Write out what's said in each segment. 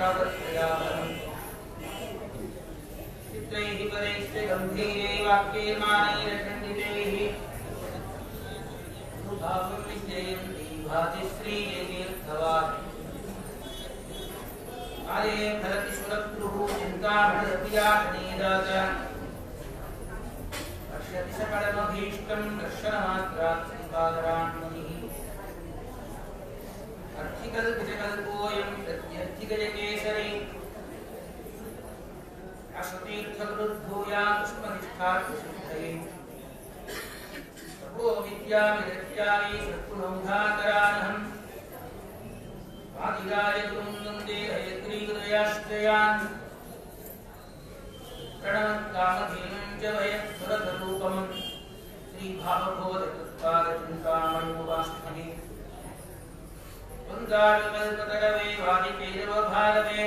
तावत्प्रयासम् चित्रैः पदैश्च गम्भीरैः वाक्यैर्मानैरखण्डितैः भावं विजयन्ती भाति श्रीतीर्थवान् आले भरति सुरद्रुः चिन्तामणदपियाशनीदात पश्यति सकलमभीष्टं दर्शनमात्रात् श्रीपादरान्मुनिः अर्थिकल्पितकल्पोऽयं प्रत्यर्थिगजकेसरी व्यासतीर्थगुरुर्भूयात् पुष्पनिष्ठार्थसिद्धये तपो विद्याविरत्यायै सत्कुलौघाकरानहम् आदिराजगुरुं वन्दे हयग्रीवदयाश्रयान् प्रणवत्कामधेनुं च वयत्सुरतरूपमं श्रीभावबोधकृत्पादचिन्तामणिमुपास्महे वन्दारुकल्पतरवे वादिकैरवभारवे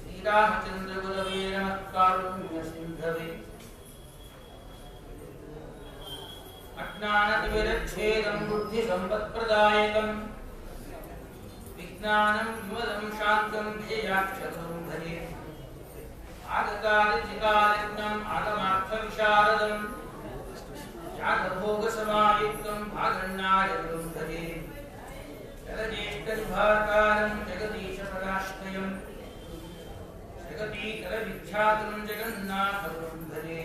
श्रीरामचन्द्रगुरवे नमः कारुण्यसिन्धवे अज्ञानतिमिरच्छेदं बुद्धिसम्पत्प्रदायकम् विज्ञानं विमलं शान्तं विजयाक्षरं भजे आगतादिकालिज्ञम् आगमार्थविशारदं यागभोगसमायुक्तं भागण्णायगुरुं भजे जगज्येष्ठविभाकारं जगदीशपदाश्रयं जगतीकरविख्यातं जगन्नाथगुरुं भजे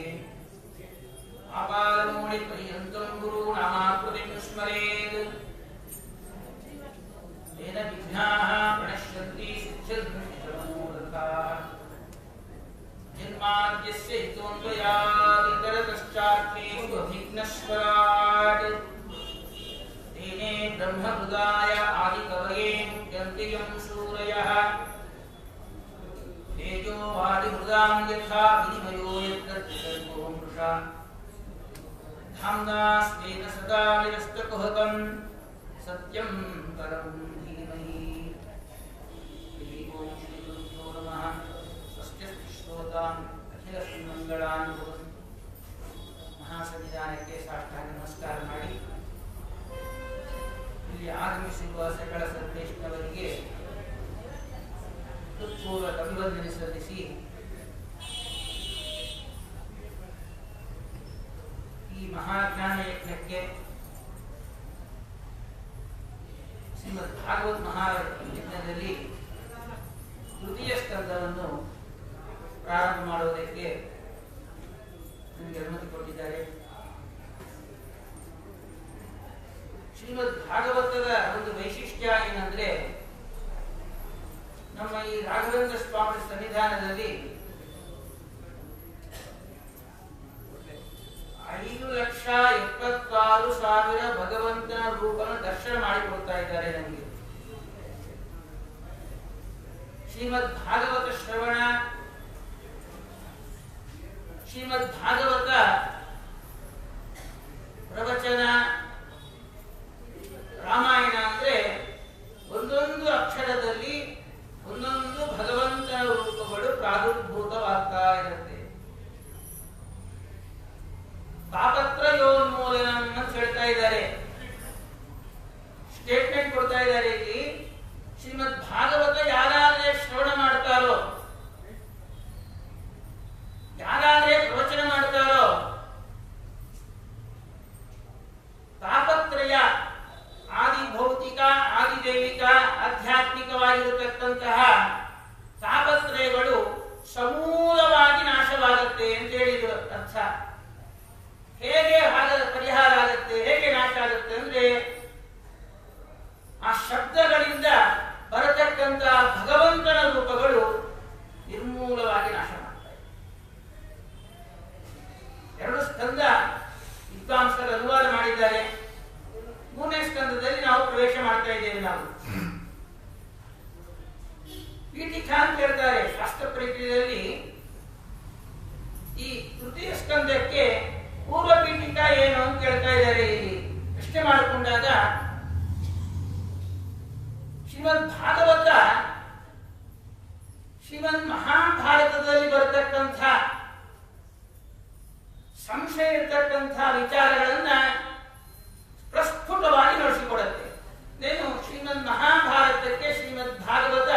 आपादमौलिपर्यन्तं गुरूणामाकृतिं स्मरेत् येन विघ्नाः प्रणश्यन्ति सिद्ध्यन्त्यमूलकाः जन्माद्यस्य हितोऽन्वयादितरतश्चार्थेषु अभिघ्नस्वराट् तेने ब्रह्महृदाय आदिकवये मुह्यन्ति यं सूरयः तेजो वादिहृदां यथा विनिमयो यत्र त्रिसर्गो मृषा धाम्ना स्वेन सदा विरस्तकुहकं सत्यं परं धीमहि ओम श्री गुरुभ्यो नमः स्वस्ति श्रोतान् अखिलश्रीमङ्गलान् महासन्निधानಕ್ಕೆ ಸಾಷ್ಟಾಂಗ ನಮಸ್ಕಾರ ಮಾಡಿ ಇಲ್ಲಿ ಆಗಮಿಸಿರುವ ಸಕಲ ಸಂದೇಶನವರಿಗೆ ಹೃತ್ಪೂರ್ವಕ ಅಭಿವಂದನೆ ಸಲ್ಲಿಸಿ ಈ ಮಹಾಜ್ಞಾನ ಯಜ್ಞಕ್ಕೆ ಶ್ರೀಮದ್ ಭಾಗವತ್ ಮಹಾಯಜ್ಞದಲ್ಲಿ ತೃತೀಯ ಸ್ಕಂದವನ್ನು ಪ್ರಾರಂಭ ಮಾಡುವುದಕ್ಕೆ ನನಗೆ ಅನುಮತಿ ಕೊಟ್ಟಿದ್ದಾರೆ. ಶ್ರೀಮದ್ ಭಾಗವತದ ಒಂದು ವೈಶಿಷ್ಟ್ಯ ಏನಂದ್ರೆ, ನಮ್ಮ ಈ ರಾಘವೇಂದ್ರ ಸ್ವಾಮಿ ಸನ್ನಿಧಾನದಲ್ಲಿ 5,76,000 ಭಗವಂತನ ರೂಪನ ದರ್ಶನ ಮಾಡಿಕೊಡ್ತಾ ಇದ್ದಾರೆ ನಮಗೆ. ಶ್ರೀಮದ್ ಭಾಗವತ ಶ್ರವಣ, ಶ್ರೀಮದ್ ಭಾಗವತ ಪ್ರವಚನ, ರಾಮಾಯಣ ಅಂದ್ರೆ ಒಂದೊಂದು ಅಕ್ಷರದಲ್ಲಿ ಒಂದೊಂದು ಭಗವಂತನ ರೂಪಗಳು ಪ್ರಾದುರ್ಭೂತವಾಗ್ತಾ ಇರುತ್ತೆ. ತಾಪತ್ರಯೋನ್ಮೂಲನಂ ಅಂತ ಹೇಳ್ತಾ ಇದ್ದಾರೆ, ಸ್ಟೇಟ್ಮೆಂಟ್ ಕೊಡ್ತಾ ಇದ್ದಾರೆ. ಇಲ್ಲಿ ಶ್ರೀಮದ್ ಭಾಗವತ ಯಾರಾದ್ರೆ ಶ್ರವಣ ಮಾಡ್ತಾರೋ, ಯಾರಾದ್ರೆ ಪ್ರವಚನ ಮಾಡ್ತಾರೋ, ತಾಪತ್ರಯ ಆದಿ ಭೌತಿಕ, ಆದಿ ದೈವಿಕ, ಆಧ್ಯಾತ್ಮಿಕವಾಗಿರತಕ್ಕಂತಹ ತಾಪತ್ರಯಗಳು ಸಮೂಲವಾಗಿ ನಾಶವಾಗುತ್ತೆ ಅಂತ ಹೇಳಿದ್ರು. ಅರ್ಥ ಹೇಗೆ ಪರಿಹಾರ ಆಗುತ್ತೆ, ಹೇಗೆ ನಾಶ ಆಗುತ್ತೆ ಅಂದ್ರೆ, ಆ ಶಬ್ದಗಳಿಂದ ಬರತಕ್ಕಂತ ಭಗವಂತನ ರೂಪಗಳು ನಿರ್ಮೂಲವಾಗಿ ನಾಶ ಮಾಡ್ತಾರೆ. 2 ಸ್ಕಂದ ವಿದ್ವಾಂಸರು ಅನುವಾದ ಮಾಡಿದ್ದಾರೆ. 3ನೇ ಸ್ಕಂದದಲ್ಲಿ ನಾವು ಪ್ರವೇಶ ಮಾಡ್ತಾ ಇದ್ದೇವೆ. ನಾವು ಪೀಠಿಕಾ ಅಂತ ಹೇಳ್ತಾರೆ ಶಾಸ್ತ್ರ ಪ್ರಕ್ರಿಯೆಯಲ್ಲಿ. ಈ ತೃತೀಯ ಸ್ಕಂದಕ್ಕೆ ಪೂರ್ವ ಪೀಠಿಕಾ ಏನು ಅಂತ ಕೇಳ್ತಾ ಇದ್ದಾರೆ. ಇಲ್ಲಿ ಪ್ರಶ್ನೆ ಮಾಡಿಕೊಂಡಾಗ ಶ್ರೀಮದ್ ಭಾಗವತ ಶ್ರೀಮದ್ ಮಹಾಭಾರತದಲ್ಲಿ ಬರತಕ್ಕಂಥ ಸಂಶಯ ಇರತಕ್ಕಂಥ ವಿಚಾರಗಳನ್ನ ಪ್ರಸ್ಫುಟವಾಗಿ ನಡೆಸಿಕೊಡುತ್ತೆ. ಶ್ರೀಮದ್ ಮಹಾಭಾರತಕ್ಕೆ ಶ್ರೀಮದ್ ಭಾಗವತ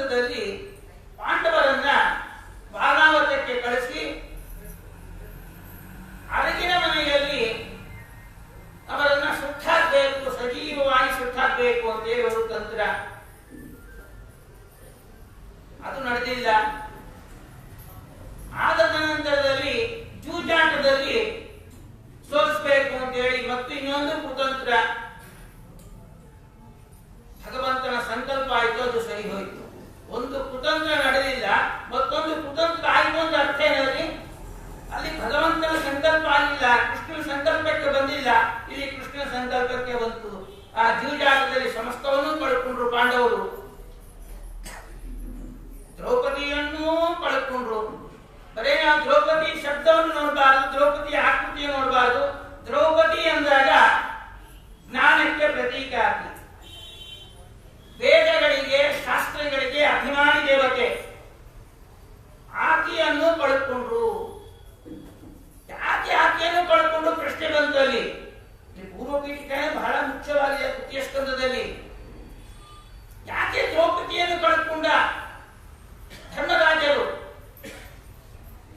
ಯುದ್ಧದಲ್ಲಿ ಪಾಂಡವರನ್ನ ಬಾಣಾವತಕ್ಕೆ ಕಳಿಸಿ ಅರಗಿನ ಮನೆಯಲ್ಲಿ ಅವರನ್ನ ಸುಟ್ಟಾಕ್ಬೇಕು, ಸಜೀವವಾಗಿ ಸುಟ್ಟಾಕ್ಬೇಕು ಅಂತೇಳಿ ಒಂದು ತಂತ್ರ. ಅದು ನಡೆದಿಲ್ಲ. ಆದ ನಂತರದಲ್ಲಿ ಜೂಜಾಟದಲ್ಲಿ ಸೋಲಿಸಬೇಕು ಅಂತೇಳಿ ಮತ್ತು ಇನ್ನೊಂದು ಕುತಂತ್ರ. ಭಗವಂತನ ಸಂಕಲ್ಪ ಆಯಿತು, ಅದು ಸರಿ ಹೋಯಿತು. ಒಂದು ಕುತಂತ್ರ ನಡೆದಿಲ್ಲ, ಮತ್ತೊಂದು ಕುತಂತ್ರ ಆಯಿತು ಅಂತ ಅರ್ಥ ಏನಲ್ಲಿ? ಅಲ್ಲಿ ಭಗವಂತನ ಸಂಕಲ್ಪ ಆಗಿಲ್ಲ, ಕೃಷ್ಣನ ಸಂಕಲ್ಪಕ್ಕೆ ಬಂದಿಲ್ಲ, ಇಲ್ಲಿ ಕೃಷ್ಣನ ಸಂಕಲ್ಪಕ್ಕೆ ಬಂತು. ಆ ಜೂಜಾಟದಲ್ಲಿ ಸಮಸ್ತವನ್ನೂ ಕಳ್ಕೊಂಡ್ರು ಪಾಂಡವರು. ದ್ರೌಪದಿಯನ್ನೂ ಕಳ್ಕೊಂಡ್ರು. ಬರೇ ನಾವು ದ್ರೌಪದಿ ಶಬ್ದವನ್ನು ನೋಡಬಾರದು, ದ್ರೌಪದಿಯ ಆಕೃತಿಯನ್ನು ನೋಡಬಾರದು. ದ್ರೌಪದಿ ಅಂದಾಗ ಜ್ಞಾನಕ್ಕೆ ಪ್ರತೀಕ ಆಗಿ, ವೇದಗಳಿಗೆ ಶಾಸ್ತ್ರಗಳಿಗೆ ಅಭಿಮಾನಿ ದೇವತೆ. ಆಕೆಯನ್ನು ಕಳ್ಕೊಂಡ್ರು. ಯಾಕೆ ಆಕೆಯನ್ನು ಕಳ್ಕೊಂಡು ಪ್ರಶ್ನೆ ಬಂತಲ್ಲಿ. ಪೂರ್ವಪೀಠಿಕೆ ಬಹಳ ಮುಖ್ಯವಾಗಿದೆ ತೃತೀಯ ಸ್ಕಂದದಲ್ಲಿ. ಯಾಕೆ ದ್ರೌಪದಿಯನ್ನು ಕಳ್ಕೊಂಡ? ಧರ್ಮರಾಜರು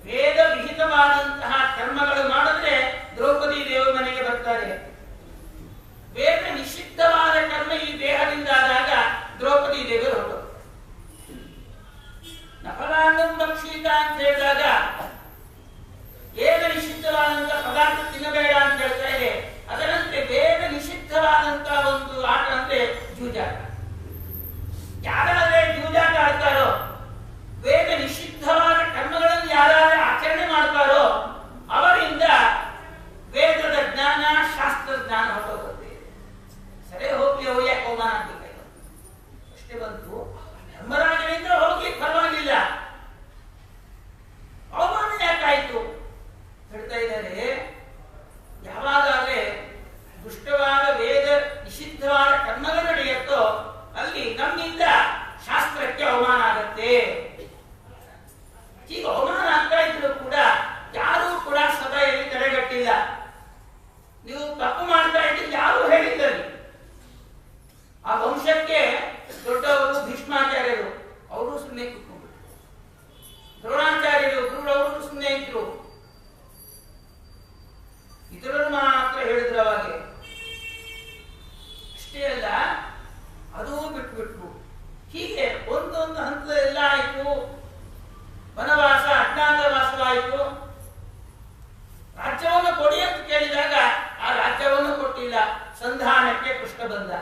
ವೇದ ವಿಹಿತವಾದಂತಹ ಕರ್ಮಗಳು ಮಾಡಿದ್ರೆ ದ್ರೌಪದಿ ದೇವರ ಮನೆಗೆ ಬರ್ತಾರೆ. ವೇದ ನಿಷಿದ್ಧವಾದ ಕರ್ಮ ಈ ದೇಹದಿಂದ ಆದಾಗ ದ್ರೌಪದಿ ದೇವರು ಹೊರಟು. ನಫಲಾಂಗಂ ಭಕ್ಷಿತ ಅಂತ ಹೇಳಿದಾಗ ವೇದ ನಿಷಿದ್ಧವಾದಂತಹ ಪದಾರ್ಥ ತಿನ್ನಬೇಡ ಅಂತ ಹೇಳ್ತಾ ಇದೆ. ಅದರಂತೆ ವೇದ ನಿಷಿದ್ಧವಾದಂತಹ ಒಂದು ಆಟ ಅಂದ್ರೆ ಜೂಜಾಟ. ಯಾರಾದ್ರೆ ಜೂಜಾಟ ಆಡ್ತಾರೋ, ವೇದ ನಿಷಿದ್ಧವಾದ ಕರ್ಮಗಳನ್ನು ಯಾರಾದ್ರೆ ಆಚರಣೆ ಮಾಡ್ತಾರೋ ಅವರಿಂದ ವೇದದ ಜ್ಞಾನ, ಶಾಸ್ತ್ರ ಜ್ಞಾನ ಹೊರಟೋಗುತ್ತೆ. ಸರಿ ಹೋಗ್ಲಿ, ಅವು ಯಾಕೆ ಅವಮಾನ ಆಗ್ಬೇಕಾಯ್ತು? ಅಷ್ಟೇ ಬಂತು. ಧರ್ಮರಾಜನಿಂದ ಹೋಗಿ ಪರವಾಗಿಲ್ಲ, ಅವಮಾನ ಯಾಕಾಯ್ತು ಹೇಳ್ತಾ ಇದ್ದಾರೆ. ಯಾವಾಗಲೇ ದುಷ್ಟವಾದ ವೇದ ನಿಷಿದ್ಧವಾದ ಕರ್ಮಗಳು ನಡೆಯುತ್ತೋ ಅಲ್ಲಿ ನಮ್ಮಿಂದ ಶಾಸ್ತ್ರಕ್ಕೆ ಅವಮಾನ ಆಗತ್ತೆ. ಈಗ ಅವಮಾನ ಆಗ್ತಾ ಇದ್ರು ಕೂಡ ಯಾರೂ ಕೂಡ ಸಭೆಯಲ್ಲಿ ತಡೆಗಟ್ಟಿಲ್ಲ. ನೀವು ತಪ್ಪು ಮಾಡ್ತಾ ಇದ್ದೀರಿ ಯಾರು ಹೇಳಿದ್ದಲ್ಲಿ. ಆ ವಂಶಕ್ಕೆ ದೊಡ್ಡವರು ಭೀಷ್ಮಾಚಾರ್ಯರು, ಅವರು ಸುಮ್ಮನೆ ಕೂತ್ಕೊಂಡ್ರು. ದ್ರೋಣಾಚಾರ್ಯರು ಗುರುಗಳವರು ಸುಮ್ಮನೆ ಇದ್ರು. ಇತರರು ಮಾತ್ರ ಹೇಳಿದ್ರು ಅವಾಗೆ. ಅಷ್ಟೇ ಅಲ್ಲ, ಅದೂ ಬಿಟ್ಬಿಟ್ರು. ಹೀಗೆ ಒಂದೊಂದು ಹಂತದೆಲ್ಲ ಆಯಿತು. ವನವಾಸ, ಅಜ್ಞಾತವಾಸವಾಯಿತು. ರಾಜ್ಯವನ್ನು ಕೊಡಿ ಅಂತ ಕೇಳಿದಾಗ ಆ ರಾಜ್ಯವನ್ನು ಕೊಟ್ಟಿಲ್ಲ. ಸಂಧಾನಕ್ಕೆ ಕೃಷ್ಣ ಬಂದ.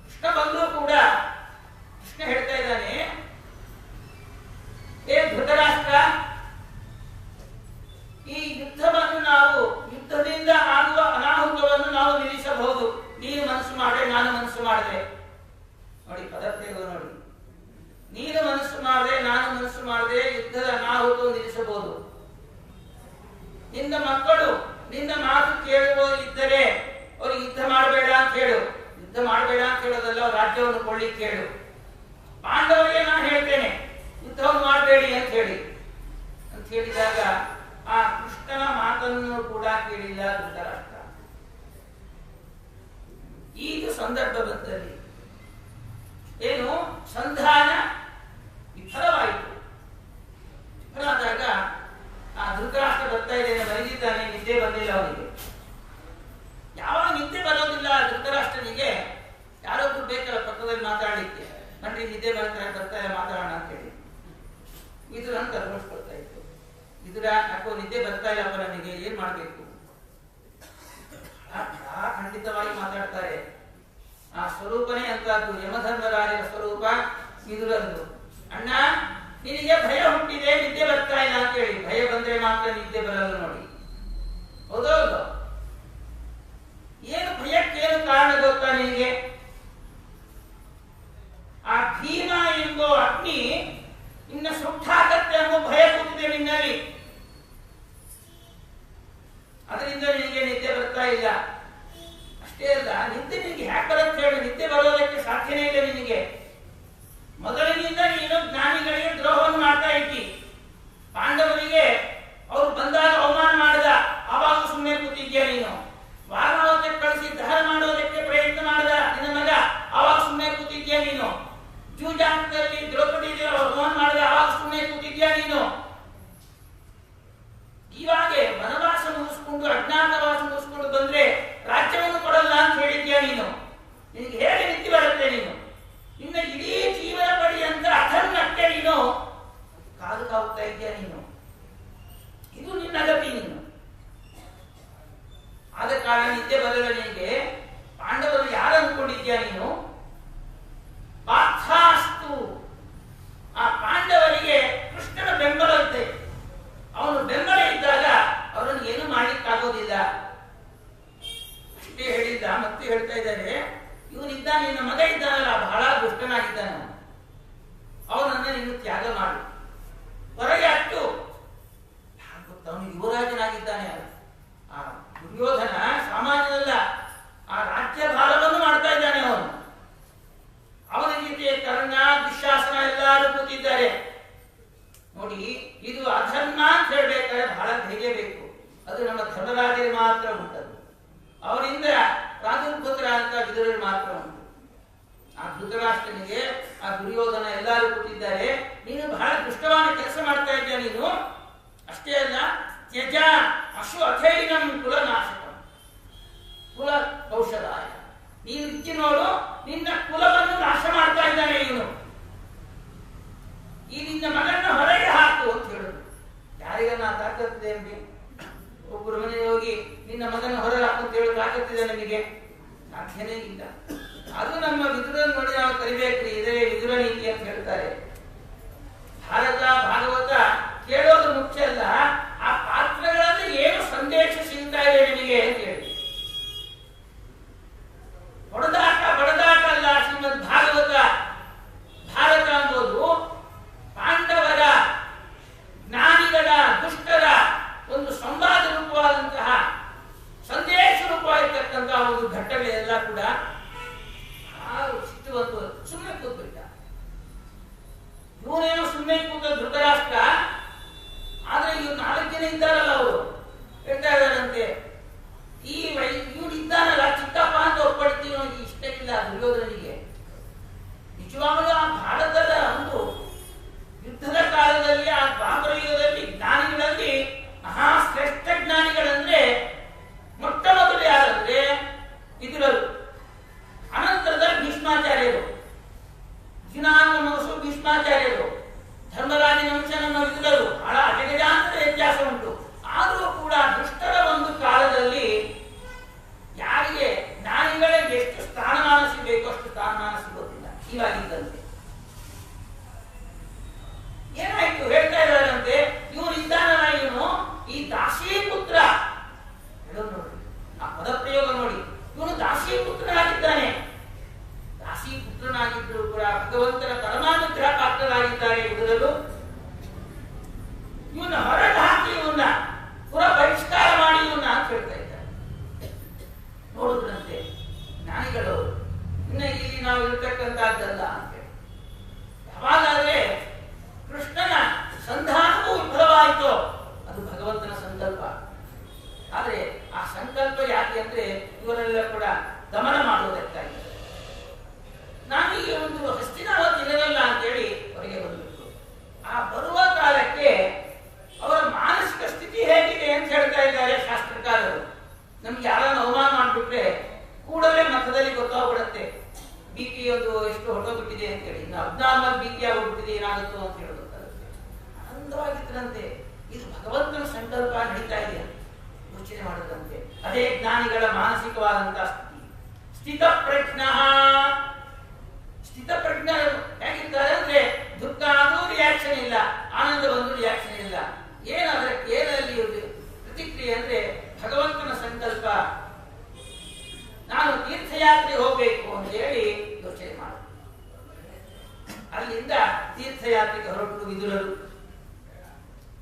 ಕೃಷ್ಣ ಬಂದರೂ ಕೂಡ ಕೃಷ್ಣ ಹೇಳ್ತಾ ಇದ್ದಾನೆ, ಏ ಧೃತರಾಷ್ಟ್ರ, ಈ ಯುದ್ಧವನ್ನು ನಾವು ಯುದ್ಧದಿಂದ ಆಗುವ ಅನಾಹುತವನ್ನು ನಾವು ನಿಲ್ಲಿಸಬಹುದು. ನೀನು ಮನಸ್ಸು ಮಾಡಿದ್ರೆ, ನಾನು ಮನಸ್ಸು ಮಾಡಿದೆ. ನೋಡಿ ಪದಪ್ರಯೋಗ ನೋಡಿ. ನೀನು ಮನಸ್ಸು ಮಾಡಿದೆ, ನಾನು ಮನಸ್ಸು ಮಾಡಿದೆ, ಯುದ್ಧದ ಅನಾಹುತವನ್ನು ನಿಲ್ಲಿಸಬಹುದು. ನಿನ್ನ ಮಕ್ಕಳು ನಿನ್ನ ಮಾತು ಕೇಳುವ ಇದ್ದರೆ ಅವ್ರಿಗೆ ಯುದ್ಧ ಮಾಡಬೇಡ ಅಂತ ಹೇಳು. ಯುದ್ಧ ಮಾಡಬೇಡ ಅಂತ ಹೇಳೋದಲ್ಲ, ಅವ್ರ ರಾಜ್ಯವನ್ನು ಕೊಳ್ಳಿಕ್ಕೆ ಕೇಳು. ಪಾಂಡವರಿಗೆ ನಾನು ಹೇಳ್ತೇನೆ ಯುದ್ಧವನ್ನು ಮಾಡಬೇಡಿ ಅಂತ ಹೇಳಿ ಅಂತ ಹೇಳಿದಾಗ ಆ ಕೃಷ್ಣನ ಮಾತನ್ನು ಕೂಡ ಕೇಳಿಲ್ಲ ಧೃತರಾಷ್ಟ್ರ. ಈಗ ಸಂದರ್ಭ ಬಂದಲ್ಲಿ ಏನು ಸಂಧಾನ ವಿಫಲವಾಯಿತು. ವಿಫಲವಾದಾಗ ಆ ಧೃತರಾಷ್ಟ್ರ ಬರ್ತಾ ಇದ್ದೇನೆ, ಮಲಗಿದ್ದಾನೆ, ನಿದ್ದೆ ಬಂದಿಲ್ಲ ಅವನಿಗೆ. ಯಾವಾಗ ನಿದ್ದೆ ಬರೋದಿಲ್ಲ ಧೃತರಾಷ್ಟ್ರನಿಗೆ, ಯಾರೊಬ್ರು ಬೇಕಲ್ಲ ಪಕ್ಕದಲ್ಲಿ ಮಾತಾಡಲಿಕ್ಕೆ. ನನ್ರಿ ನಿದ್ದೆ ಬರ್ತಾ ಇಲ್ಲ, ಮಾತಾಡೋಣ ಅಂತ ಹೇಳಿ ವಿದುರನ್ನು ಕರ್ಕೊಳ್ತಾ ಇತ್ತು. ವಿದುರ, ಯಾಕೋ ನಿದ್ದೆ ಬರ್ತಾ ಇಲ್ಲಪ್ಪ ನನಗೆ, ಏನ್ ಮಾಡ್ಬೇಕು? ಖಂಡಿತವಾಗಿ ಮಾತಾಡ್ತಾರೆ. ಆ ಸ್ವರೂಪನೇ ಅಂತದ್ದು. ಯಮಧರ್ಮರಾಜರ ಸ್ವರೂಪ ವಿದುರಂದು. ಅಣ್ಣ, ನಿನಗೆ ಭಯ ಹುಟ್ಟಿದೆ, ನಿದ್ದೆ ಬರ್ತಾ ಇಲ್ಲ ಅಂತ ಹೇಳಿ. ಭಯ ಬಂದ್ರೆ ಮಾತ್ರ ನಿದ್ದೆ ಬರಲ್ಲ ನೋಡಿ. ಹೌದೌದು. ಏನು ಭಯಕ್ಕೇನು ಕಾರಣ ಗೊತ್ತಾ ನಿನಗೆ? ಆ ಭೀಮ ಎಂಬ ಅಗ್ನಿ ಇನ್ನ ಸುಟ್ಟಾಕತ್ತೆ ಎಂಬ ಭಯ ಕೂತಿದೆ ನಿನ್ನಲ್ಲಿ. ಅದರಿಂದ ನಿನಗೆ ನಿದ್ದೆ ಬರ್ತಾ ಇಲ್ಲ. ಅಷ್ಟೇ ಅಲ್ಲ, ನಿದ್ದೆ ನಿನಗೆ ಯಾಕೆ ಬರುತ್ತೆ ಹೇಳಿ? ನಿದ್ದೆ ಬರೋದಕ್ಕೆ ಸಾಧ್ಯನೇ ಇಲ್ಲ ನಿನಗೆ. ಮೊದಲಿನಿಂದ ನೀನು ಜ್ಞಾನಿಗಳಿಗೆ ದ್ರೋಹವನ್ನು ಮಾಡ್ತಾ ಇದ್ದಿ. ಪಾಂಡವರಿಗೆ ಅವರು ಬಂದಾಗ ಅವಮಾನ ಮಾಡಿದ, ಆವಾಗ ಸುಮ್ಮನೆ ಕೂತಿದ್ಯಾ ನೀನು. ವಾರಣಾವತಕ್ಕೆ ಕಳಿಸಿ ದಹನ ಮಾಡೋದಕ್ಕೆ ಪ್ರಯತ್ನ ಮಾಡಿದ ನಿನ್ನ ಮಗ, ಆವಾಗ ಸುಮ್ಮನೆ ಕೂತಿದ್ಯಾ ನೀನು. ಧೃತರಾಷ್ಟ್ರನಿಗೆ, ಆ ದುರ್ಯೋಧನ ಎಲ್ಲರೂ ಕೂತಿದ್ದಾರೆ, ನೀನು ಬಹಳ ದುಷ್ಟವಾದ ಕೆಲಸ ಮಾಡ್ತಾ ಇದ್ದ ನೀನು. ಅಷ್ಟೇ ಅಲ್ಲ, ತ್ಯಜ ಅಶು ಅಥೈನಂ ಕುಲನಾಶಕಂ ಕುಲ ಕೌಶಲಾಯ, ನೀನು ಇಚ್ಚಿ ನೋಡು, ನಿನ್ನ ಕುಲವನ್ನು ನಾಶ ಮಾಡ್ತಾ ಇದ್ದಾನೆ ಇವನು. ಈ ನಿನ್ನ ಮಗನ ಹೊರಗೆ ಹಾಕು ಅಂತ ಹೇಳುದು. ಯಾರಿಗನ್ನ ತಾಕತ್ತಿದೆ ನಮಗೆ? ಒಬ್ಬರು ಮನೆಗೆ ಹೋಗಿ ನಿನ್ನ ಮಗನ ಹೊರಗೆ ಹಾಕು ಅಂತ ಹೇಳಿ ತಾಕತ್ತಿದೆ ನಮಗೆ? ಸಾಧ್ಯನೇ ಇಲ್ಲ. ಅದು ನಮ್ಮ ವಿದುರ ನೋಡಿ ನಾವು ಕರಿಬೇಕ್ರಿ, ಇದೇ ವಿದುರ ನೀತಿ ಅಂತ ಹೇಳ್ತಾರೆ. ಭಾರತ ಭಾಗವತ ಕೇಳೋದು ಮುಖ್ಯ ಅಲ್ಲ, ಆ ಪಾತ್ರಗಳಲ್ಲಿ ಏನು ಸಂದೇಶ ಸಿಗ್ತಾ ಇದೆ ನಿಮಗೆ ಅಂತ ಹೇಳಿ. ಹೊಡೆದಾಟ ಬಡದಾಟ ಅಲ್ಲ ಶ್ರೀಮದ್ ಭಾಗವತ. ಭಾರತ ಅನ್ನೋದು ಪಾಂಡವರ, ಜ್ಞಾನಿಗಳ, ದುಷ್ಟರ ಒಂದು ಸಂವಾದ ರೂಪವಾದಂತಹ, ಸಂದೇಶ ರೂಪವಾಗಿರ್ತಕ್ಕಂತಹ ಒಂದು ಘಟ್ಟಗಳೆಲ್ಲ ಕೂಡ ಸಿಟ್ಟು ಬಂದು ಸುಮ್ಮನೆ ಕೂತ್ಬಿಟ್ಟ. ಇವನೇನೋ ಸುಮ್ಮನೆ ಕೂತ ಧೃತರಾಷ್ಟ್ರ, ಆದ್ರೆ ಇವ್ರು 4 ಜನ ಇದ್ದಾರಲ್ಲ, ಅವರು ಹೇಳ್ತಾ ಇದ್ದಾರಂತೆ, ಇವನು ಇದ್ದಾನಲ್ಲ ಚಿಕ್ಕಪ್ಪ ಅಂತ ಒಪ್ಪಡ್ತೀವಿ, ಅವನಿಗೆ ಇಷ್ಟ ಇಲ್ಲ ದುರ್ಯೋಧನಿಗೆ. ನಿಜವಾಗಲೂ ಆ ಭಾರತದ ಒಂದು ಯುದ್ಧದ ಕಾಲದಲ್ಲಿ, ಆ ದ್ವಾಪರ ಯುಗದಲ್ಲಿ ಜ್ಞಾನಿಗಳಲ್ಲಿ ಮಹಾಶ್ರೇಷ್ಠ ಜ್ಞಾನಿಗಳಂದ್ರೆ ಮೊಟ್ಟ ಮೊದಲು ಯಾರಂದ್ರೆ ವಿದುರರು, ಅನಂತರದಲ್ಲಿ ಭೀಷ್ಮಾಚಾರ್ಯರು, ಜಿನಾಂಗ ಮನಸ್ಸು ಭೀಷ್ಮಾಚಾರ್ಯರು, ಧರ್ಮರಾಜನ ವಂಶ ನಮ್ಮ ವಿದುರರು. ಬಹಳ ಅಜಗಜಾಂತರ ವ್ಯತ್ಯಾಸ ಉಂಟು. ಆದರೂ ಕೂಡ ದುಷ್ಟರ ಒಂದು ಕಾಲದಲ್ಲಿ ಯಾರಿಗೆ ಜ್ಞಾನಿಗಳಿಗೆ ಎಷ್ಟು ಸ್ಥಾನಮಾನ ಸಿಗಬೇಕು ಅಷ್ಟು ಸ್ಥಾನಮಾನ ಸಿಗೋದಿಲ್ಲ. ಇವಾಗಿದ್ದಂತೆ ಏನಾಯ್ತು ಹೇಳ್ತಾ ಇದ್ದಾರಂತೆ, ಇವನು ಇದ್ದಾನಲ್ಲ, ಇವನು ಈ ದಾಸಿ ಪುತ್ರ, ಹೇಳೋದು ನೋಡಿ, ಆ ಪದ ಪ್ರಯೋಗ ನೋಡಿ, ಇವನು ದಾಸಿ ಪುತ್ರನಾಗಿದ್ದಾನೆ. ದಾಸಿ ಪುತ್ರನಾಗಿದ್ದರೂ ಕೂಡ ಭಗವಂತನ ಪರಮಾನುಗ್ರಹ ಪಾತ್ರರಾಗಿದ್ದಾರೆ ವಿದುರರು. ಇವನ್ನ ಹೊರಗೆ ಹಾಕಿ, ಇವನ್ನ ಪುರ ಬಹಿಷ್ಕಾರ ಮಾಡಿ ಇವನ್ನ ಅಂತ ಹೇಳ್ತಾ ಇದ್ದಾರೆ. ನೋಡುದ್ರಂತೆ ಜ್ಞಾನಿಗಳು, ಇನ್ನ ಇಲ್ಲಿ ನಾವು ಇರ್ತಕ್ಕಂಥದ್ದಲ್ಲ ಅಂತ ಹೇಳಿ. ಯಾವಾಗಾದ್ರೆ ಕೃಷ್ಣನ ಸಂಧಾನವೂ ವಿಫಲವಾಯಿತು, ಅದು ಭಗವಂತನ ಸಂಕಲ್ಪ. ಆದ್ರೆ ಆ ಸಂಕಲ್ಪ ಯಾಕೆ ಅಂದ್ರೆ ಇವರೆಲ್ಲ ಕೂಡ ದಮನ ಮಾಡುವುದಕ್ಕಾಗಿ. ನಾನೀಗ ಒಂದು ಹಸ್ತಿನಾವತಿ ಇರಲ್ಲ ಅಂತೇಳಿ ಹೊರಗೆ ಬಂದ್ಬಿಟ್ಟು, ಆ ಬರುವ ಕಾಲಕ್ಕೆ ಅವರ ಮಾನಸಿಕ ಸ್ಥಿತಿ ಹೇಗಿದೆ ಅಂತ ಹೇಳ್ತಾ ಇದ್ದಾರೆ ಶಾಸ್ತ್ರಕಾರರು. ನಮ್ಗೆ ಯಾರನ್ನ ಅವಮಾನ ಮಾಡ್ಬಿಟ್ರೆ ಕೂಡಲೇ ಮಠದಲ್ಲಿ ಗೊತ್ತಾಗ್ಬಿಡತ್ತೆ ಬಿಪಿ ಒಂದು ಎಷ್ಟು ಹೊರಟೋಗ್ಬಿಟ್ಟಿದೆ ಅಂತೇಳಿ, ಇನ್ನು ಅಬ್ನಾರ್ಮಲ್ ಬಿಪಿ ಆಗೋಗ್ಬಿಟ್ಟಿದೆ, ಏನಾಗುತ್ತೋ ಅಂತ ಹೇಳಿ ಗೊತ್ತಾಗುತ್ತೆ. ಆನಂದವಾಗಿದ್ದರಂತೆ, ಇದು ಭಗವಂತನ ಸಂಕಲ್ಪ ನಡೀತಾ ಇದೆ ಅಂತ ಯೋಚನೆ ಮಾಡಿದಂತೆ. ಅದೇ ಜ್ಞಾನಿಗಳ ಮಾನಸಿಕವಾದಂತಹ ಸ್ಥಿತಿ. ಸ್ಥಿತಪ್ರಜ್ಞರು ಹೇಗಿದ್ದಾರೆ ಅಂದ್ರೆ, ದುಃಖ ಆದ್ರೂ ರಿಯಾಕ್ಷನ್ ಇಲ್ಲ, ಆನಂದ ಬಂದ್ರೂ ರಿಯಾಕ್ಷನ್ ಇಲ್ಲ. ಏನಲ್ಲಿ ಪ್ರತಿಕ್ರಿಯೆ ಅಂದ್ರೆ ಭಗವಂತನ ಸಂಕಲ್ಪ, ನಾನು ತೀರ್ಥಯಾತ್ರೆ ಹೋಗ್ಬೇಕು ಅಂತ ಹೇಳಿ ಯೋಚನೆ ಮಾಡ. ಅಲ್ಲಿಂದ ತೀರ್ಥಯಾತ್ರೆಗೆ ಹೊರಟು ವಿದುರರು.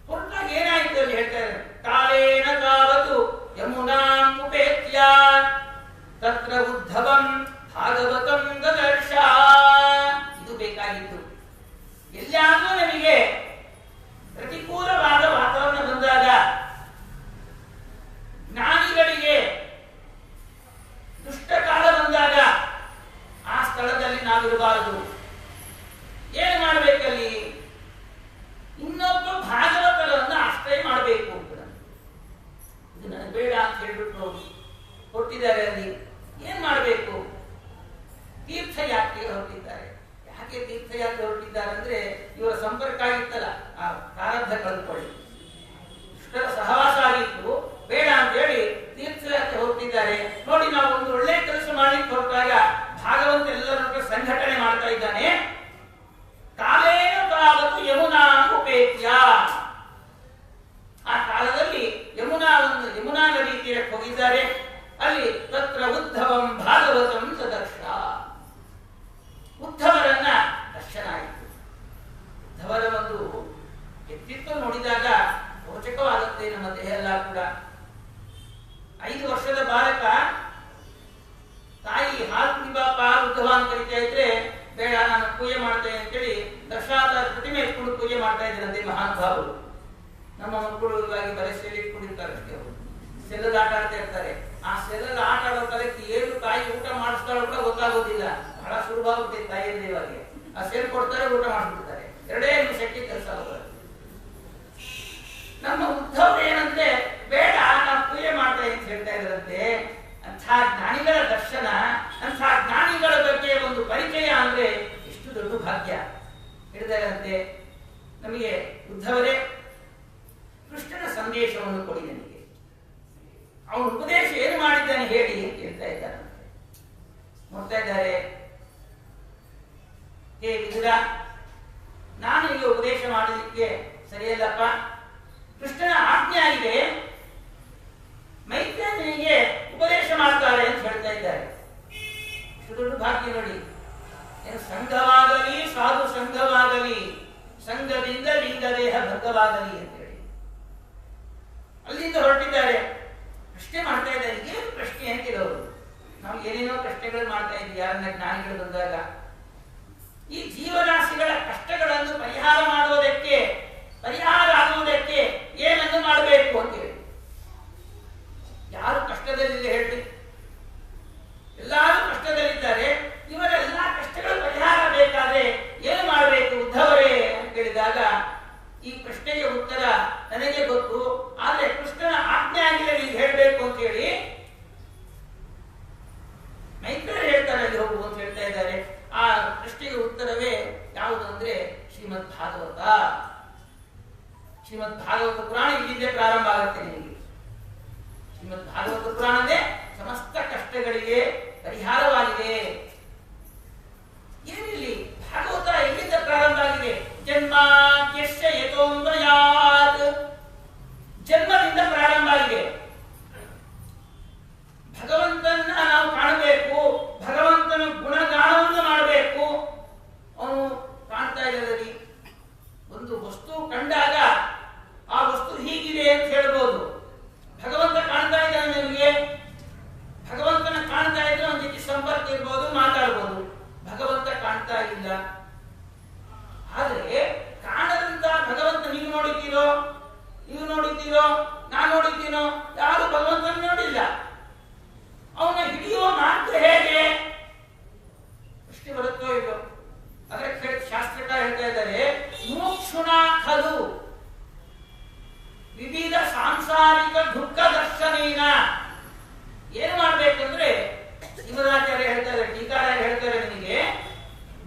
ಹೊರಟಾಗ ಏನಾಯ್ತು ಅಲ್ಲಿ ಹೇಳ್ತಾರೆ, ಕಾಲೇನ ತಾವತು ಯಮುನಾಂ ಉಪೇತ್ಯ ತತ್ರ ಉದ್ಧವಂ ಭಾಗವತಂ ದದರ್ಶ. ಇದು ಬೇಕಾಗಿತ್ತು. ಎಲ್ಲಾದ್ರೂ ನಮಗೆ ಪ್ರತಿಕೂಲವಾದ ವಾತಾವರಣ ಬಂದಾಗ, ಜ್ಞಾನಿಗಳಿಗೆ ದುಷ್ಟ ಕಾಲ ಬಂದಾಗ ಆ ಸ್ಥಳದಲ್ಲಿ ನಾವಿರಬಾರದು. ಏನು ಮಾಡಬೇಕಲ್ಲಿ? ಇನ್ನೊಬ್ಬ ಭಾಗವತರನ್ನು ಆಶ್ರಯ ಮಾಡಬೇಕು ಅಂತ. ಇದು ನನಗೆ ಬೇಡ ಅಂತ ಹೇಳ್ಬಿಟ್ಟು ಕೊಟ್ಟಿದ್ದಾರೆ. ಅಲ್ಲಿ ಏನ್ ಮಾಡಬೇಕು? ತೀರ್ಥಯಾತ್ರೆಗೆ ಹೊರಟಿದ್ದಾರೆ. ಯಾಕೆ ತೀರ್ಥಯಾತ್ರೆ ಹೊರಟಿದ್ದಾರೆ ಅಂದ್ರೆ, ಇವರ ಸಂಪರ್ಕ ಆಗಿತ್ತಲ್ಲ, ಆ ಪ್ರಾರಬ್ಧ ಕಳೆದುಕೊಳ್ಳಿ, ದುಷ್ಟರ ಸಹವಾಸ ಆಗಿತ್ತು, ಬೇಡ ಅಂತ ಹೇಳಿ ತೀರ್ಥಯಾತ್ರೆ ಹೊರಟಿದ್ದಾರೆ. ನೋಡಿ, ನಾವು ಒಂದು ಒಳ್ಳೆ ಕೆಲಸ ಮಾಡ್ಲಿಕ್ಕೆ ಹೊರಟಾಗ ಭಾಗವಂತ ಎಲ್ಲರ ಸಂಘಟನೆ ಮಾಡ್ತಾ ಇದ್ದಾನೆ. ಕಾಲೇನ ತಾವತ್ತು ಯಮುನಾ ಉಪೇತ್ಯ. ಆ ಕಾಲದಲ್ಲಿ ಯಮುನಾ ನದಿ ತೀರಕ್ಕೆ ಹೋಗಿದ್ದಾರೆ. ಅಲ್ಲಿ ತತ್ರ ಉದ್ಧವಂ ಭಾಗವತಂ ಸದರ್ಶ. ಉದ್ಧವರನ್ನ ದರ್ಶನ ಆಯಿತು. ಉದ್ಧವರ ಒಂದು ವ್ಯಕ್ತಿತ್ವ ನೋಡಿದಾಗ ರೋಚಕವಾಗುತ್ತೆ ನಮ್ಮ ದೇಹ ಎಲ್ಲ ಕೂಡ. 5 ವರ್ಷದ ಬಾಲಕ ತಾಯಿ ಹಾಲು ಕುಡಿಬಾಪ ಉದ್ಧವ ಅಂತ ಕರಿತಾ ಇದ್ರೆ, ಬೇಡ ನಾನು ಪೂಜೆ ಮಾಡ್ತೇನೆ ಅಂತೇಳಿ ದಶಾವತಾರ ಪ್ರತಿಮೆ ಇಟ್ಕೊಂಡು ಪೂಜೆ ಮಾಡ್ತಾ ಇದ್ರಂತೆ ಮಹಾನುಭಾವರು. ನಮ್ಮ ಮಕ್ಕಳು ಇವಾಗಿ ಬರೀ ಸೆಲ್ ಇಟ್ಕೊಂಡಿರ್ತಾರೆ ಅಷ್ಟೇ, ಅವರು ಸೆಲ್ಲದ ಆಟ ಆಡ್ತಾ ಇರ್ತಾರೆ. ಆ ಸೆಲ್ಲದ ಆಟ ಆಡೋ ಕಾಲಕ್ಕೆ ಏನು ತಾಯಿ ಊಟ ಮಾಡಿಸ್ತಾಳೋ ಕೂಡ ಗೊತ್ತಾಗೋದಿಲ್ಲ. ಬಹಳ ಬಹಳ ಸುಲಭವಾಗುತ್ತೆ ತಾಯಿಯಲ್ಲಿ ಇವಾಗ ಆ ಸೇರು ಕೊಡ್ತಾರೆ, ಊಟ ಮಾಡಿಬಿಡ್ತಾರೆ, 2 ನಿಮಿಷಕ್ಕೆ ಕೆಲಸ ಹೋಗೋದು. ನಮ್ಮ ಉದ್ಧವ್ ಏನಂದ್ರೆ ಬೇಡ ನಾವು ಪೂಜೆ ಮಾಡ್ತಾ ಅಂತ ಹೇಳ್ತಾ ಇದ್ರಂತೆ. ಅಂಥ ಜ್ಞಾನಿಗಳ ದರ್ಶನ, ಅಂಥ ಜ್ಞಾನಿಗಳ ಬಗ್ಗೆ ಒಂದು ಪರಿಚಯ ಅಂದ್ರೆ ಎಷ್ಟು ದೊಡ್ಡ ಭಾಗ್ಯ ಹೇಳಿದಾರಂತೆ. ನಮಗೆ ಉದ್ಧವರೇ ಕೃಷ್ಣನ ಸಂದೇಶವನ್ನು ಕೊಡಿ, ನನಗೆ ಅವನ ಉಪದೇಶ ಏನು ಮಾಡಿದ್ದಾನೆ ಹೇಳಿ ಅಂತ ಹೇಳ್ತಾ ಇದ್ದಾರಂತೆ. ನೋಡ್ತಾ ಇದ್ದಾರೆ, ಹೇ ವಿದುರ, ನಾನು ಈಗ ಉಪದೇಶ ಮಾಡಲಿಕ್ಕೆ ಸರಿಯಲ್ಲಪ್ಪ, ಕೃಷ್ಣನ ಆಜ್ಞೆ ಆಗಿದೆ, ಮೈತ್ರೇಯನಿಗೆ ಉಪದೇಶ ಮಾಡ್ತಾರೆ ಅಂತ ಹೇಳ್ತಾ ಇದ್ದಾರೆ. ಎಷ್ಟು ದೊಡ್ಡ ಭಾಗ್ಯ ನೋಡಿ. ಏನು ಸಂಘವಾಗಲಿ ಸಾಧು ಸಂಘವಾಗಲಿ, ಸಂಘದಿಂದ ಲಿಂಗ ದೇಹ ಭಂಗವಾಗಲಿ ಅಂತೇಳಿ ಅಲ್ಲಿಂದ ಹೊರಟಿದ್ದಾರೆ. ಪ್ರಶ್ನೆ ಮಾಡ್ತಾ ಇದ್ದಾರೆ. ಏನು ಪ್ರಶ್ನೆ ಅಂತ ಕೇಳೋರು, ನಾವು ಏನೇನೋ ಪ್ರಶ್ನೆಗಳು ಮಾಡ್ತಾ ಇದ್ವಿ ಯಾರನ್ನ ಜ್ಞಾನಿಗಳು ಬಂದಾಗ. ಈ ಜೀವರಾಶಿಗಳ ಕಷ್ಟಗಳನ್ನು ಪರಿಹಾರ ಮಾಡುವುದಕ್ಕೆ, ಪರಿಹಾರ ಆಗುವುದಕ್ಕೆ ಏನನ್ನು ಮಾಡಬೇಕು ಅಂತೇಳಿ. ಯಾರು ಕಷ್ಟದಲ್ಲಿದೆ ಹೇಳಿ? ಎಲ್ಲರೂ ಕಷ್ಟದಲ್ಲಿದ್ದಾರೆ. ಇವರೆಲ್ಲ ಕಷ್ಟಗಳ ಪರಿಹಾರ ಬೇಕಾದ್ರೆ ಏನು ಮಾಡಬೇಕು ಉದ್ಧವರೇ ಅಂತ ಹೇಳಿದಾಗ, ಈ ಪ್ರಶ್ನೆಗೆ ಉತ್ತರ ನನಗೆ ಗೊತ್ತು, ಆದ್ರೆ ಕೃಷ್ಣನ ಆಜ್ಞೆ ಆಗಿದೆ ನೀವು ಹೇಳಬೇಕು ಅಂತ ಹೇಳಿ ಮೈತ್ರೇಯರು ಹೇಳ್ತಾರೆ ಅಲ್ಲಿ ಹೋಗು ಅಂತ ಹೇಳ್ತಾ ಇದ್ದಾರೆ. ಆ ಪ್ರಶ್ನೆಗೆ ಉತ್ತರವೇ ಯಾವುದು ಅಂದ್ರೆ ಶ್ರೀಮದ್ ಭಾಗವತ. ಶ್ರೀಮದ್ ಭಾಗವತ ಪುರಾಣ ಇಲ್ಲಿಂದ ಪ್ರಾರಂಭ ಆಗುತ್ತೆ ನಿಮಗೆ. ಶ್ರೀಮದ್ ಭಾಗವತ ಪುರಾಣವೇ ಸಮಸ್ತ ಕಷ್ಟಗಳಿಗೆ ಪರಿಹಾರವಾಗಿದೆ. ಏನಿಲ್ಲಿ ಭಾಗವತ ಎಲ್ಲಿಂದ ಪ್ರಾರಂಭ ಆಗಿದೆ? ಜನ್ಮಾದ್ಯಸ್ಯ ಯತೋನ್ವಯಾತ್, ಜನ್ಮದಿಂದ ಪ್ರಾರಂಭ ಆಗಿದೆ. ಭಗವಂತನ ನಾವು ಕಾಣಬೇಕು, ಭಗವಂತನ ಗುಣಗಾನವನ್ನು ಮಾಡಬೇಕು. ಅವನು ಕಾಣ್ತಾ ಇಲ್ಲದಲ್ಲಿ ಒಂದು ವಸ್ತು ಕಂಡಾಗ ಆ ವಸ್ತು ಹೀಗಿದೆ ಅಂತ ಹೇಳ್ಬೋದು. ಭಗವಂತ ಕಾಣ್ತಾ ಇದ್ದಾನೆ ನಿಮಗೆ, ಭಗವಂತನ ಕಾಣ್ತಾ ಇದ್ರೆ ಒಂದು ರೀತಿ ಸಂಪರ್ಕ ಇರ್ಬೋದು, ಮಾತಾಡ್ಬೋದು. ಭಗವಂತ ಕಾಣ್ತಾ ಇಲ್ಲ. ಆದ್ರೆ ಕಾಣದಂತ ಭಗವಂತ ನೀವು ನೋಡಿದ್ದೀರೋ, ನೀವು ನೋಡಿದ್ದೀರೋ, ನಾನು ನೋಡಿದ್ದೀನೋ? ಯಾರು ಭಗವಂತನ ನೋಡಿಲ್ಲ. ಅವನ ಹಿಡಿಯುವ ಮಾರ್ಗ ಹೇಗೆ? ಪ್ರಶ್ನೆ ಬರುತ್ತೋ ಇಲ್ಲೋ? ಅದಕ್ಕೆ ಶಾಸ್ತ್ರಕಾರ ಹೇಳ್ತಾ ಇದ್ದಾರೆ, ಮೋಕ್ಷುಣ ಖಲು ವಿವಿಧ ಸಾಂಸಾರಿಕ ದುಃಖ ದರ್ಶನೇನ. ಏನು ಮಾಡ್ಬೇಕಂದ್ರೆ ಶಿವರಾಚಾರ್ಯ ಹೇಳ್ತಾರೆ, ಟೀಕಾರಾಯ ಹೇಳ್ತಾರೆ, ನಿನಗೆ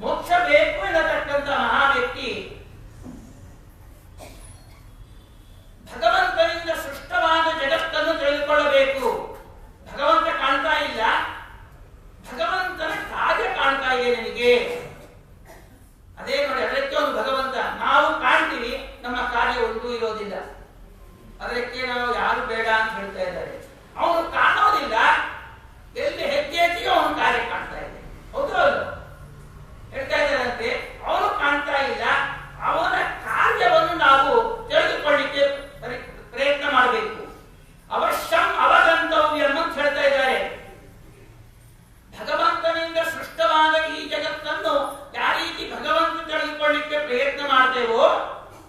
ಮೋಕ್ಷ ಬೇಕು ಎನ್ನತಕ್ಕಂತ ಮಹಾ ವ್ಯಕ್ತಿ ಭಗವಂತನಿಂದ ಸೃಷ್ಟವಾದ ಜಗತ್ತನ್ನು ತಿಳಿದುಕೊಳ್ಳಬೇಕು. ಭಗವಂತ ಕಾಣ್ತಾ ಇಲ್ಲ, ಭಗವಂತನ ಕಾರ್ಯ ಕಾಣ್ತಾ ಇದೆ ನಿನಗೆ. ಅದೇ ನೋಡಿ, ಅದಕ್ಕೆ ಒಂದು ಭಗವಂತ ನಾವು ಕಾಣ್ತೀವಿ, ನಮ್ಮ ಕಾರ್ಯ ಒಂದು ಇರೋದಿಲ್ಲ. ಅದಕ್ಕೆ ನಾವು ಯಾರು ಬೇಡ ಅಂತ ಹೇಳ್ತಾ ಇದ್ದಾರೆ. ಅವನು ಕಾಣೋದಿಲ್ಲ, ಎಲ್ಲಿ ಹೆಜ್ಜೆ ಹೆಜ್ಜೆಗೆ ಅವನ ಕಾರ್ಯ ಕಾಣ್ತಾ ಇದೆ. ಹೌದು ಅಲ್ಲ ಹೇಳ್ತಾ ಇದ್ದಾರಂತೆ. ಅವನು ಕಾಣ್ತಾ ಇಲ್ಲ, ಅವನ ಕಾರ್ಯವನ್ನು ನಾವು ತಿಳಿದುಕೊಳ್ಳಿಕ್ಕೆ ಪ್ರಯತ್ನ ಮಾಡಬೇಕು. ಅವಶ್ಯಂ ಅವಗಂತವ್ಯಂ ಅಂತ ಹೇಳ್ತಾ ಇದ್ದಾರೆ. ಭಗವಂತನಿಂದ ಸೃಷ್ಟವಾದ ಈ ಜಗತ್ತನ್ನು ಯಾವ ರೀತಿ ಭಗವಂತ ತಿಳಿದುಕೊಳ್ಳಿಕ್ಕೆ ಪ್ರಯತ್ನ ಮಾಡ್ತೇವೋ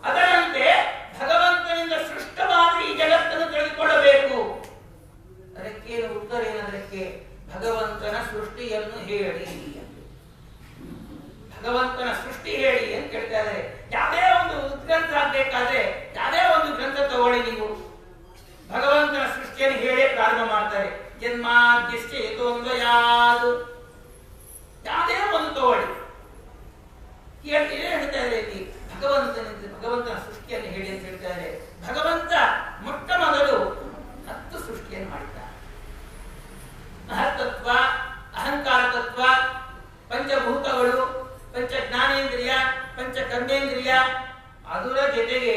ಅದರಂತೆ ಭಗವಂತನಿಂದ ಸೃಷ್ಟವಾದ ಈ ಜಗತ್ತನ್ನು ತಿಳಿದುಕೊಳ್ಳಬೇಕು. ಅದಕ್ಕೆ ಉತ್ತರ ಏನಂದ್ರೆ ಭಗವಂತನ ಸೃಷ್ಟಿಯನ್ನು ಹೇಳಿ, ಭಗವಂತನ ಸೃಷ್ಟಿ ಹೇಳಿ ಅಂತ ಕೇಳ್ತಾ ಇದ್ದಾರೆ. ಯಾವುದೇ ಒಂದು ಗ್ರಂಥ ಆಗ್ಬೇಕಾದ್ರೆ ಯಾವುದೇ ಒಂದು ಗ್ರಂಥ ತಗೊಳ್ಳಿ ನೀವು, ಭಗವಂತನ ಸೃಷ್ಟಿಯನ್ನು ಹೇಳಿ ಪ್ರಾರಂಭ ಮಾಡ್ತಾರೆ. ಜನ್ಮಾದ್ಯಸ್ಯ ಯತೋನ್ವಯಾತ್, ಯಾವುದೇ ಒಂದು ತಗೊಳ್ಳಿ ಹೇಳ್ತಾ ಇದೆ. ಇಲ್ಲಿ ಭಗವಂತನ ಸೃಷ್ಟಿಯನ್ನು ಹೇಳಿ ಅಂತ ಹೇಳ್ತಾ ಇದೆ. ಭಗವಂತ ಮೊಟ್ಟ ಮೊದಲು 10 ಸೃಷ್ಟಿಯನ್ನು ಮಾಡಿದ್ದಾರೆ. ಮಹತ್ತತ್ವ, ಅಹಂಕಾರ ತತ್ವ, ಪಂಚಭೂತಗಳು, ಪಂಚ ಜ್ಞಾನೇಂದ್ರಿಯ, ಪಂಚ ಕರ್ಮೇಂದ್ರಿಯ, ಅದರ ಜೊತೆಗೆ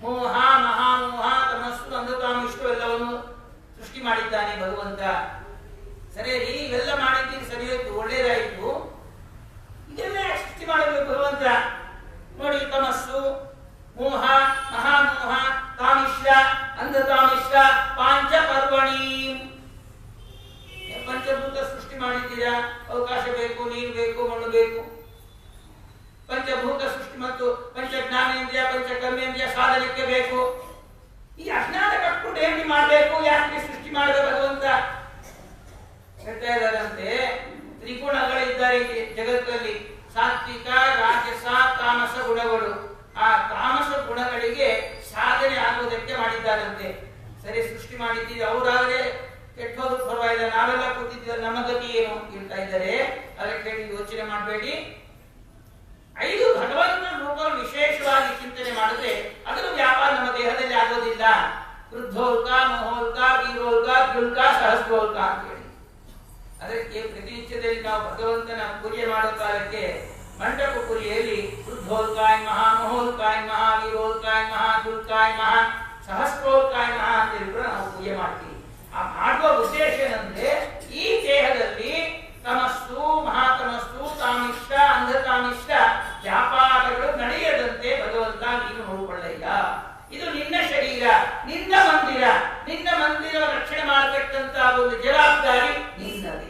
ಮೋಹ, ಮಹಾಮೋಹ, ತಮಸ್ಸು, ಅಂಧಕಾಮಿಷ್ಟು ಎಲ್ಲವನ್ನು ಸೃಷ್ಟಿ ಮಾಡಿದ್ದಾನೆ ಭಗವಂತ. ಸರಿ, ಇವೆಲ್ಲ ಮಾಡಿದ್ದೀನಿ, ಸರಿ ಹೋಯ್ತು, ಒಳ್ಳೇದಾಯಿತು. ಇದೆಲ್ಲ ಸೃಷ್ಟಿ ಮಾಡಬೇಕು ಭಗವಂತ. ನೋಡಿ, ತಮಸ್ಸು, ಮೋಹ, ಮಹಾಮೋಹ, ಕಾಮಿಶ್ರ, ಅಂಧಕಾಮಿಶ್ರ, ಪಾಂಚ ಪರ್ವಣಿ, ಪಂಚಭೂತ ಸೃಷ್ಟಿ ಮಾಡಿದ್ದೀರಾ. ಅವಕಾಶ ಬೇಕು, ನೀರು ಬೇಕು, ಮಣ್ಣು ಬೇಕು. ಪಂಚಭೂತ ಸೃಷ್ಟಿ ಮತ್ತು ಪಂಚ ಜ್ಞಾನೇಂದ್ರಿಯ, ಪಂಚ ಕರ್ಮೇಂದ್ರಿಯ ಸಾಧನಕ್ಕೆ ಬೇಕು. ಈ ಅಜ್ಞಾನ ಕಟ್ಕೊಂಡು ಹೇಗೆ ಮಾಡಬೇಕು? ಯಾಕೆ ಸೃಷ್ಟಿ ಮಾಡಿದ ಭಗವಂತ ಹೇಳ್ತಾ ಇದ್ದಾರಂತೆ. ತ್ರಿಗುಣಗಳಿದ್ದ ಇಟ್ಟಿದ್ದಾರೆ ಈ ಜಗತ್ತಲ್ಲಿ. ಸಾತ್ವಿಕ, ರಾಜಸ, ತಾಮಸ ಗುಣಗಳು. ಆ ತಾಮಸ ಗುಣಗಳಿಗೆ ಸಾಧನೆ ಆಗುವುದಕ್ಕೆ ಮಾಡಿದ್ದಾರಂತೆ. ಸರಿ, ಸೃಷ್ಟಿ ಮಾಡಿದ್ದೀರಿ, ಅವರಾದ್ರೆ ಕೆಟ್ಟೋದು ಪರವಾಗಿಲ್ಲ, ನಾವೆಲ್ಲ ಕೂತಿದ್ದೀವಿ, ನಮ್ಮ ಗತಿ ಏನು ಹೇಳ್ತಾ ಇದ್ದಾರೆ. ಅದಕ್ಕೆ ಯೋಚನೆ ಮಾಡಬೇಡಿ. 5 ಭಗವಂತನ ರೂಪಗಳು ವಿಶೇಷವಾಗಿ ಚಿಂತನೆ ಮಾಡಿದ್ರೆ ಅದರ ವ್ಯಾಪಾರ ನಮ್ಮ ದೇಹದಲ್ಲಿ ಆಗೋದಿಲ್ಲ. ವೃದ್ಧೋಲ್ಕ, ಮಹೋಲ್ಕ, ವೀರೋಲ್ಕ, ದ್ಯುಲ್ಕ, ಸಹಸ್ರೋಲ್ಕ ಅಂತ ಹೇಳಿ. ಅದಕ್ಕೆ ಪ್ರತಿನಿತ್ಯದಲ್ಲಿ ನಾವು ಭಗವಂತನ ಪೂಜೆ ಮಾಡೋ ಕಾಲಕ್ಕೆ ಮಂಟಪ ಪೂಜೆಯಲ್ಲಿ ವೃದ್ಧೋಲ್ಕಾಯ ಮಹಾ, ಮಹೋಲ್ಕಾಯ ಮಹಾ, ವೀರೋಲ್ಕಾಯ ಮಹಾ, ದ್ಯುಲ್ಕಾಯ ಮಹಾ, ಸಹಸ್ರೋಲ್ಕಾಯ ಮಹಾ ಅಂತ ಹೇಳಿ ಕೂಡ ನಾವು ಪೂಜೆ ಮಾಡ್ತೀವಿ. ಆ ಮಾಡುವ ಉದ್ದೇಶ ಏನಂದ್ರೆ ಈ ದೇಹದಲ್ಲಿ ತಮಸ್ಸು, ಮಹಾತಮಸ್ಸು, ತಾಮಿಷ್ಟ, ಅಂಧತಾಮಿಷ್ಟ ವ್ಯಾಪಾರಗಳು ನಡೆಯದಂತೆ ಭಗವಂತ ನೀನು ನೋಡಿಕೊಳ್ಳಯ್ಯ. ಇದು ನಿನ್ನ ಶರೀರ, ನಿನ್ನ ಮಂದಿರ, ನಿನ್ನ ಮಂದಿರ ರಕ್ಷಣೆ ಮಾಡತಕ್ಕಂತ ಒಂದು ಜವಾಬ್ದಾರಿ ನಿನ್ನದೇ.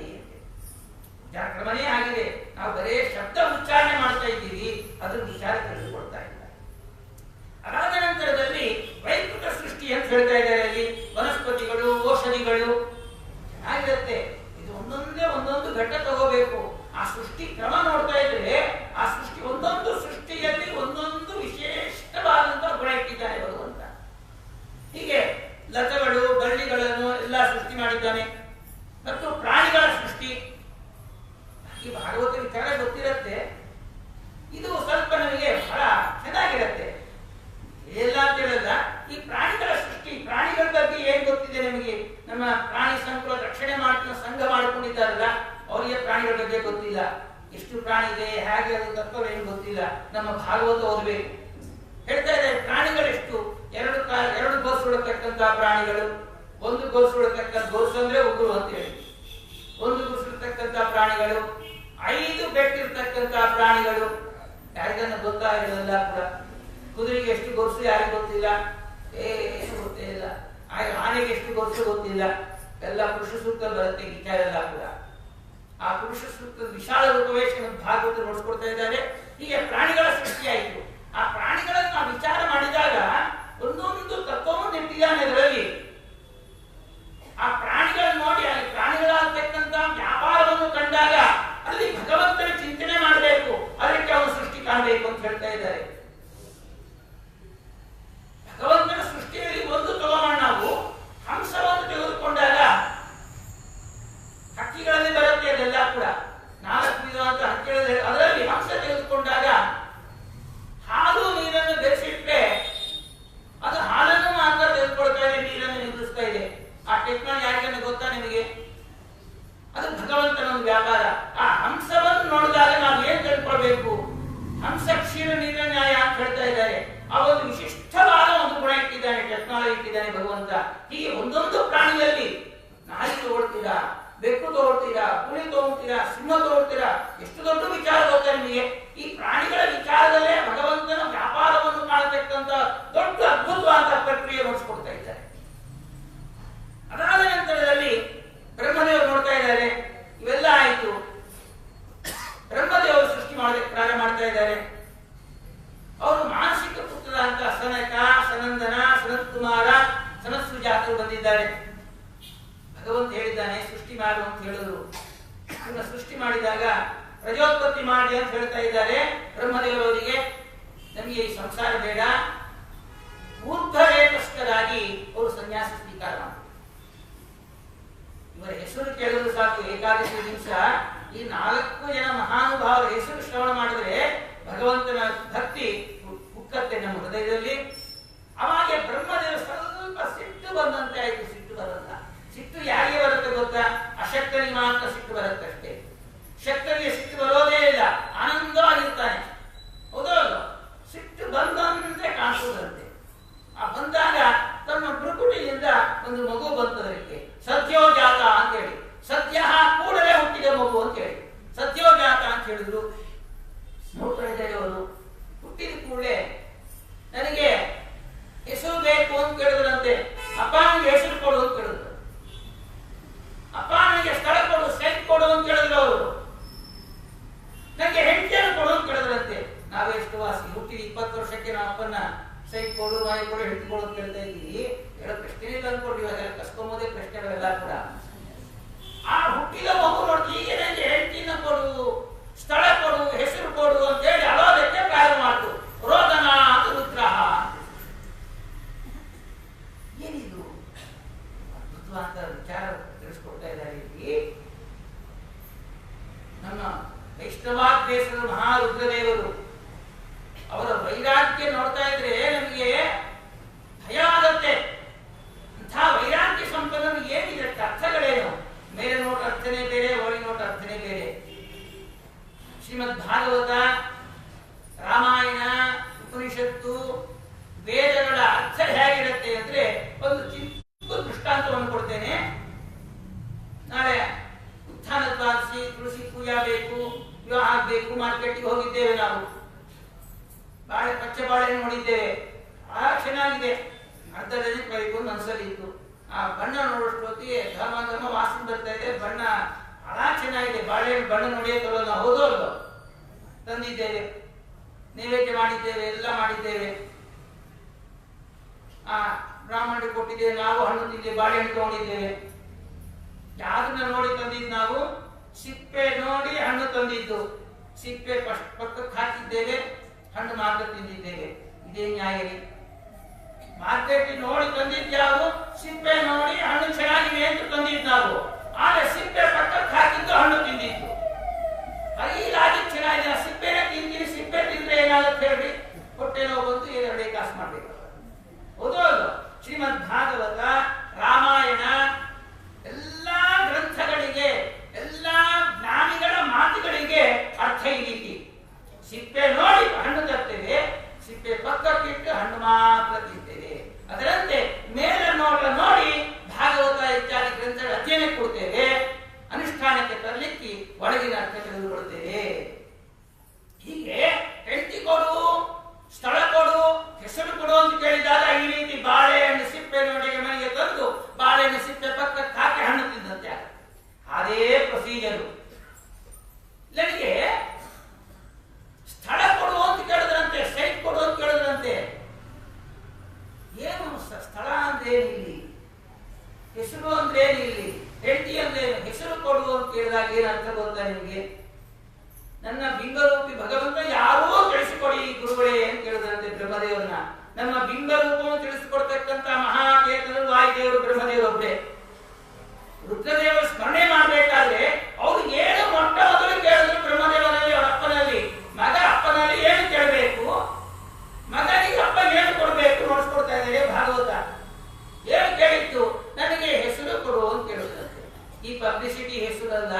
ಕ್ರಮನೇ ಆಗಿದೆ. ನಾವು ಬರೇ ಶಬ್ದ ಉಚ್ಚಾರಣೆ ಮಾಡ್ತಾ ಇದ್ದೀವಿ, ಅದ್ರ ವಿಚಾರ ತಿಳಿದುಕೊಳ್ತಾ ಇಲ್ಲ. ಅದಾದ ನಂತರದಲ್ಲಿ ವೈಕೃತ ಸೃಷ್ಟಿ ಅಂತ ಹೇಳ್ತಾ ಇದ್ದಾರೆ. ಅಲ್ಲಿ ವನಸ್ಪತಿಗಳು, ಔಷಧಿಗಳು ಆಗಿರುತ್ತೆ. ಇದು ಒಂದೊಂದೇ ಒಂದೊಂದು ಘಟ್ಟ ತಗೋಬೇಕು. ಆ ಸೃಷ್ಟಿ ಕ್ರಮ ನೋಡ್ತಾ ಇದ್ರೆ ಆ ಸೃಷ್ಟಿ ಒಂದೊಂದು ಸೃಷ್ಟಿಯಲ್ಲಿ ಒಂದೊಂದು ವಿಶೇಷವಾದಂತಹ ಗುಣ ಇಟ್ಟಿದ್ದಾನೆ ಭಗವಂತ. ಹೀಗೆ ಲತಗಳು, ಬಳ್ಳಿಗಳನ್ನು ಎಲ್ಲ ಸೃಷ್ಟಿ ಮಾಡಿದ್ದಾನೆ. ಮತ್ತು ಪ್ರಾಣಿಗಳ ಸೃಷ್ಟಿ, ಈ ಭಾಗವತ ವಿಚಾರ ಗೊತ್ತಿರುತ್ತೆ. ಇದು ಸ್ವಲ್ಪ ನಮಗೆ ಬಹಳ ಚೆನ್ನಾಗಿರುತ್ತೆ. ಎಲ್ಲ ಅಂತ ಹೇಳಲ್ಲ, ಈ ಪ್ರಾಣಿಗಳ ಸೃಷ್ಟಿ, ಪ್ರಾಣಿಗಳ ಬಗ್ಗೆ ಏನ್ ಗೊತ್ತಿದೆ ನಮಗೆ? ನಮ್ಮ ಪ್ರಾಣಿ ಸಂಕುಲ ರಕ್ಷಣೆ ಮಾಡ್ಕೊಂಡು ಸಂಘ ಮಾಡ್ಕೊಂಡಿದ್ದಾರಲ್ಲ, ಅವರಿಗೆ ಪ್ರಾಣಿಗಳ ಬಗ್ಗೆ ಗೊತ್ತಿಲ್ಲ. ಎಷ್ಟು ಪ್ರಾಣಿ ಇದೆ, ಹೇಗೆ ಅದು ತತ್ವ ಏನು ಗೊತ್ತಿಲ್ಲ. ನಮ್ಮ ಭಾಗವತ ಓದಬೇಕು. ಹೇಳ್ತಾ ಇದ್ದಾರೆ ಪ್ರಾಣಿಗಳೆಷ್ಟು? 2 ಗೋಸುಳತಕ್ಕಂತಹ ಪ್ರಾಣಿಗಳು, 1 ಗೋಸುಳತಕ್ಕಂಥ, ಗೋಸು ಅಂದ್ರೆ ಉಗುರು ಅಂತ ಹೇಳಿ, 1 ಗೋಸುಳತಕ್ಕಂತಹ ಪ್ರಾಣಿಗಳು, 5 ಬೆಟ್ಟಿರ್ತಕ್ಕಂತಹ ಪ್ರಾಣಿಗಳು. ಯಾರಿಗನ್ನ ಗೊತ್ತಾಗಿರಲ್ಲ ಕೂಡ. ಕುದುರೆಗೆ ಎಷ್ಟು ಗೊರ್ಸು ಯಾರಿಗೂ ಗೊತ್ತಿಲ್ಲ, ಏನು ಗೊತ್ತೇ ಇಲ್ಲ. ಆನೆಗೆ ಎಷ್ಟು ಗೊರ್ಸು ಗೊತ್ತಿಲ್ಲ. ಎಲ್ಲ ಪುರುಷ ಸೂಕ್ತ ಬರುತ್ತೆ ವಿಚಾರ ಎಲ್ಲ ಕೂಡ. ಆ ಪುರುಷ ಸೂಕ್ತದ ವಿಶಾಲ ರೂಪವೇ ಶ್ರೀಮದ್ ಭಾಗವತ ನೋಡ್ಕೊಡ್ತಾ ಇದ್ದಾರೆ. ಹೀಗೆ ಪ್ರಾಣಿಗಳ ಸೃಷ್ಟಿಯಾಯಿತು. ಆ ಪ್ರಾಣಿಗಳನ್ನು ನಾವು ವಿಚಾರ ಮಾಡಿದಾಗ ಒಂದೊಂದು ತತ್ವವನ್ನು ಇಟ್ಟಿದ್ದಾನೆ ಅದರಲ್ಲಿ. ಆ ಪ್ರಾಣಿಗಳನ್ನು ನೋಡಿ, ಅಲ್ಲಿ ಪ್ರಾಣಿಗಳಾಗತಕ್ಕಂತ ವ್ಯಾಪಾರವನ್ನು ಕಂಡಾಗ ಅಲ್ಲಿ ಭಗವಂತನ ಚಿಂತನೆ ಮಾಡಬೇಕು, ಅದಕ್ಕೆ ಅವನು ಸೃಷ್ಟಿ ಕಾಣಬೇಕು ಅಂತ ಹೇಳ್ತಾ ಇದ್ದಾರೆ. ಭಗವಂತನ ಸೃಷ್ಟಿಯಲ್ಲಿ ಒಂದು ತಗೋಣ ನಾವು. ಹಂಸವನ್ನು ತೆಗೆದುಕೊಂಡಾಗ ಹಕ್ಕಿಗಳಲ್ಲಿ ಬರುತ್ತೆ ಅದೆಲ್ಲ ಕೂಡ. 4 ವಿಧವಾದ ಹಕ್ಕಿಗಳಲ್ಲಿ ಅದರಲ್ಲಿ ಹಂಸ ತೆಗೆದುಕೊಂಡಾಗ ಹಾಲು ನೀರನ್ನು ಬೆರೆಸಿಟ್ರೆ ಅದು ಹಾಲನ್ನು ಮಾತ್ರ ತೆಗೆದುಕೊಳ್ತಾ ಇದೆ, ನೀರನ್ನು ನಿಲ್ಲಿಸ್ತಾ ಇದೆ. ಆ ಟೆಕ್ನಾಲಜಿ ಯಾರಿಗಂತ ಗೊತ್ತಾ ನಿಮಗೆ? ಅದು ಭಗವಂತನ ಒಂದು ವ್ಯಾಪಾರ. ಆ ಹಂಸವನ್ನು ನೋಡಿದಾಗ ನಾವು ಏನ್ ತಿಳ್ಕೊಳ್ಬೇಕು? ಹಂಸ ಕ್ಷೀರ ನೀರ ನ್ಯಾಯ ಅಂತ ಹೇಳ್ತಾ ಇದ್ದಾರೆ. ಆ ಒಂದು ವಿಶಿಷ್ಟವಾದ ಒಂದು ಗುಣ ಇಟ್ಟಿದ್ದಾನೆ, ಟೆಕ್ನಾಲಜಿ ಇಟ್ಟಿದ್ದಾನೆ ಭಗವಂತ. ಹೀಗೆ ಒಂದೊಂದು ಪ್ರಾಣಿಯಲ್ಲಿ ನಾಯಿ ತಗೊಳ್ತೀರಾ, ಬೆಕ್ಕು ತಗೊಳ್ತೀರಾ, ಹುಲಿ ತಗೊಳ್ತೀರಾ, ಸಿಂಹ ತಗೊಳ್ತೀರಾ, ಎಷ್ಟು ದೊಡ್ಡ ವಿಚಾರ ಗೊತ್ತಾ ನಿಮಗೆ? ಈ ಪ್ರಾಣಿಗಳ ವಿಚಾರದಲ್ಲೇ ಭಗವಂತನ ವ್ಯಾಪಾರವನ್ನು ಕಾಣತಕ್ಕಂತ ದೊಡ್ಡ ಅದ್ಭುತವಾದ ಪ್ರಕ್ರಿಯೆ ನೋಡಿಸ್ಕೊಡ್ತಾ ಇದ್ದಾರೆ. ಅದಾದ ನಂತರದಲ್ಲಿ ಬ್ರಹ್ಮದೇವರು ನೋಡ್ತಾ ಇದ್ದಾರೆ. ಇವೆಲ್ಲ ಆಯಿತು. ಬ್ರಹ್ಮದೇವರು ಸೃಷ್ಟಿ ಮಾಡೋದಕ್ಕೆ ಪ್ರಾರಂಭ ಮಾಡ್ತಾ ಇದ್ದಾರೆ. ಅವರು ಮಾನಸಿಕ ಪುತ್ರ ಅಂತ ಸನಕ, ಸನಂದನ, ಸನತ್ಕುಮಾರ, ಸನತ್ಸುಜಾತರು ಬಂದಿದ್ದಾರೆ. ಭಗವಂತ ಹೇಳಿದ್ದಾನೆ ಸೃಷ್ಟಿ ಮಾಡು ಅಂತ ಹೇಳಿದ್ರು. ಅದನ್ನ ಸೃಷ್ಟಿ ಮಾಡಿದಾಗ ಪ್ರಜೋತ್ಪತ್ತಿ ಮಾಡಿ ಅಂತ ಹೇಳ್ತಾ ಇದ್ದಾರೆ ಬ್ರಹ್ಮದೇವರವರಿಗೆ. ನಮಗೆ ಈ ಸಂಸಾರ ಬೇಡ, ಊರ್ಧ್ವರೇತಸ್ಥರಾಗಿ ಅವರು ಸನ್ಯಾಸ ಸ್ವೀಕಾರ ಮಾಡಿದ್ರು. ಇವರ ಹೆಸರು ಕೇಳಿದ್ರು ಸಾಕು. ಏಕಾದಶಿ ದಿವಸ ಈ 4 ಜನ ಮಹಾನುಭಾವರ ಹೆಸರು ಶ್ರವಣ ಮಾಡಿದ್ರೆ ಭಗವಂತನ ಭಕ್ತಿ ಹುಕ್ಕತ್ತೆ ನಮ್ಮ ಹೃದಯದಲ್ಲಿ. ಅವಾಗ ಬ್ರಹ್ಮದೇವ ಸ್ವಲ್ಪ ಸಿಟ್ಟು ಬಂದಂತೆ ಆಯ್ತು. ಸಿಟ್ಟು ಬರಲ್ಲ. ಸಿಟ್ಟು ಯಾರಿಗೆ ಬರುತ್ತೆ ಗೊತ್ತಾ? ಅಶಕ್ತನಿಗೆ ಮಾತ್ರ ಸಿಟ್ಟು ಬರುತ್ತಷ್ಟೇ. ಶಕ್ತನಿಗೆ ಸಿಟ್ಟು ಬರೋದೇ ಇಲ್ಲ, ಆನಂದವಾಗಿರ್ತಾನೆ. ಹೌದಲ್ಲ? ಸಿಟ್ಟು ಬಂದಂತೆ ಕಾಣಿಸುವುದಂತೆ. ಆ ಬಂದಾಗ ತನ್ನ ಭ್ರುಕುಟಿಯಿಂದ ಒಂದು ಮಗು ಬಂತದಕ್ಕೆ, ಸದ್ಯೋಜಾತ ಅಂತ ಹೇಳಿ. ಸದ್ಯ ಕೂಡಲೇ ಹುಟ್ಟಿದ ಮಗು ಅಂತ ಹೇಳಿ ಸದ್ಯೋಜಾತ ಅಂತ ಹೇಳಿದ್ರು. ನೋಡ್ತಾ ಇದ್ದಾರೆ ಅವರು. ಹುಟ್ಟಿದ ಕೂಡಲೇ ನನಗೆ ಹೆಸರು ಬೇಕು ಅಂತ ಕೇಳಿದ್ರಂತೆ. ಅಪ್ಪ ನನಗೆ ಹೆಸರು ಕೊಡು ಅಂತ ಕೇಳಿದ್ರು. ಅಪ್ಪ ನನಗೆ ಸ್ಥಳ ಕೊಡು, ಸೈಟ್ ಕೊಡು ಅಂತ ಕೇಳಿದ್ರು ಅವರು. ನನಗೆ ಹೆಂಡತಿಯನ್ನು ಕೊಡು ಅಂತ ಕೇಳಿದ್ರಂತೆ. ನಾವೇ ಎಷ್ಟು ವಾಸಿ, ಹುಟ್ಟಿದ 20 ವರ್ಷಕ್ಕೆ ನಾವು ಅಪ್ಪನ ಸೈಟ್ ಕೊಡು, ಮನೆ ಕೊಡು, ಹೆಂಡತಿ ಕೊಡು ಅಂತ ಕೇಳ್ತಾ ಇದ್ದೀವಿ. ಹೇಳೋ ಪ್ರಶ್ನೆ ಇಲ್ಲ ಅನ್ಕೊಡ್ರಿ. ಇವಾಗ ಕಸ್ಕೊಂಬೋದೇ ಪ್ರಶ್ನೆಗಳೆಲ್ಲ ಕೂಡ. ಆ ಹುಟ್ಟಿದ ಮಗು ನೋಡಿ, ಈಗ ನನಗೆ ಹೆಂಡತಿನ ಕೊಡು, ಮಹಾವಾಗ್ದೇಶರು ಮಹಾರುದ್ರದೇವರು. ಅವರ ವೈರಾಗ್ಯ ನೋಡ್ತಾ ಇದ್ರೆ ನಮಗೆ ಭಯ ಆಗತ್ತೆ. ಅಂಥ ವೈರಾಗ್ಯ ಸಂಪನ್ನರು ಏನಿದೆ, ಅರ್ಥಗಳೇನು? ಮೇಲೆ ನೋಟ ಅರ್ಥನೇ ಬೇರೆ, ಒಳಗೆ ನೋಟ ಅರ್ಥನೇ ಬೇರೆ. ಶ್ರೀಮದ್ ಭಾಗವತ, ರಾಮಾಯಣ, ಉಪನಿಷತ್ತು, ವೇದಗಳ ಅರ್ಥ ಹೇಗಿರುತ್ತೆ ಅಂದ್ರೆ ಒಂದು ಚಿಕ್ಕ ದೃಷ್ಟಾಂತವನ್ನು ಕೊಡ್ತೇನೆ. ನಾಳೆ ಉತ್ಥಾನ ದ್ವಾದಶಿ, ತುಳಸಿ ಪೂಜಾ ಬೇಕು, ವಿವಾಹ ಆಗಬೇಕು, ಮಾರ್ಕೆಟ್ಗೆ ಹೋಗಿದ್ದೇವೆ ನಾವು. ಪಚ್ಚೆ ಬಾಳೆ ನೋಡಿದ್ದೇವೆ, ಬಹಳ ಚೆನ್ನಾಗಿದೆ. ಅರ್ಧ ಡಜನ್ ಕಲಿಗೂ ಮನಸ್ಸಲ್ಲಿ ಇತ್ತು. ಆ ಬಣ್ಣ ನೋಡೋಷ್ಟು ಹೊತ್ತಿಗೆ ಘಮ ಘಮ ವಾಸನೆ ಬರ್ತಾ ಇದೆ. ಬಣ್ಣ ಬಹಳ ಚೆನ್ನಾಗಿದೆ. ಬಾಳೆಹಣ್ಣು ಬಣ್ಣ ನೋಡಿಯೇ ತರೋಲ್ಲ, ಹೌದೋ ಅಲ್ವೋ? ತಂದಿದ್ದೇವೆ, ನೈವೇದ್ಯ ಮಾಡಿದ್ದೇವೆ, ಎಲ್ಲ ಮಾಡಿದ್ದೇವೆ. ಆ ಬ್ರಾಹ್ಮಣರಿಗೆ ಕೊಟ್ಟಿದ್ದೇವೆ. ನಾವು ಹಣ್ಣು ತಿಂದೇವೆ, ಬಾಳೆಹಣ್ಣು ತಗೊಂಡಿದ್ದೇವೆ. ಯಾರನ್ನ ನೋಡಿ ತಂದಿದ್ದು ನಾವು? ಸಿಪ್ಪೆ ನೋಡಿ ಹಣ್ಣು ತಂದಿದ್ದು. ಸಿಪ್ಪೆ ಪಕ್ಕಕ್ಕೆ ಹಾಕಿದ್ದೇವೆ, ಹಣ್ಣು ಮಾತ್ರ ತಿಂದಿದ್ದೇವೆ. ಇದೇ ನ್ಯಾಯ ರೀ? ಮಾರ್ಕೆಟ್ ನೋಡಿ ತಂದಿದ್ದು ಯಾವುದು? ಸಿಪ್ಪೆ ನೋಡಿ ಹಣ್ಣು ಚೆನ್ನಾಗಿದೆ ಅಂತ ತಂದಿದ್ದು ನಾವು. ಆದ್ರೆ ಸಿಪ್ಪೆ ಪಕ್ಕಕ್ಕೆ ಹಾಕಿದ್ದು ಹಣ್ಣು ತಿಂದಿದ್ದು. ಕೈಲಾಗಿ ಚೆನ್ನಾಗಿದೆ, ಸಿಪ್ಪೆನೇ ತಿಂತೀನಿ. ಸಿಪ್ಪೆ ತಿಂದ್ರೆ ಏನಾಗುತ್ತೆ ಹೇಳ್ರಿ? ಹೊಟ್ಟೆ ನೋವು ಬಂದು ಎರಡೇ ಕಾಸು ಮಾಡ್ಬೇಕು, ಹೌದೋ ಅಲ್ವೋ? ಶ್ರೀಮದ್ ಭಾಗವತ, ರಾಮಾಯಣ, ಎಲ್ಲಾ ಗ್ರಂಥಗಳಿಗೆ, ಎಲ್ಲಾ ಜ್ಞಾನಿಗಳ ಮಾತುಗಳಿಗೆ ಅರ್ಥ ಈ ರೀತಿ. ಸಿಪ್ಪೆ ನೋಡಿ ಹಣ್ಣು ತರ್ತೇವೆ, ಸಿಪ್ಪೆ ಪಕ್ಕಕ್ಕಿಟ್ಟು ಹಣ್ಣು ಮಾತ್ರ ತಿಂತೇವೆ. ಅದರಂತೆ ಮೇಲೆ ನೋಟ ನೋಡಿ ಭಾಗವತ ಇತ್ಯಾದಿ ಗ್ರಂಥಗಳ ಅಧ್ಯಯನ ಕೊಡ್ತೇವೆ, ಅನುಷ್ಠಾನಕ್ಕೆ ತರಲಿಕ್ಕೆ ಒಳಗಿನ ಅರ್ಥ ತಿಳಿದುಕೊಳ್ತೇವೆ. ಹೀಗೆ ಹೆಂಡತಿ ಕೊಡು, ಸ್ಥಳ ಕೊಡು, ಹೆಸರು ಕೊಡು ಅಂತ ಕೇಳಿದಾಗ ಈ ರೀತಿ ಬಾಳೆಹಣ್ಣು ಸಿಪ್ಪೆ ನೋಡಿ ಮನೆಗೆ ತಂದು ಬಾಳೆಹಣ್ಣು ಸಿಪ್ಪೆ ಪಕ್ಕಕ್ಕೆ ಹಾಕಿ ಹಣ್ಣು ತಿಂದಂತೆ. ಅದೇ ಪ್ರೊಸೀಜರು. ನನಗೆ ಸ್ಥಳ ಕೊಡು ಅಂತ ಕೇಳಿದ್ರಂತೆ, ಸೈಟ್ ಕೊಡು ಅಂತ ಕೇಳಿದ್ರಂತೆ. ಏನು ಸ್ಥಳ ಅಂದ್ರೆ ಏನಿಲ್ಲಿ, ಹೆಸರು ಅಂದ್ರೆ ಏನಿಲ್ಲಿ, ಹೆಂಡತಿ ಅಂದ್ರೆ ಹೆಸರು ಕೊಡು ಅಂತ ಕೇಳಿದಾಗ ಏನ್ ಅರ್ಥ ಗೊತ್ತಾ ನಿಮ್ಗೆ? ನನ್ನ ಬಿಂಬರೂಪಿ ಭಗವಂತ ಯಾರೋ ತಿಳಿಸಿಕೊಡಿ ಗುರುಗಳೇ ಅಂತ ಕೇಳಿದ್ರಂತೆ ಬ್ರಹ್ಮದೇವರನ್ನ. ನಮ್ಮ ಬಿಂಬರೂಪವನ್ನು ತಿಳಿಸಿಕೊಡ್ತಕ್ಕಂಥ ಮಹಾಕೇತನರು ವಾಯುದೇವರು ಬ್ರಹ್ಮದೇವರೊಬ್ಬರೇ. ರುದ್ರದೇವರು ಸ್ಮರಣೆ ಮಾಡಬೇಕಾದ್ರೆ ಅವ್ರಿಗೆ ಏನು ಮೊಟ್ಟ ಮೊದಲು ಕೇಳಿದ್ರು ಬ್ರಹ್ಮದೇವನಲ್ಲಿ, ಅವರ ಅಪ್ಪನಲ್ಲಿ. ಮಗ ಅಪ್ಪನಲ್ಲಿ ಏನು ಕೇಳಬೇಕು, ಮಗನಿಗೆ ಅಪ್ಪ ಏನು ಕೊಡಬೇಕು ನೋಡಿಸ್ಕೊಡ್ತಾ ಇದ್ದಾರೆ ಭಾಗವತ. ಏನು ಕೇಳಿತ್ತು? ನನಗೆ ಹೆಸರು ಕೊಡು ಅಂತ ಕೇಳಿದ್ರಂತೆ. ಈ ಪಬ್ಲಿಸಿಟಿ ಹೆಸರಲ್ಲ,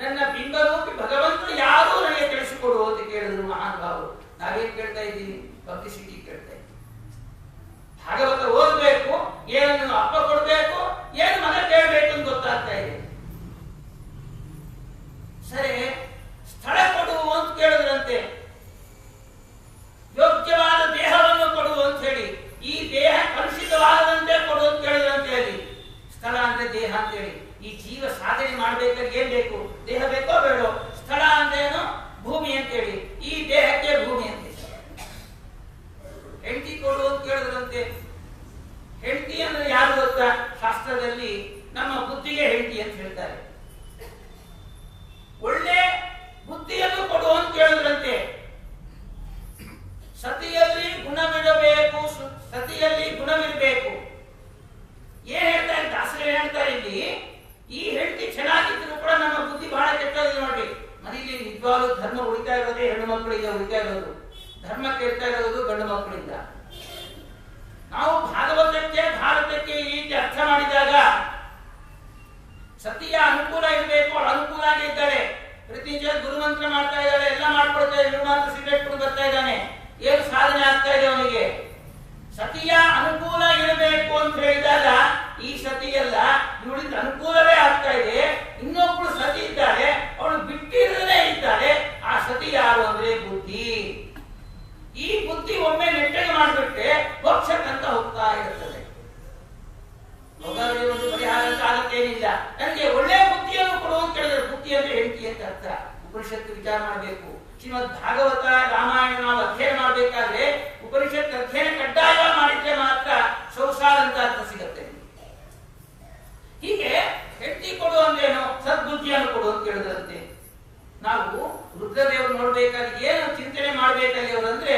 ನನ್ನ ಬಿಂಬರೂಪಿ ಭಗವಂತ ಯಾರು ನನಗೆ ತಿಳಿಸಿಕೊಡು ಅಂತ ಕೇಳಿದ್ರು ಮಹಾನುಭಾವರು. ನಾವೇನ್ ಕೇಳ್ತಾ ಇದ್ದೀವಿ? ಪಬ್ಲಿಸಿಟಿ ಕೇಳ್ತಾ ಇದ್ದೀವಿ. ಭಾಗವತ ಓದಬೇಕು, ಏನು ಅಪ್ಪ ಕೊಡ್ಬೇಕು, ಏನು ಮಗ ಕೇಳಬೇಕು ಅಂತ ಗೊತ್ತಾಗ್ತಾ ಇದೆ. ಸರಿ, ಸ್ಥಳ ಕೊಡು ಅಂತ ಕೇಳಿದ್ರಂತೆ. ಯೋಗ್ಯವಾದ ದೇಹವನ್ನು ಕೊಡು ಅಂತ ಹೇಳಿ, ಈ ದೇಹ ಕಲುಷಿತವಾಗದಂತೆ ಕೊಡು ಅಂತ ಕೇಳಿದ್ರಂತೆ. ಅಲ್ಲಿ ಸ್ಥಳ ಅಂದ್ರೆ ದೇಹ ಅಂತ ಹೇಳಿ. ಈ ಜೀವ ಸಾಧನೆ ಮಾಡ್ಬೇಕಾದ್ರೆ ಏನ್ ಬೇಕು? ದೇಹ ಬೇಕೋ ಬೇಡೋ? ಸ್ಥಳ ಅಂದ್ರೆ ಏನು? ಭೂಮಿ ಅಂತೇಳಿ. ಈ ದೇಹಕ್ಕೆ ಭೂಮಿ ಅಂತ. ಹೆಂಡತಿ ಕೊಡು ಅಂತ ಕೇಳಿದ್ರಂತೆ. ಹೆಂಡತಿ ಅಂದ್ರೆ ಯಾರು ಗೊತ್ತಾ? ಶಾಸ್ತ್ರದಲ್ಲಿ ನಮ್ಮ ಬುದ್ಧಿಗೆ ಹೆಂಡತಿ ಅಂತ ಹೇಳ್ತಾರೆ. ಒಳ್ಳೆ ಬುದ್ಧಿಯನ್ನು ಕೊಡು ಅಂತ ಕೇಳಿದ್ರಂತೆ. ಸತಿಯಲ್ಲಿ ಗುಣವಿರಬೇಕು, ಸತಿಯಲ್ಲಿ ಗುಣವಿರಬೇಕು. ಏನ್ ಹೇಳ್ತಾರೆ ದಾಸರೇ? ಹೇಳ್ತಾರೆ ಇಲ್ಲಿ, ಈ ಹೆಂಡತಿ ಚೆನ್ನಾಗಿದ್ರು ಕೂಡ ನಮ್ಮ ಬುದ್ಧಿ ಬಹಳ ಕೆಟ್ಟೋಗಿದೆ ನೋಡಿ. ಮನೇಲಿ ನಿಜವಾಗ್ಲೂ ಧರ್ಮ ಉಳಿತಾ ಇರೋದೇ ಹೆಣ್ಣು ಮಕ್ಕಳಿಂದ ಉಳಿತಾ ಇರೋದು. ಧರ್ಮ ಕೇಳ್ತಾ ಇರೋದು ಗಂಡು ಮಕ್ಕಳಿಂದ. ನಾವು ಭಾಗವತಕ್ಕೆ, ಭಾರತಕ್ಕೆ ಈ ರೀತಿ ಅರ್ಥ ಮಾಡಿದಾಗ ಸತಿಯ ಅನುಕೂಲ ಇರಬೇಕು, ಅವಳು ಅನುಕೂಲ ಆಗಿ ಇದ್ದಾಳೆ. ಪ್ರತಿನಿತ್ಯ ಗುರುಮಂತ್ರ ಮಾಡ್ತಾ ಇದ್ದಾಳೆ, ಎಲ್ಲ ಮಾಡ್ಕೊಡ್ತಾ ಇದ್ದಾಳೆ. ಮಾತ್ರ ಸಿಗರೇಟ್ ಕೂಡ ಬರ್ತಾ ಇದ್ದಾನೆ. ಏನು ಸಾಧನೆ ಆಗ್ತಾ ಇದೆ ಅವನಿಗೆ? ಸತಿಯ ಅನುಕೂಲ ಇರಬೇಕು ಅಂತ ಹೇಳಿದಾಗ ಈ ಸತಿಯಲ್ಲ, ಇವಳಿಂದ ಅನುಕೂಲವೇ ಆಗ್ತಾ ಇದೆ. ಇನ್ನೊಬ್ಳು ಸತಿ ಇದ್ದಾಳೆ, ಅವಳು ಬಿಟ್ಟಿರದೇ ಇದ್ದಾಳೆ. ಆ ಸತಿ ಯಾರು ಅಂದ್ರೆ ಬುದ್ಧಿ. ಈ ಬುದ್ಧಿ ಒಮ್ಮೆ ನೆಟ್ಟಗೆ ಮಾಡಿಬಿಟ್ರೆ ಮೋಕ್ಷಕ್ಕಂತ ಹೋಗ್ತಾ ಇರುತ್ತದೆ. ಒಂದು ಪರಿಹಾರ ಅಂತ ಆಗತ್ತೇನಿಲ್ಲ. ನನಗೆ ಒಳ್ಳೆ ಬುದ್ಧಿಯನ್ನು ಕೊಡು ಅಂತ ಕೇಳಿದ್ರೆ, ಬುದ್ಧಿ ಅಂದ್ರೆ ಹೆಂಡತಿ ಅಂತ ಅರ್ಥ. ಉಪನಿಷತ್ತು ವಿಚಾರ ಮಾಡಬೇಕು. ಶ್ರೀಮದ್ ಭಾಗವತ, ರಾಮಾಯಣ ನಾವು ಅಧ್ಯಯನ ಮಾಡಬೇಕಾದ್ರೆ ಉಪನಿಷತ್ ಅಧ್ಯಯನ ಕಡ್ಡಾಯ ಮಾಡಿದ್ರೆ ಮಾತ್ರ ಸಂಸಾರ ಅಂತ ಅರ್ಥ ಸಿಗತ್ತೆ. ಹೀಗೆ ಹೆಂಡತಿ ಕೊಡು ಅಂದ್ರೇನು? ಸದ್ಬುದ್ಧಿಯನ್ನು ಕೊಡು ಅಂತ ಕೇಳಿದ್ರಂತೆ. ನಾವು ರುದ್ರದೇವರು ನೋಡ್ಬೇಕಾದ್ರೆ ಏನು ಚಿಂತನೆ ಮಾಡ್ಬೇಕಲ್ಲಿ ಅವರಂದ್ರೆ,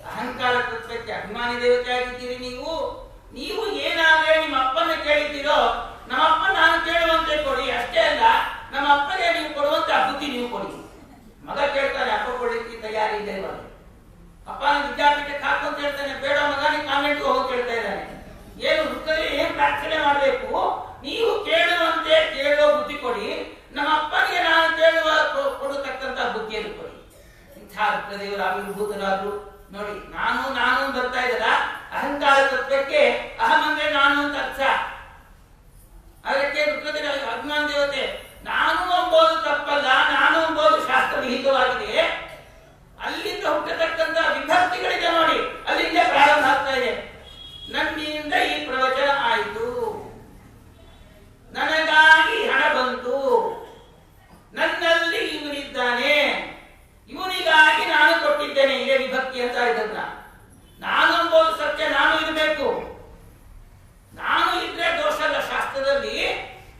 ಅಹಂಕಾರ ತತ್ವಕ್ಕೆ ಅಭಿಮಾನಿ ದೇವತೆ ಆಗಿದ್ದೀರಿ ನೀವು. ನೀವು ಏನಾದ್ರೆ ನಿಮ್ಮ ಅಪ್ಪನ ಕೇಳಿದ್ದೀರೋ, ನಮ್ಮ ಅಪ್ಪ ನಾನು ಕೇಳುವಂತೆ ಕೊಡಿ. ಅಷ್ಟೇ ಅಲ್ಲ, ನಮ್ಮ ಅಪ್ಪಗೆ ನೀವು ಕೊಡುವಂತ ಬುದ್ಧಿ ನೀವು ಕೊಡಿ. ಮಗ ಆಗಿದೆ ಇವಾಗ. ಅಪ್ಪ ವಿದ್ಯಾಪೀಠಕ್ಕೆ ಹಾಕು ಅಂತ ಹೇಳ್ತಾನೆ, ಬೇಡ ಮಗ ನೀ ಕಾನ್ವೆಂಟ್ಗೆ ಹೋಗೋಕೆ ಹೇಳ್ತಾ ಇದ್ದಾನೆ. ಏನು ದುಃಖದಲ್ಲಿ ಏನ್ ಪ್ರಾರ್ಥನೆ ಮಾಡಬೇಕು? ನೀವು ಕೇಳುವಂತೆ ಕೇಳುವ ಬುದ್ಧಿ ಕೊಡಿ, ನಮ್ಮ ಅಪ್ಪನಿಗೆ ನಾನು ಕೇಳುವ ಕೊಡತಕ್ಕಂತ ಬುದ್ಧಿಯನ್ನು ಕೊಡಿ. ಇಂಥ ರುದ್ರದೇವರ ಆವಿರ್ಭೂತರಾದ್ರು ನೋಡಿ. ನಾನು ನಾನು ಬರ್ತಾ ಇದ್ದಲ್ಲ, ಅಹಂಕಾರ ತತ್ವಕ್ಕೆ ಅಹಂ ಅಂದ್ರೆ ನಾನು ಅಂತ ಅರ್ಥ. ಅದಕ್ಕೆ ರುದ್ರದೇವ ಅಭಿಮಾನ ದೇವತೆ. ನಾನು ಎಂಬುದು ತಪ್ಪಲ್ಲ, ನಾನು ಎಂಬುದು ಶಾಸ್ತ್ರ ವಿಹಿತವಾಗಿದೆ. ಅಲ್ಲಿಂದ ಹುಟ್ಟತಕ್ಕಂತ ವಿಭಕ್ತಿಗಳಿದೆ ನೋಡಿ, ಅಲ್ಲಿಂದ ಪ್ರಾರಂಭ ಆಗ್ತಾ ಇದೆ. ನನ್ನಿಂದ ಈ ಪ್ರವಚನ ಆಯಿತು, ನನಗಾಗಿ ಹಣ ಬಂತು, ನನ್ನಲ್ಲಿ ಇವನಿದ್ದಾನೆ, ಇವನಿಗಾಗಿ ನಾನು ಕೊಟ್ಟಿದ್ದೇನೆ. ಇದೇ ವಿಭಕ್ತಿ ಅಂತ ಇದನ್ನ. ನಾನು ಎಂಬುದು ಸತ್ಯ, ನಾನು ಇರಬೇಕು. ನಾನು ಇದ್ರೆ ದೋಷ ಅಲ್ಲ. ಶಾಸ್ತ್ರದಲ್ಲಿ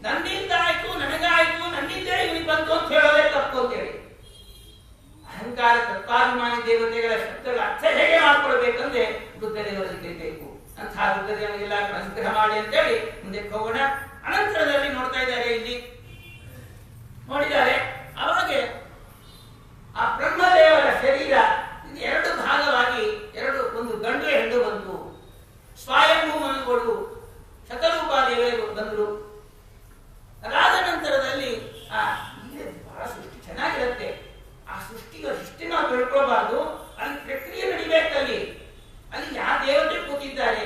ನನ್ನಿಂದ ಆಯ್ತು, ನನಗಾಯ್ತು, ನನ್ನಿಂದ ಇವನಿಗೆ ಬಂತು ಅಂತ ಹೇಳೋದೇ ತಪ್ಪು ಅಂತೇಳಿ. ಅಹಂಕಾರ ತತ್ವಾಭಿಮಾನಿ ದೇವತೆಗಳ ಶಬ್ದಗಳ ಅರ್ಥ ಹೇಗೆ ಮಾಡ್ಕೊಳ್ಬೇಕಂದ್ರೆ ರುದ್ರದೇವರಲ್ಲಿ ಕಲಿಬೇಕು. ಅಂತಹ ರುದ್ರದೇವರಿಗೆಲ್ಲ ಅನುಗ್ರಹ ಮಾಡಿ ಅಂತೇಳಿ ಮುಂದೆ ಹೋಗೋಣ. ಅನಂತರದಲ್ಲಿ ನೋಡ್ತಾ ಇದ್ದಾರೆ, ಇಲ್ಲಿ ನೋಡಿದ್ದಾರೆ. ಅವಾಗೆ ಆ ಬ್ರಹ್ಮದೇವರ ಶರೀರ ಇದು ಎರಡು ಭಾಗವಾಗಿ ಒಂದು ಗಂಡು ಹೆಣ್ಣು ಬಂತು. ಸ್ವಯಂಭೂ ಮನುಗಳು ಶತರೂಪಾದೇವಿಯರು ಬಂದರು. ಅದಾದ ನಂತರದಲ್ಲಿ ಬಹಳ ಸೃಷ್ಟಿ ಚೆನ್ನಾಗಿರುತ್ತೆ. ಆ ಸೃಷ್ಟಿ ನಾವು ತಿಳ್ಕೊಳ್ಬಾರ್ದು. ಅಲ್ಲಿ ಪ್ರಕ್ರಿಯೆ ನಡಿಬೇಕಲ್ಲಿ. ಅಲ್ಲಿ ಯಾವ ದೇವತೆ ಕೂತಿದ್ದಾರೆ,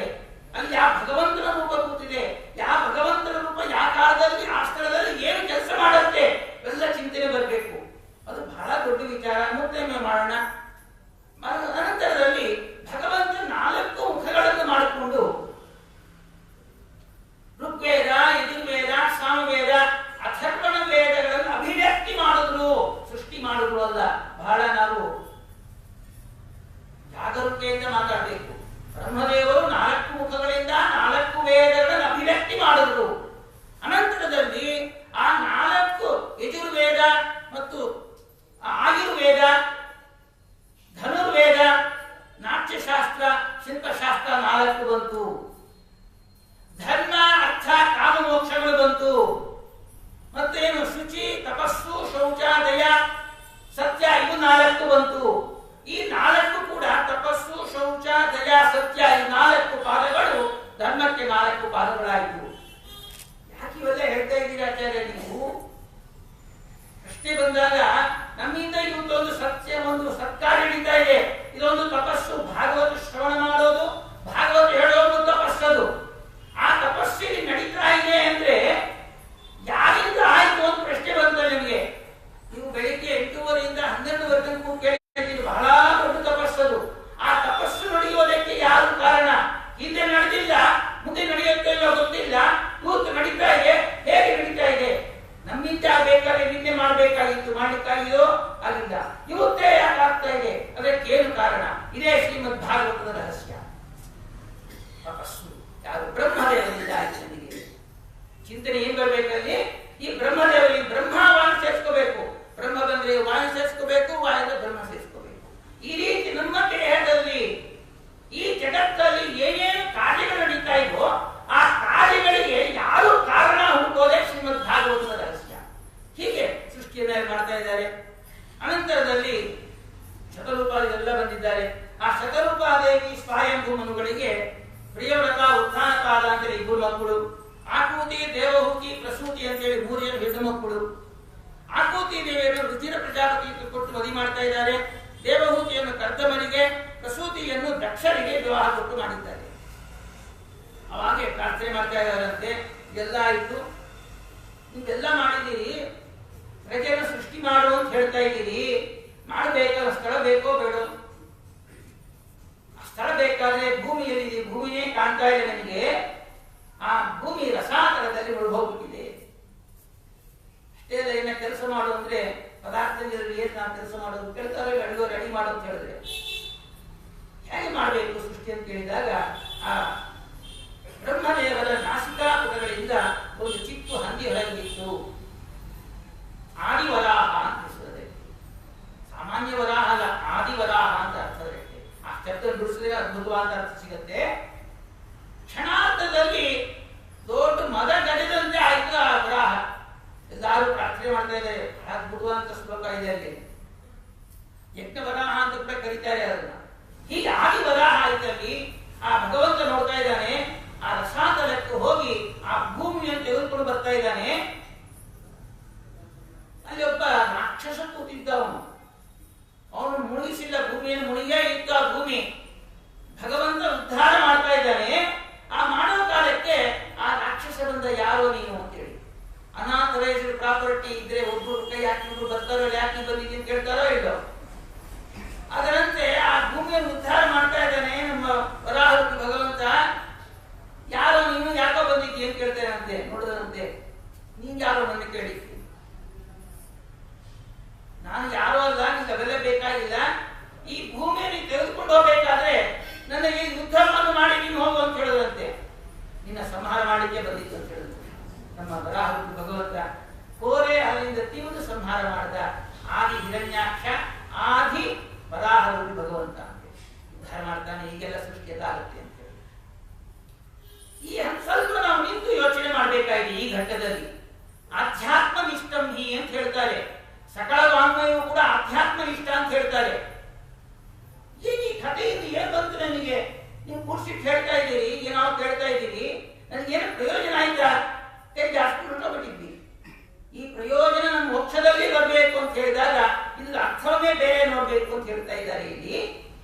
ಅಲ್ಲಿ ಯಾವ ಭಗವಂತನ ರೂಪ ಕೂತಿದೆ, ಯಾವ ಭಗವಂತನ ರೂಪ ಯಾವ ಕಾಲದಲ್ಲಿ ಆ ಸ್ಥಳದಲ್ಲಿ ಏನು ಕೆಲಸ ಮಾಡುತ್ತೆ ಎಲ್ಲ ಚಿಂತನೆ ಬರಬೇಕು. ಅದು ಬಹಳ ದೊಡ್ಡ ವಿಚಾರ. ಮುಕ್ತಮೆ ಮಾಡೋಣ. ಅನಂತರದಲ್ಲಿ ಭಗವಂತ 4 ಮುಖಗಳನ್ನು ಮಾಡಿಕೊಂಡು ಋಗ್ವೇದ, ಯಜುರ್ವೇದ, ಸಾಮವೇದ, ಅಥರ್ವಣ ವೇದಗಳನ್ನು ಅಭಿವ್ಯಕ್ತಿ ಮಾಡಿದ್ರು. ಸೃಷ್ಟಿ ಮಾಡಿದ್ರು ಅಲ್ಲ. ಬಹಳ ನಾವು ಜಾಗರೂಕತೆಯಿಂದ ಮಾತಾಡಬೇಕು. ಬ್ರಹ್ಮದೇವರು 4 ಮುಖಗಳಿಂದ 4 ವೇದಗಳನ್ನು ಅಭಿವ್ಯಕ್ತಿ ಮಾಡಿದ್ರು. ಅನಂತರದಲ್ಲಿ ಆ 4 ಯಜುರ್ವೇದ ಮತ್ತು ಆಯುರ್ವೇದ, ಧನುರ್ವೇದ, ನಾಟ್ಯಶಾಸ್ತ್ರ, ಶಿಲ್ಪಶಾಸ್ತ್ರ 4 ಬಂತು. ಧರ್ಮ, ಅರ್ಥ, ಕಾಮ, ಮೋಕ್ಷಗಳು ಬಂತು. ಮತ್ತೇನು ಶುಚಿ, ತಪಸ್ಸು, ಶೌಚ, ದಯ, ಸತ್ಯ, ಇವು 4 ಬಂತು. ಈ 4 ಕೂಡ ತಪಸ್ಸು, ಶೌಚ, ದಯ, ಸತ್ಯ, ಈ 4 ಪಾದಗಳು ಧರ್ಮಕ್ಕೆ 4 ಪಾದಗಳಾಯಿತು. ಯಾಕೆ ಇವೆಲ್ಲ ಹೇಳ್ತಾ ಇದ್ದೀರಾ ಆಚಾರ್ಯ ನೀವು? ಪ್ರಶ್ನೆ ಬಂದಾಗ ನಮ್ಮಿಂದ ಇವತ್ತೊಂದು ಸತ್ಯ, ಒಂದು ಸತ್ಕಾರ್ಯ ನಡೀತಾ ಇದೆ. ಇದೊಂದು ತಪಸ್ಸು. ಭಾಗವತ ಶ್ರವಣ ಮಾಡೋದು, ಭಾಗವತ ಹೇಳೋದು ತಪಸ್ಸದು. ಆ ತಪಸ್ಸಿಗೆ ನಡೀತಾ ಇದೆ ಅಂದ್ರೆ ಯಾರಿಂದ ಆಯ್ತು ಅಂತ ಪ್ರಶ್ನೆ ಬಂತ ನಿಮಗೆ. ನೀವು ಬೆಳಿಗ್ಗೆ 8:30 ಇಂದ 12 ತನಕ ಕೇಳಿದ್ದೀರಿ. ಬಹಳ ದೊಡ್ಡ ತಪಸ್ಸದು. ಆ ತಪಸ್ಸು ನಡೆಯೋದಕ್ಕೆ ಯಾರು ಕಾರಣ? ಹಿಂದೆ ನಡೆದಿಲ್ಲ, ಮುಂದೆ ನಡೆಯುತ್ತೆ ಇಲ್ಲೋ ಗೊತ್ತಿಲ್ಲ. ಇವತ್ತು ನಡೀತಾ ಇದೆ. ಹೇಗೆ ನಡೀತಾ ಇದೆ? ನಮ್ಮಿಂದ ಬೇಕಾದ್ರೆ ನಿನ್ನೆ ಮಾಡಬೇಕಾಗಿತ್ತು, ಮಾಡಲಿಕ್ಕಾಗಿದೋ ಅಲ್ಲಿಂದ. ಇವತ್ತೇ ಯಾಕೆ ಆಗ್ತಾ ಇದೆ? ಅದಕ್ಕೇನು ಕಾರಣ? ಇದೇ ಶ್ರೀಮದ್ ಭಾಗವತದ ರಹಸ್ಯ. ತಪಸ್ಸು ಯಾರು? ಬ್ರಹ್ಮದೇವರಿಂದ ಆಯ್ತು. ಚಿಂತನೆ ಏನ್ ಬರ್ಬೇಕಲ್ಲಿ? ಈ ಬ್ರಹ್ಮದೇವರಿಗೆ ಬ್ರಹ್ಮ ವಾಣಿ ಸೇರಿಸ್ಕೋಬೇಕು. ಬ್ರಹ್ಮ ಬಂದ್ರೆ ವಾಣಿ ಸೇರಿಸ್ಕೋಬೇಕು, ವಾಣಿಂದ ಬ್ರಹ್ಮ ಸೇರಿಸ್ಕೋಬೇಕು. ಈ ರೀತಿ ನಮ್ಮ ದೇಹದಲ್ಲಿ ಈ ಜಗತ್ತಲ್ಲಿ ಏನೇನು ಕಾರ್ಯಗಳು ನಡೀತಾ ಇದೋ ಆ ಕಾರ್ಯಗಳಿಗೆ ಯಾರು ಕಾರಣ ಹುಡುಕೋದೆ ಶ್ರೀಮದ್ ಭಾಗವತದ ರಹಸ್ಯ. ಹೀಗೆ ಸೃಷ್ಟಿಯನ್ನ ಮಾಡ್ತಾ ಇದ್ದಾರೆ. ಅನಂತರದಲ್ಲಿ ಶತರೂಪಾದಿಗಳೆಲ್ಲ ಬಂದಿದ್ದಾರೆ. ಆ ಶತರೂಪಾದೇವಿ ಸ್ವಯಂಭೂ ಮನುಗಳಿಗೆ ಪ್ರಿಯವ್ರತ, ಉತ್ಥಾನಪಾದ ಅಂತೇಳಿ 2 ಮಕ್ಕಳು, ಆಕೂತಿ, ದೇವಹೂತಿ, ಪ್ರಸೂತಿ ಅಂತೇಳಿ 3 ಹೆಣ್ಣು ಮಕ್ಕಳು. ಆಕೂತಿ ದೇವಿಯನ್ನು ರುಚಿರ ಪ್ರಜಾಪತಿ ಕೊಟ್ಟು ಮದುವೆ ಮಾಡ್ತಾ ಇದ್ದಾರೆ. ದೇವಹೂತಿಯನ್ನು ಕರ್ದಮನಿಗೆ, ಪ್ರಸೂತಿಯನ್ನು ದಕ್ಷರಿಗೆ ವಿವಾಹ ಕೊಟ್ಟು ಮಾಡಿದ್ದಾರೆ. ಅವಾಗೆ ಪ್ರಾರ್ಥನೆ ಮಾಡ್ತಾ ಇದ್ದಾರಂತೆ. ಎಲ್ಲ ಆಯ್ತು, ನೀವೆಲ್ಲ ಮಾಡಿದ್ದೀರಿ, ಪ್ರಜೆಯನ್ನು ಸೃಷ್ಟಿ ಮಾಡು ಅಂತ ಹೇಳ್ತಾ ಇದ್ದೀರಿ. ಮಾಡಬೇಕಾದ ಸ್ಥಳ ಬೇಕೋ ಬೇಡೋ? ಸ್ಥಳ ಬೇಕಾದ್ರೆ ಭೂಮಿಯಲ್ಲಿ ಭೂಮಿಯೇ ಕಾಣ್ತಾ ಇದೆ ನನಗೆ. ಆ ಭೂಮಿ ರಸಾತಲದಲ್ಲಿ ಹೋಗ್ಬಿಟ್ಟಿದೆ. ಅಷ್ಟೇ ಅಲ್ಲ, ಇನ್ನ ಕೆಲಸ ಮಾಡು ಅಂದ್ರೆ ಪದಾರ್ಥದಲ್ಲಿ ಏನ್ ನಾವು ಕೆಲಸ ಮಾಡೋದು? ಕೇಳ್ತಾರೆ, ಅಡುಗೆ ರೆಡಿ ಮಾಡು ಅಂತ ಹೇಳಿದ್ರೆ ಹೇಗೆ ಮಾಡಬೇಕು ಸೃಷ್ಟಿ ಅಂತ ಕೇಳಿದಾಗ ಆ ಬ್ರಹ್ಮದೇವರ ನಾಸಿಕಾಪುಟಗಳಿಂದ ಒಂದು ಚಿಕ್ಕ ಹಂದಿ ಹೊರಗಿತ್ತು. ಆದಿವರಾಹ ಅಂತ ಹೆಸರದೆ. ಸಾಮಾನ್ಯ ವರಾಹ ಅಲ್ಲ, ಆದಿವರಾಹ ಅಂತ ಅರ್ಥ ಬರುತ್ತೆ. ಆ ಶಬ್ದ ಬಿಡಿಸಿದ್ರೆ ಅದ್ಭುತವಾದ ಅರ್ಥ ಸಿಗುತ್ತೆ. ಕ್ಷಣಾರ್ಥದಲ್ಲಿ ದೊಡ್ಡ ಮದ ಗಡಿದಂತೆ ಆಯ್ತು ಆ ವರಾಹ. ಎಲ್ಲಾರು ಪ್ರಾರ್ಥನೆ ಮಾಡ್ತಾ ಇದ್ದಾರೆ. ಅದ್ಭುತವಾದ ಶ್ಲೋಕ ಇದೆ ಅಲ್ಲಿ. ಯಜ್ಞ ವರಾಹ ಅಂತ ಕೂಡ ಕರೀತಾರೆ ಅದನ್ನ. ಹೀಗೆ ಆದಿ ವರಾಹ ಇದ್ದಲ್ಲಿ ಆ ಭಗವಂತ ನೋಡ್ತಾ ಇದ್ದಾನೆ, ಆ ರಸಾತಲಕ್ಕೆ ಹೋಗಿ ಆ ಭೂಮಿಯನ್ನು ತೆಗೆದುಕೊಂಡು ಬರ್ತಾ ಇದ್ದಾನೆ. ಅಲ್ಲಿ ಒಬ್ಬ ರಾಕ್ಷಸ ಕೂತಿದ್ದವನು, ಅವನು ಮುಳುಗಿಸಿಲ್ಲ, ಭೂಮಿಯನ್ನು ಮುಳುಗೇ ಇತ್ತು ಆ ಭೂಮಿ. ಭಗವಂತ ಉದ್ಧಾರ ಮಾಡ್ತಾ ಇದ್ದಾನೆ. ಆ ಮಾಡೋ ಕಾಲಕ್ಕೆ ಆ ರಾಕ್ಷಸ ಬಂದ, ಯಾರೋ ನೀನು ಅಂತೇಳಿ. ಅನಾಥರೈಸ್ಡ್ ಪ್ರಾಪರ್ಟಿ ಇದ್ರೆ ಒಬ್ಬರು ಕೈ ಹಾಕಿದ್ರು ಬರ್ತಾರೋ, ಯಾಕೆ ಬಂದಿದ್ದೀನಿ ಕೇಳ್ತಾರೋ ಇಲ್ಲೋ. ಅದರಂತೆ ಆ ಭೂಮಿಯನ್ನು ಉದ್ಧಾರ ಮಾಡ್ತಾ ಇದ್ದಾನೆ ನಮ್ಮ ವರಾಹರೂಪಿ ಭಗವಂತ. ಯಾರೋ ನೀನು, ಯಾಕೋ ಬಂದಿದ್ದೀ ಅಂತ ಕೇಳ್ತೇನಂತೆ. ನೋಡಿದಂತೆ, ನೀನ್ ಯಾರೋ ನನ್ನ ಕೇಳಿ, ನಾನು ಯಾರೋ ಅಲ್ಲ, ನಿಂಗೆ ಅವೆಲ್ಲ ಬೇಕಾಗಿಲ್ಲ. ಈ ಭೂಮಿಯನ್ನು ತೆಗೆದುಕೊಂಡು ಹೋಗ್ಬೇಕಾದ್ರೆ ನನಗೆ ಯುದ್ಧವನ್ನು ಮಾಡಿ ನೀನು ಹೋಗು ಅಂತ ಹೇಳಿದಂತೆ. ನಿನ್ನ ಸಂಹಾರ ಮಾಡಲಿಕ್ಕೆ ಬಂದಿತ್ತು ಅಂತ ಹೇಳಿದ್ರು ನಮ್ಮ ವರಾಹರೂಪಿ ಭಗವಂತ. ಕೋರೆ ಅಲ್ಲಿಂದ ತಿವಿದು ಸಂಹಾರ ಮಾಡಿದ. ಆದಿ ಹಿರಣ್ಯಾಕ್ಷ, ಆದಿ ವರಾಹರೂಪಿ ಭಗವಂತ ಉದ್ಧಾರ ಮಾಡ್ತಾನೆ. ಹೀಗೆಲ್ಲ ಸೃಷ್ಟಿಯೆಲ್ಲ ಆಗುತ್ತೆ ಅಂತ ಹೇಳಿ ಈ ಸ್ವಲ್ಪ ನಾವು ನಿಂತು ಯೋಚನೆ ಮಾಡಬೇಕಾಗಿದೆ. ಈ ಘಟ್ಟದಲ್ಲಿ ಆಧ್ಯಾತ್ಮ ನಿಷ್ಠಂ ಹಿ ಅಂತ ಹೇಳ್ತಾರೆ. ಸಕಲ ವಾಂಗ್ಮಯವು ಕೂಡ ಆಧ್ಯಾತ್ಮ ನಿಷ್ಠ ಅಂತ ಹೇಳ್ತಾರೆ. ಈಗ ಈ ಕಥೆಯಿಂದ ಏನ್ ಬಂತು ನನಗೆ? ನೀವು ಕೂರ್ಸಿಟ್ಟು ಹೇಳ್ತಾ ಇದ್ದೀರಿ, ಏನಾದ್ರು ಕೇಳ್ತಾ ಇದ್ದೀರಿ, ನನಗೇನು ಪ್ರಯೋಜನ ಆಯ್ತಾ? ಜಾಸ್ತಿ ಹೊರಟೋಗ್ಬಿಟ್ಟಿದ್ವಿ. ಈ ಪ್ರಯೋಜನ ನಮ್ಮ ಮೋಕ್ಷದಲ್ಲಿ ಬರಬೇಕು ಅಂತ ಹೇಳಿದಾಗ ಇದ್ರ ಅರ್ಥವನ್ನೇ ಬೇರೆ ನೋಡ್ಬೇಕು ಅಂತ ಹೇಳ್ತಾ ಇದ್ದಾರೆ ಇಲ್ಲಿ.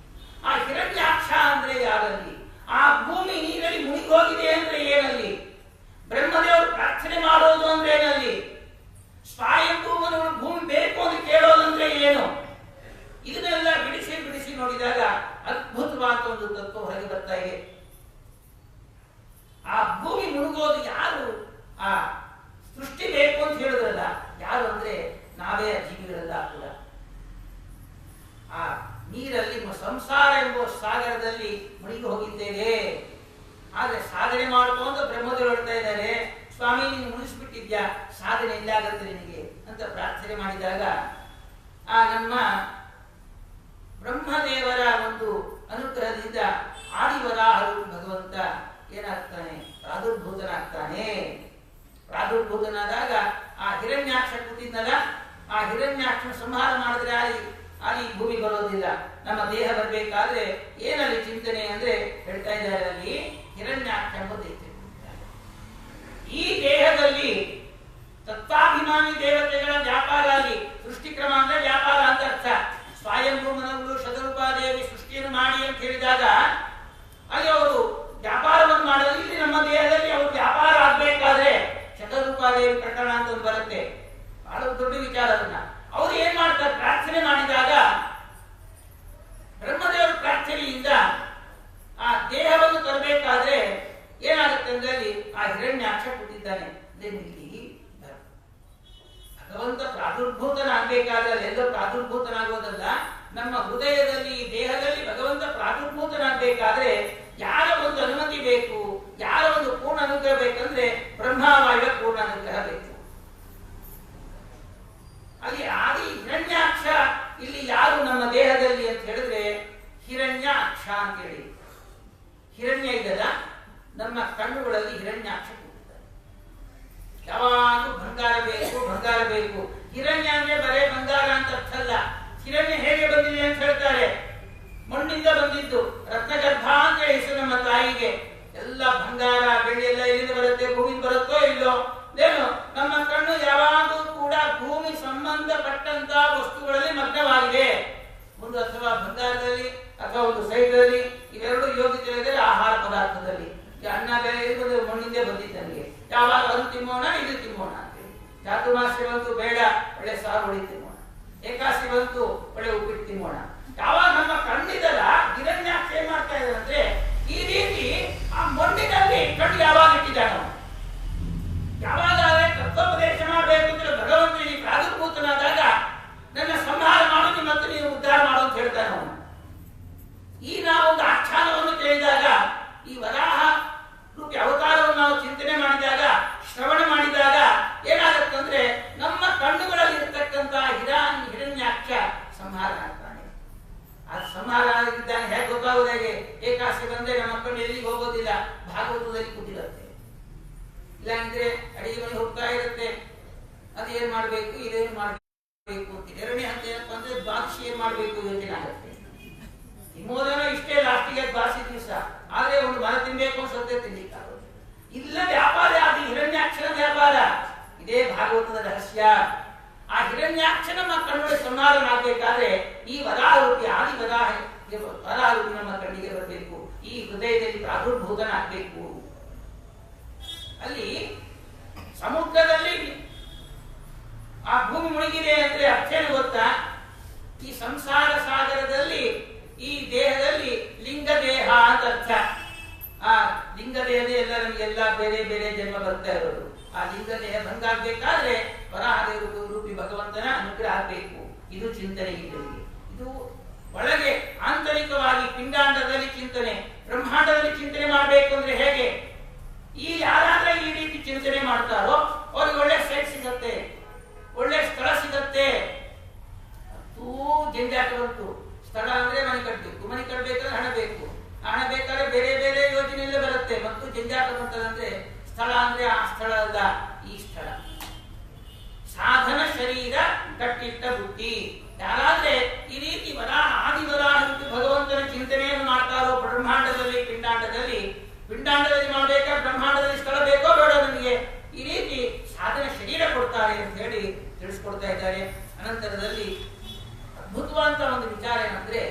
ಆ ಹಿರಣ್ಯಾಕ್ಷ ಅಂದ್ರೆ ಯಾರಲ್ಲಿ? ಆ ಭೂಮಿ ನೀರಲ್ಲಿ ಮುಳುಗಿ ಹೋಗಿದೆ ಅಂದ್ರೆ ಏನಲ್ಲಿ? ಬ್ರಹ್ಮದೇವರು ಪ್ರಾರ್ಥನೆ ಮಾಡೋದು ಅಂದ್ರೆ ಏನಲ್ಲಿ? ಸ್ವಯಂಭೂಮನು ಭೂಮಿ ಬೇಕು ಅಂತ ಕೇಳೋದಂದ್ರೆ ಏನು? ಇದನ್ನೆಲ್ಲ ಬಿಡಿಸಿ ಬಿಡಿಸಿ ನೋಡಿದಾಗ ಅದ್ಭುತವಾದ ಒಂದು ತತ್ವ ಹೊರಗೆ ಬರ್ತಾ ಇದೆ. ಆ ಭೂಮಿ ಮುಳುಗೋದು ಯಾರು? ಆ ಸೃಷ್ಟಿ ಬೇಕು ಅಂತ ಹೇಳಿದ್ರಲ್ಲ, ಯಾರು ಅಂದ್ರೆ ನಾವೇ ಜೀವಿಗಳೆಲ್ಲ ಕೂಡ. ಆ ನೀರಲ್ಲಿ ಸಂಸಾರ ಎಂಬ ಸಾಗರದಲ್ಲಿ ಮುಳುಗಿ ಹೋಗಿದ್ದೇವೆ. ಆದ್ರೆ ಸಾಧನೆ ಮಾಡ್ಕೊಂಡು ಬ್ರಹ್ಮದೇವರು ಹೇಳ್ತಾ ಇದ್ದಾರೆ, ಸ್ವಾಮಿ ನೀನು ಮುಗಿಸ್ಬಿಟ್ಟಿದ್ಯಾ, ಸಾಧನೆ ಇಲ್ಲಾಗತ್ತೆ ನಿನಗೆ ಅಂತ ಪ್ರಾರ್ಥನೆ ಮಾಡಿದಾಗ ಆ ನಮ್ಮ ಬ್ರಹ್ಮದೇವರ ಒಂದು ಅನುಗ್ರಹದಿಂದ ಆದಿವರಾಹರೂಪಿ ಭಗವಂತ ಏನಾಗ್ತಾನೆ? ಪ್ರಾದುರ್ಭೂತನಾಗ್ತಾನೆ. ಪ್ರಾದುರ್ಭೂತನಾದಾಗ ಆ ಹಿರಣ್ಯಾಕ್ಷ ಕೂತಿದ್ನಲ್ಲ, ಆ ಹಿರಣ್ಯಾಕ್ಷನ ಸಂಹಾರ ಮಾಡಿದ್ರೆ ಅಲ್ಲಿ ಭೂಮಿ ಬರೋದಿಲ್ಲ. ನಮ್ಮ ದೇಹ ಬರಬೇಕಾದ್ರೆ ಏನಲ್ಲಿ ಚಿಂತನೆ ಅಂದ್ರೆ ಹೇಳ್ತಾ ಇದ್ದಾರೆ, ಅಲ್ಲಿ ಹಿರಣ್ಯಾಕ್ಷ ಎಂಬುದೈತೆ. ಈ ದೇಹದಲ್ಲಿ ತತ್ವಾಭಿಮಾನಿ ದೇವತೆಗಳ ವ್ಯಾಪಾರ, ಅಲ್ಲಿ ಸೃಷ್ಟಿಕ್ರಮ ಅಂದ್ರೆ ವ್ಯಾಪಾರ ಅಂತ ಅರ್ಥ. ಸ್ವಯಂಭೂಮನಗಳು ಶತರೂಪಾದೇವಿ ಸೃಷ್ಟಿಯನ್ನು ಮಾಡಿ ಅಂತ ಹೇಳಿದಾಗ ಅಲ್ಲಿ ಅವರು ವ್ಯಾಪಾರವನ್ನು ಮಾಡಲು, ಇಲ್ಲಿ ನಮ್ಮ ದೇಹದಲ್ಲಿ ಅವರು ವ್ಯಾಪಾರ ಆಗ್ಬೇಕಾದ್ರೆ ಶತರೂಪಾದೇವಿ ಪ್ರಕರಣ ಅಂತ ಒಂದು ಬರುತ್ತೆ. ಬಹಳ ದೊಡ್ಡ ವಿಚಾರ. ಅದನ್ನ ಅವ್ರು ಏನ್ ಮಾಡ್ತಾರೆ? ಪ್ರಾರ್ಥನೆ ಮಾಡಿದಾಗ ಬ್ರಹ್ಮದೇವರ ಪ್ರಾರ್ಥನೆಯಿಂದ ಆ ದೇಹವನ್ನು ತರಬೇಕಾದ್ರೆ ಏನಾಗುತ್ತೆ ಅಂದ್ರೆ ಅಲ್ಲಿ ಆ ಹಿರಣ್ಯಾಕ್ಷ ಕೂತಿದ್ದಾನೆ. ಇಲ್ಲಿ ಭಗವಂತ ಪ್ರಾದುರ್ಭೂತನಾಗಬೇಕಾದ್ರೆ ಎಲ್ಲೋ ಪ್ರಾದುರ್ಭೂತನಾಗೋದಲ್ಲ, ನಮ್ಮ ಹೃದಯದಲ್ಲಿ ದೇಹದಲ್ಲಿ ಭಗವಂತ ಪ್ರಾದುರ್ಭೂತನಾಗಬೇಕಾದ್ರೆ ಯಾರ ಒಂದು ಅನುಮತಿ ಬೇಕು, ಯಾರ ಒಂದು ಪೂರ್ಣ ಅನುಗ್ರಹ ಬೇಕಂದ್ರೆ ಬ್ರಹ್ಮವಾಯುವ ಪೂರ್ಣ ಅನುಗ್ರಹ ಬೇಕು. ಅಲ್ಲಿ ಆದಿ ಹಿರಣ್ಯಾಕ್ಷ ಇಲ್ಲಿ ಯಾರು ನಮ್ಮ ದೇಹದಲ್ಲಿ ಅಂತ ಹೇಳಿದ್ರೆ ಹಿರಣ್ಯಾಕ್ಷ ಅಂತ ಹೇಳಿ. ಹಿರಣ್ಯ ಇದೆಲ್ಲ ನಮ್ಮ ಕಣ್ಣುಗಳಲ್ಲಿ ಹಿರಣ್ಯಾಕ್ಷ ಕೂತಿದ್ದಾರೆ. ಯಾವಾಗಲೂ ಬಂಗಾರ ಬೇಕು, ಬಂಗಾರ ಬೇಕು. ಹಿರಣ್ಯ ಅಂದ್ರೆ ಬರೇ ಬಂಗಾರ ಅಂತ ಅರ್ಥ ಅಲ್ಲ. ಹಿರಣ್ಯ ಹೇಗೆ ಬಂದಿದೆ ಅಂತ ಹೇಳ್ತಾರೆ, ಮಣ್ಣಿಂದ ಬಂದಿದ್ದು. ರತ್ನಗರ್ಭ ಅಂತ ಹೆಸರು ನಮ್ಮ ತಾಯಿಗೆ. ಎಲ್ಲ ಬಂಗಾರ ಬೆಳ್ಳಿ ಎಲ್ಲ ಎಲ್ಲಿಂದ ಬರುತ್ತೆ? ಭೂಮಿಯಿಂದ ಬರುತ್ತೋ ಇಲ್ಲೋ? ಏನು ನಮ್ಮ ಕಣ್ಣು ಯಾವಾಗಲೂ ಕೂಡ ಭೂಮಿ ಸಂಬಂಧಪಟ್ಟಂತ ವಸ್ತುಗಳಲ್ಲಿ ಮಗ್ನವಾಗಿದೆ. ಒಂದು ಅಥವಾ ಬಂಗಾರದಲ್ಲಿ ಅಥವಾ ಒಂದು ಸೈಡಲ್ಲಿ, ಇವೆರಡು ಯೋಗ್ಯತೆ ಇದ್ದರೆ ಆಹಾರ ಪದಾರ್ಥದಲ್ಲಿ. ಅನ್ನ ಬೇರೆ ಇದು ಮಣ್ಣಿಂದ ಬಂದಿದ್ದು ನನಗೆ. ಯಾವಾಗ ಅದು ತಿನ್ನೋಣ, ಇದು ತಿನ್ನೋಣ ಅಂತೇಳಿ. ಚಾತುರ್ಮಾಸ್ಯ ಬಂತು, ಬೇಡ ಒಳ್ಳೆ ಸಾರು ಹೊಳಿ ತಿನ್ನೋಣ. ಏಕಾಸಿ ಬಂತು, ಒಳ್ಳೆ ಉಪ್ಪಿಟ್ಟು ತಿನ್ನೋಣ. ಯಾವಾಗ ನಮ್ಮ ಕಣ್ಣಿದಲ್ಲ, ಹಿರಣ್ಯಾಕ್ಷ ಏನ್ ಮಾಡ್ತಾ ಇದ್ದಾರೆ ಅಂದ್ರೆ ಈ ರೀತಿ ಆ ಮಣ್ಣಿನಲ್ಲಿ ಕಣ್ಣು ಯಾವಾಗ ಇಟ್ಟಿದ್ದಾನೆ. ಯಾವಾಗ ತತ್ವೋಪದೇಶ ಮಾಡಬೇಕು ಅಂದ್ರೆ ಭಗವಂತನಿಗೆ ಪ್ರಾದುರ್ಭೂತನಾದಾಗ ನನ್ನ ಸಂಹಾರ ಮಾಡೋದು ಮತ್ತು ನೀವು ಉದ್ಧಾರ ಮಾಡೋ ಅಂತ ಹೇಳ್ತಾನೆ ಅವನು. ಈ ನಾವೊಂದು ಆಖ್ಯಾನವನ್ನು ಕೇಳಿದಾಗ, ಈ ವರಾಹ ರೂಪಿ ಅವತಾರವನ್ನು ನಾವು ಚಿಂತನೆ ಮಾಡಿದಾಗ, ಶ್ರವಣ ಮಾಡಿದಾಗ ಏನಾಗುತ್ತಂದ್ರೆ ನಮ್ಮ ಕಣ್ಣುಗಳಲ್ಲಿ ಇರತಕ್ಕಂತ ಹಿರಣ್ಯಾಕ್ಷ ಸಂಹಾರ ಆಗ್ತಾನೆ. ಆ ಸಂಹಾರ ಆಗಿದ್ದಾನೆ ಹೇಗೆ ಗೊತ್ತಾಗೋದು? ಹೇಗೆ? ಏಕಾಸಿ ಬಂದ್ರೆ ನಮ್ಮ ಕಣ್ಣು ಎಲ್ಲಿಗೆ ಹೋಗೋದಿಲ್ಲ, ಭಾಗವತದಲ್ಲಿ ಕೂತಿರುತ್ತೆ. ಇಲ್ಲಾಂದ್ರೆ ಅಡಿಗೆ ಮನೆ ಹೋಗ್ತಾ ಇರುತ್ತೆ, ಅದೇನ್ ಮಾಡ್ಬೇಕು, ಇದೇನ್ ಮಾಡ್ಬೇಕು ಅಂತ. ಎರಡನೇ ಹಂತ ಏನಪ್ಪ ಅಂದ್ರೆ ದ್ವಾದಶಿ ಏನ್ ಮಾಡ್ಬೇಕು ಯೋಚನೆ ಆಗುತ್ತೆ. ವಿಮೋದನ ಇಷ್ಟೇ ಲಾಸ್ಟಿಗೆ ಬಾಸಿ ದಿವಸ, ಆದ್ರೆ ಒಂದು ಮರ ತಿನ್ಬೇಕು ಅನ್ಸುತ್ತೆ ತಿನ್ಲಿಕ್ಕಾಗೋದು ಇಲ್ಲ. ವ್ಯಾಪಾರ ಅದು ಹಿರಣ್ಯಾಕ್ಷರ ವ್ಯಾಪಾರ. ಇದೇ ಭಾಗವತದ ರಹಸ್ಯ. ಆ ಹಿರಣ್ಯಾಕ್ಷ ನಮ್ಮ ಕಣ್ಣೊಳಗೆ ಸಂಹಾರನಾಗಬೇಕಾದ್ರೆ ಈ ವರಾಹರೂಪಿ ಆದಿ ವರಾಹರೂಪಿ ನಮ್ಮ ಕಣ್ಣಿಗೆ ಬರಬೇಕು, ಈ ಹೃದಯದಲ್ಲಿ ಪ್ರಾದುರ್ಭೂತನಾಗಬೇಕು. ಅಲ್ಲಿ ಸಮುದ್ರದಲ್ಲಿ ಆ ಭೂಮಿ ಮುಳುಗಿದೆ ಅಂದ್ರೆ ಅರ್ಥ ಏನು ಗೊತ್ತಾ? ಈ ಸಂಸಾರ ಸಾಗರದಲ್ಲಿ ಈ ದೇಹದಲ್ಲಿ ಲಿಂಗ ದೇಹ ಅಂತ ಅರ್ಥ. ಆ ಲಿಂಗ ದೇಹದ ಎಲ್ಲ ನಮಗೆಲ್ಲ ಬೇರೆ ಬೇರೆ ಜನ್ಮ ಬರ್ತಾ ಇರೋದು. ಆ ಲಿಂಗ ದೇಹ ಭಂಗಾಗಬೇಕಾದ್ರೆ ವರಾಹದೇವ ರೂಪಿ ಭಗವಂತನ ಅನುಗ್ರಹ ಆಗಬೇಕು. ಇದು ಚಿಂತನೆ ಇದ್ದರಿಗೆ. ಇದು ಒಳಗೆ ಆಂತರಿಕವಾಗಿ ಪಿಂಡಾಂಡದಲ್ಲಿ ಚಿಂತನೆ, ಬ್ರಹ್ಮಾಂಡದಲ್ಲಿ ಚಿಂತನೆ ಮಾಡಬೇಕು ಅಂದ್ರೆ ಹೇಗೆ? ಈ ಯಾರಾದ್ರೆ ಈ ರೀತಿ ಚಿಂತನೆ ಮಾಡ್ತಾರೋ ಅವ್ರಿಗೆ ಒಳ್ಳೆ ಸೈಟ್ ಸಿಗತ್ತೆ, ಒಳ್ಳೆ ಸ್ಥಳ ಸಿಗತ್ತೆ. ತೂ ಜಂಜಾಟ ಬಂತು. ಸ್ಥಳ ಅಂದ್ರೆ ಮನೆ ಕಟ್ಟಬೇಕು, ಮನೆ ಕಟ್ಟಬೇಕಾದ್ರೆ ಹಣ ಬೇಕು, ಹಣ ಬೇಕಾದ್ರೆ ಬೇರೆ ಬೇರೆ ಯೋಜನೆ ಎಲ್ಲ ಬರುತ್ತೆ. ಮತ್ತು ಜಂಜಾಟ ಬಂತದಂದ್ರೆ ಸ್ಥಳ ಅಂದ್ರೆ ಆ ಸ್ಥಳ ಅಲ್ಲ, ಈ ಸ್ಥಳ. ಸಾಧನ ಶರೀರ ಕಟ್ಟಿಟ್ಟ ಬುದ್ಧಿ. ಯಾರಾದ್ರೆ ಈ ರೀತಿ ಆದಿ ವರಾಹ ಭಗವಂತನ ಚಿಂತನೆಯನ್ನು ಮಾಡ್ತಾರೋ ಬ್ರಹ್ಮಾಂಡದಲ್ಲಿ ಪಿಂಡಾಂಡದಲ್ಲಿ ಮಾಡಬೇಕಾದ್ರೆ ಬ್ರಹ್ಮಾಂಡದಲ್ಲಿ ಸ್ಥಳ ಬೇಕೋ ಬೇಡ ನಮಗೆ, ಈ ರೀತಿ ಸಾಧನ ಶರೀರ ಕೊಡ್ತಾರೆ ಅಂತ ಹೇಳಿ ತಿಳಿಸ್ಕೊಡ್ತಾ ಇದ್ದಾರೆ. ಅನಂತರದಲ್ಲಿ ಅದ್ಭುತವಾದ ಒಂದು ವಿಚಾರ ಏನಂದ್ರೆ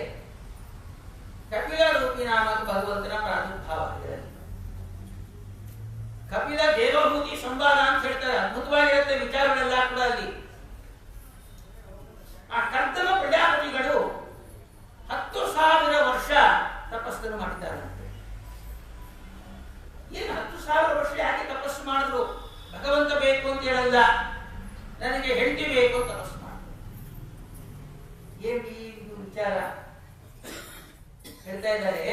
ಕಪಿಲ ರೂಪಿ ನಾಮಕ ಭಗವಂತನ ಪ್ರಾದುರ್ಭಾವ ಇದೆ. ಕಪಿಲ ದೇವಭೂತಿ ಸಂವಾದ ಅಂತ ಹೇಳ್ತಾರೆ. ಅದ್ಭುತವಾಗಿರುತ್ತೆ ವಿಚಾರಗಳೆಲ್ಲ ಕೂಡ ಅಲ್ಲಿ. ಆ ಕರ್ತಮ ಪ್ರಜಾಪತಿಗಳು 10,000 ವರ್ಷ ತಪಸ್ಸನ್ನು ಮಾಡಿದ್ದಾರಂತೆ. ಏನು 10,000 ವರ್ಷ ಯಾಕೆ ತಪಸ್ಸು ಮಾಡಿದ್ರು? ಭಗವಂತ ಬೇಕು ಅಂತ ಹೇಳಲ್ಲ, ನನಗೆ ಹೆಂಡತಿ ಬೇಕು ತಪಸ್ಸು ಮಾಡಿದ್ರು. ಏನ್ ಈ ವಿಚಾರ ಹೇಳ್ತಾ ಇದ್ದಾರೆ.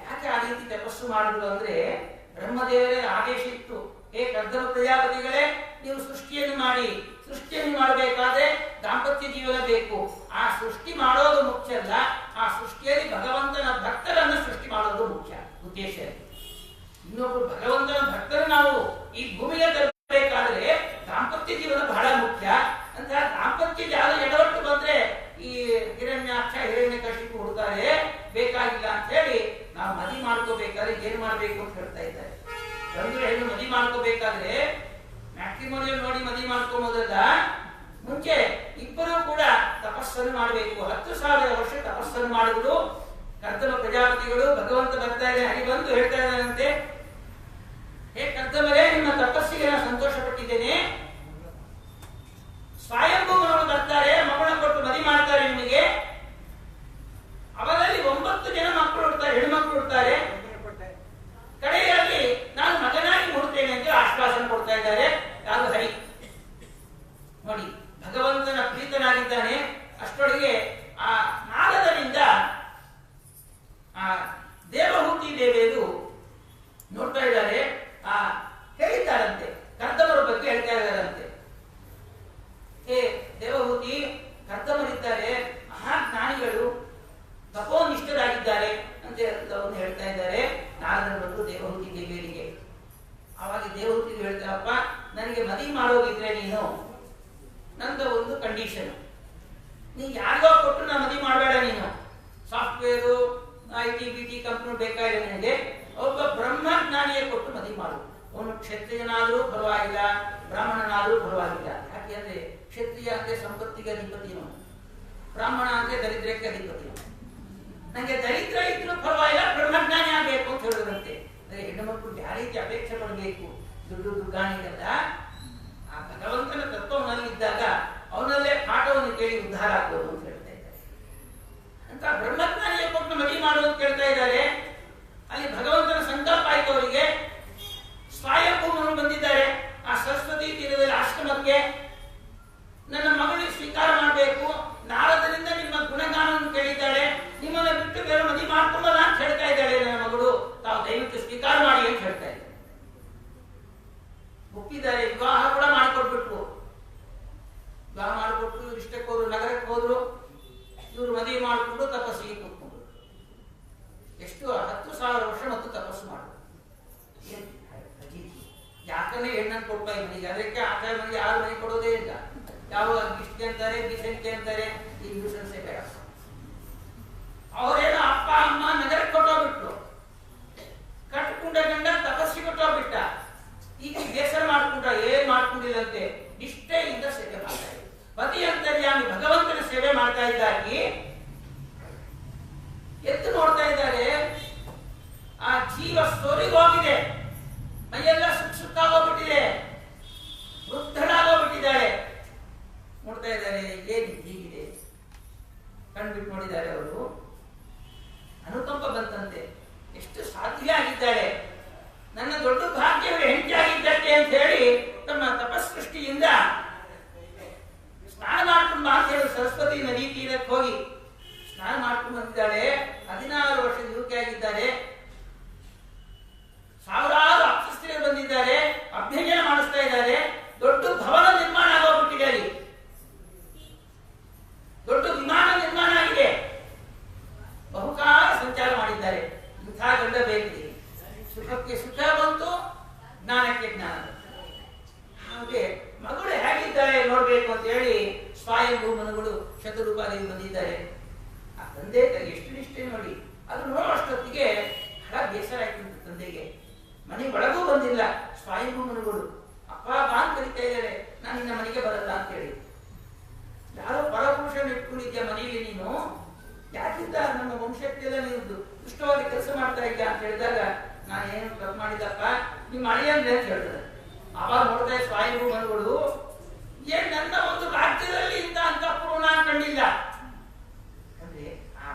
ಯಾಕೆ ಆ ರೀತಿ ತಪಸ್ಸು ಮಾಡಿದ್ರು ಅಂದ್ರೆ ಬ್ರಹ್ಮದೇವರೇ ಆದೇಶ ಇತ್ತು, ಹೇ ಕರ್ದಮ ಪ್ರಜಾಪತಿಗಳೇ, ನೀವು ಸೃಷ್ಟಿಯನ್ನು ಮಾಡಬೇಕಾದ್ರೆ ದಾಂಪತ್ಯ ಜೀವನ ಬೇಕು. ಆ ಸೃಷ್ಟಿ ಮಾಡೋದು ಮುಖ್ಯ ಅಲ್ಲ, ಆ ಸೃಷ್ಟಿಯಲ್ಲಿ ಭಗವಂತನ ಭಕ್ತರನ್ನು ಸೃಷ್ಟಿ ಮಾಡೋದು ಮುಖ್ಯ ಉದ್ದೇಶ. ಇನ್ನೊಬ್ಬರು ಭಗವಂತನ ಭಕ್ತರು ನಾವು ಈ ಭೂಮಿಗೆ ತರಬೇಕಾದ್ರೆ ದಾಂಪತ್ಯ ಜೀವನ ಬಹಳ ಮುಖ್ಯ ಅಂತ. ದಾಂಪತ್ಯ ಜಾಲ ಎಡವಟ್ಟು ಬಂದ್ರೆ ಈ ಹಿರಣ್ಯಾಕ್ಷ ಹಿರಣ್ಯಕಶಿಪು ಹುಡುಗಾರೆ ಬೇಕಾಗಿಲ್ಲ ಅಂತ ಹೇಳಿ ನಾವು ಮದಿ ಮಾಡ್ಕೋಬೇಕಾದ್ರೆ ಏನ್ ಮಾಡ್ಬೇಕು ಅಂತ ಹೇಳ್ತಾ ಇದ್ದಾರೆ. ಗಂಡು ಹೆಣ್ಣು ಮದಿ ಮಾಡ್ಕೋಬೇಕಾದ್ರೆ ಮ್ಯಾಟ್ರಿಮೋನಿಯಲ್ ನೋಡಿ ಮದಿ ಮಾಡ್ಕೊಂಬೋದಲ್ಲ, ಮುಂಚೆ ಇಬ್ಬರು ಕೂಡ ತಪಸ್ಸನ್ನು ಮಾಡಬೇಕು. 10,000 ವರ್ಷ ತಪಸ್ಸನ್ನು ಮಾಡಿದ್ರು ಕರ್ತಮ ಪ್ರಜಾಪತಿಗಳು. ಭಗವಂತ ಬರ್ತಾ ಇದೆ, ಹರಿ ಬಂದು ಹೇಳ್ತಾ ಇದ್ದಾನಂತೆ, ಹೇ ಕರ್ತಮರೇ, ನಿಮ್ಮ ತಪಸ್ಸಿಗೆ ನಾನು ಸಂತೋಷ ಪಟ್ಟಿದ್ದೇನೆ. ಸ್ವಯಂಭೂಮನವರು ಬರ್ತಾರೆ, ಮಗುನ ಕೊಟ್ಟು ಮದಿ ಮಾಡ್ತಾರೆ ನಿಮಗೆ. ಅವರಲ್ಲಿ 9 ಜನ ಮಕ್ಕಳು ಹುಡ್ತಾರೆ, ಹೆಣ್ಮಕ್ಳು ಹುಡ್ತಾರೆ. ಕಡೆಯಲ್ಲಿ ನಾನು ಮಗನಾಗಿ ಹುಡ್ತೇನೆ ಅಂತ ಆಶ್ವಾಸನೆ ಕೊಡ್ತಾ ಇದ್ದಾರೆ. ಯಾರು? ಹರಿ. ನೋಡಿ, ಭಗವಂತನ ಪ್ರೀತನಾಗಿದ್ದಾನೆ. ಅಷ್ಟೊಳಗೆ ಆ ನಾರದರಿಂದ ಆ ದೇವಹೂತಿ ದೇವಿಯರು ನೋಡ್ತಾ ಇದ್ದಾರೆ. ಆ ಹೇಳಿದ್ದಾರಂತೆ, ಕರ್ದಮರ ಬಗ್ಗೆ ಹೇಳ್ತಾ ಇದ್ದಾರಂತೆ. ಹೇ ದೇವಹೂತಿ, ಕರ್ದಮರಿದ್ದಾರೆ, ಮಹಾಜ್ಞಾನಿಗಳು, ತಪೋನಿಷ್ಠರಾಗಿದ್ದಾರೆ ಅಂತ ಹೇಳ್ತಾ ಇದ್ದಾರೆ. ನಾರದರು ಬಂದು ದೇವಹೂತಿ ದೇವಿಯರಿಗೆ. ಆವಾಗ ದೇವಹೂತಿ ಹೇಳ್ತಾರಪ್ಪ, ನನಗೆ ಮದುವೆ ಮಾಡೋಗಿದ್ರೆ ನೀನು ನಂದು ಒಂದು ಕಂಡೀಷನ್, ನೀ ಯಾರಿಗೋ ಕೊಟ್ಟು ನಾ ಮದುವೆ ಮಾಡಬೇಡ. ನೀನು ಸಾಫ್ಟ್ವೇರು IT BT ಕಂಪ್ನಿ ಬೇಕಾಗಿಲ್ಲ, ನನಗೆ ಒಬ್ಬ ಬ್ರಹ್ಮಜ್ಞಾನಿಯೇ ಕೊಟ್ಟು ಮದುವೆ ಮಾಡು. ಅವನು ಕ್ಷತ್ರಿಯನಾದ್ರೂ ಪರವಾಗಿಲ್ಲ, ಬ್ರಾಹ್ಮಣನಾದ್ರೂ ಪರವಾಗಿಲ್ಲ. ಯಾಕೆಂದ್ರೆ ಕ್ಷತ್ರಿಯ ಅಂದ್ರೆ ಸಂಪತ್ತಿಗೆ ಅಧಿಪತಿನು, ಬ್ರಾಹ್ಮಣ ಅಂದ್ರೆ ದರಿದ್ರಕ್ಕೆ ಅಧಿಪತಿನು. ನಂಗೆ ದರಿದ್ರ ಇದ್ರು ಪರವಾಗಿಲ್ಲ, ಬ್ರಹ್ಮಜ್ಞಾನಿ ಆಗ್ಬೇಕು ಅಂತ ಹೇಳಿದ್ರಂತೆ. ಅಂದ್ರೆ ಹೆಣ್ಣು ಮಕ್ಕಳು ಯಾವ ರೀತಿ ಅಪೇಕ್ಷೆ ಪಡಬೇಕು? ದುಡ್ಗಾಣಿಗೆಲ್ಲ ಆ ಭಗವಂತನ ತತ್ವನಲ್ಲಿ ಇದ್ದಾಗ ಅವನಲ್ಲೇ ಪಾಠವನ್ನು ಕೇಳಿ ಉದ್ಧಾರ ಆಗ್ಬೋದು ಅಂತ ಹೇಳ್ತಾ ಇದ್ದಾರೆ. ಅಂತ ಬ್ರಹ್ಮಜ್ಞಾನಿಯ ಕೊಟ್ಟು ಮದುವೆ ಮಾಡುವಂತ ಕೇಳ್ತಾ ಇದ್ದಾರೆ. ಅಲ್ಲಿ ಭಗವಂತನ ಸಂಕಲ್ಪ ಆಯ್ತು ಅವರಿಗೆ. ಸ್ವಯಂಭೂಮರು ಬಂದಿದ್ದಾರೆ ಆ ಸರಸ್ವತಿ ತೀರದಲ್ಲಿ ಆಶ್ರಮಕ್ಕೆ. ನನ್ನ ಮಗಳಿಗೆ ಸ್ವೀಕಾರ ಮಾಡಬೇಕು, ನಾರದರಿಂದ ನಿಮ್ಮ ಗುಣಗಾನವನ್ನು ಕೇಳಿದ್ದಾಳೆ, ನಿಮ್ಮನ್ನ ಬಿಟ್ಟು ಬೇರೆ ಮದುವೆ ಮಾಡ್ಕೊಂಬಲ್ಲ ಅಂತ ಹೇಳ್ತಾ ಇದ್ದಾಳೆ ನನ್ನ ಮಗಳು, ತಾವು ದಯವಿಟ್ಟು ಸ್ವೀಕಾರ ಮಾಡಿ ಅಂತ ಹೇಳ್ತಾ ಇದ್ದಾರೆ. ಒಪ್ಪಿದ್ದಾರೆ. ವಿವಾಹ ಕೂಡ ಮಾಡಿಕೊಟ್ಬಿಟ್ರು. ವಿವಾಹ ಮಾಡಿಕೊಟ್ಟು ಇಷ್ಟಕ್ಕೆ ಹೋದ್ರು, ನಗರಕ್ಕೆ ಹೋದ್ರು. ಇವರು ಮದುವೆ ಮಾಡಿಕೊಂಡು ತಪಸ್ಸಿಗೆ ಕೂತ್ಕೊಂಡ್ರು. ಎಷ್ಟು 10,000 ವರ್ಷ ಮತ್ತು ತಪಸ್ಸು ಮಾಡಿದ್ರು. ಯಾಕಂದ್ರೆ ಹೆಣ್ಣನ್ನು ಕೊಡ್ತಾ ಇದ್ದೀನಿ, ಅದಕ್ಕೆ ಆಚಾರ ಮನೆಗೆ ಯಾರು ಮನೆ ಕೊಡೋದೇ ಇಲ್ಲ. ಯಾವ ಇಷ್ಟಕ್ಕೆ ಅಂತಾರೆ, ಬಿಸೆಂಟ್ಗೆ ಅಂತಾರೆ. ಈ ನ್ಯೂಸನ್ಸೇ ಬೇಡ. ಅವರೇನೋ ಅಪ್ಪ ಕಣ್ಬಿಟ್ಟು ನೋಡಿದ್ದಾರೆ ಅವರು. ಅನುಕಂಪ ಬಂತಂತೆ, ಎಷ್ಟು ಸಾಧ್ಯ ಆಗಿದ್ದಾಳೆ, ನನ್ನ ದೊಡ್ಡ ಭಾಗ್ಯವೇ ಹೆಂಡತಿಯಾಗಿದ್ದಕ್ಕೆ ಅಂತ ಹೇಳಿ ತಮ್ಮ ತಪಸ್ಸೃಷ್ಟಿಯಿಂದ ಸ್ನಾನ ಮಾಡ್ಕೊಂಡು ಅಂತ ಹೇಳಿ ಸರಸ್ವತಿ ನದಿ ತೀರಕ್ಕೆ ಹೋಗಿ ಸ್ನಾನ ಮಾಡ್ಕೊಂಡು ಬಂದಿದ್ದಾಳೆ. 16 ವರ್ಷದ ಯುವಕಿ ಆಗಿದ್ದಾರೆ. ಸಾವಿರಾರು ಅಪ್ಸಸ್ತ್ರೀಯರು ಬಂದಿದ್ದಾರೆ, ಅಭ್ಯಂಜನ ಮಾಡಿಸ್ತಾ ಇದ್ದಾರೆ. ದೊಡ್ಡ ಭವನ ನಿರ್ಮಾಣ ಆಗೋಗ್ಬಿಟ್ಟಿದೆ, ಅಲ್ಲಿ ದೊಡ್ಡ ವಿಮಾನ ನಿರ್ಮಾಣ ಆಗಿದೆ, ಬಹುಕಾಲ ಸಂಚಾರ ಮಾಡಿದ್ದಾರೆ. ಇಂಥ ಗಂಡ ಬೇಕಿದೆ. ಸುಖಕ್ಕೆ ಸುಖ ಬಂತು, ಜ್ಞಾನಕ್ಕೆ ಜ್ಞಾನ. ಹಾಗೆ ಮಗಳು ಹೇಗಿದ್ದಾರೆ ನೋಡ್ಬೇಕು ಅಂತ ಹೇಳಿ ಸ್ವಯಂಭೂ ಮನುಗಳು ಶತರೂಪಾದೇವಿ ಬಂದಿದ್ದಾರೆ. ಆ ತಂದೆ ಎಷ್ಟು ನಿಷ್ಠೆ ನೋಡಿ. ಅದು ನೋಡುವಷ್ಟೊತ್ತಿಗೆ ಬಹಳ ಬೇಸರ ಆಯ್ತು ತಂದೆಗೆ. ಮನೆ ಒಳಗೂ ಬಂದಿಲ್ಲ. ಸ್ವಯಂಭೂ ಮನುಗಳು ಅಪ್ಪ ಬಾ ಅಂತ ಕರಿತಾ ಇದ್ದಾರೆ. ನಾನು ನಿನ್ನ ಮನೆಗೆ ಬರಲ್ಲ ಅಂತ ಹೇಳಿ. ಯಾರೋ ಪರಪುರುಷನ ಇಟ್ಕೊಂಡಿದ್ಯಾ ಮನೆಯಲ್ಲಿ ನೀನು, ಯಾಕಿಂದ ನಮ್ಮ ವಂಶಕ್ಕೆಲ್ಲ ನೀವು ದುಷ್ಟವಾಗಿ ಕೆಲಸ ಮಾಡ್ತಾ ಇದ್ಯಾ ಅಂತ ಹೇಳಿದಾಗ, ನಾನೇನು ತಪ್ಪು ಮಾಡಿದಪ್ಪ, ನಿಮ್ಮ ಮನೆ ಅಂದ್ರೆ ಅಂತ ಹೇಳಿದ್ರೆ ಅವಾಗ ನೋಡ್ತಾ ಸ್ವಯಂಭೂ ಮನುಗಳು, ಏನ್ ನನ್ನ ಒಂದು ರಾಜ್ಯದಲ್ಲಿ ಇಂತ ಅಂತಃಪೂರ್ಣ ಕಂಡಿಲ್ಲ ಅಂದ್ರೆ ಆ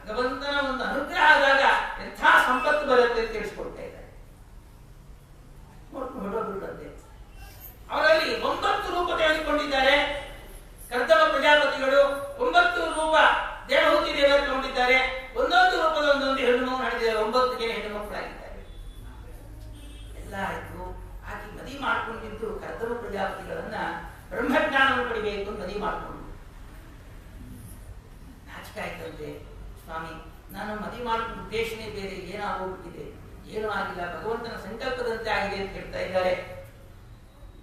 ಭಗವಂತನ ಒಂದು ಅನುಗ್ರಹ ಆದಾಗ ಎಂಥ ಸಂಪತ್ತು ಬರುತ್ತೆ ಅಂತ ತಿಳಿಸ್ಕೊಡ್ತಾ ಇದ್ದಾರೆ. ಹೊರಟೋಗ್ಬಿಟ್ಟಂತೆ. ಅವರಲ್ಲಿ 9 ರೂಪ ತೆಗೆದುಕೊಂಡಿದ್ದಾರೆ. ಕರ್ದಮ ಪ್ರಜಾಪತಿಗಳು 9 ರೂಪ ದೇವಹೂತಿ ದೇವರು ತಗೊಂಡಿದ್ದಾರೆ. ಒಂದೊಂದು ರೂಪದ ಒಂದೊಂದು ಹೆಣ್ಣು ಮಗು ನಡೆದಿದ್ದಾರೆ. 9 ಜನ ಹೆಣ್ಣು ಮಕ್ಕಳಾಗಿದ್ದಾರೆ. ಎಲ್ಲ ಆಯ್ತು. ಆಕೆ ಮದುವೆ ಮಾಡ್ಕೊಂಡಿದ್ದು ಕರ್ದಮ ಪ್ರಜಾಪತಿಗಳನ್ನ ಬ್ರಹ್ಮಜ್ಞಾನವನ್ನು ಪಡಿಬೇಕು ಅಂತ ಮದುವೆ ಮಾಡ್ಕೊಂಡು. ನಾಚಿಕೆ ಆಯ್ತಂತೆ, ಸ್ವಾಮಿ ನಾನು ಮದುವೆ ಮಾಡ್ಕೊಂಡು ಉದ್ದೇಶನೇ ಬೇರೆ, ಏನಾಗೋಗ್ಬಿಟ್ಟಿದೆ, ಏನೂ ಆಗಿಲ್ಲ, ಭಗವಂತನ ಸಂಕಲ್ಪದಂತೆ ಆಗಿದೆ ಅಂತ ಹೇಳ್ತಾ ಇದ್ದಾರೆ.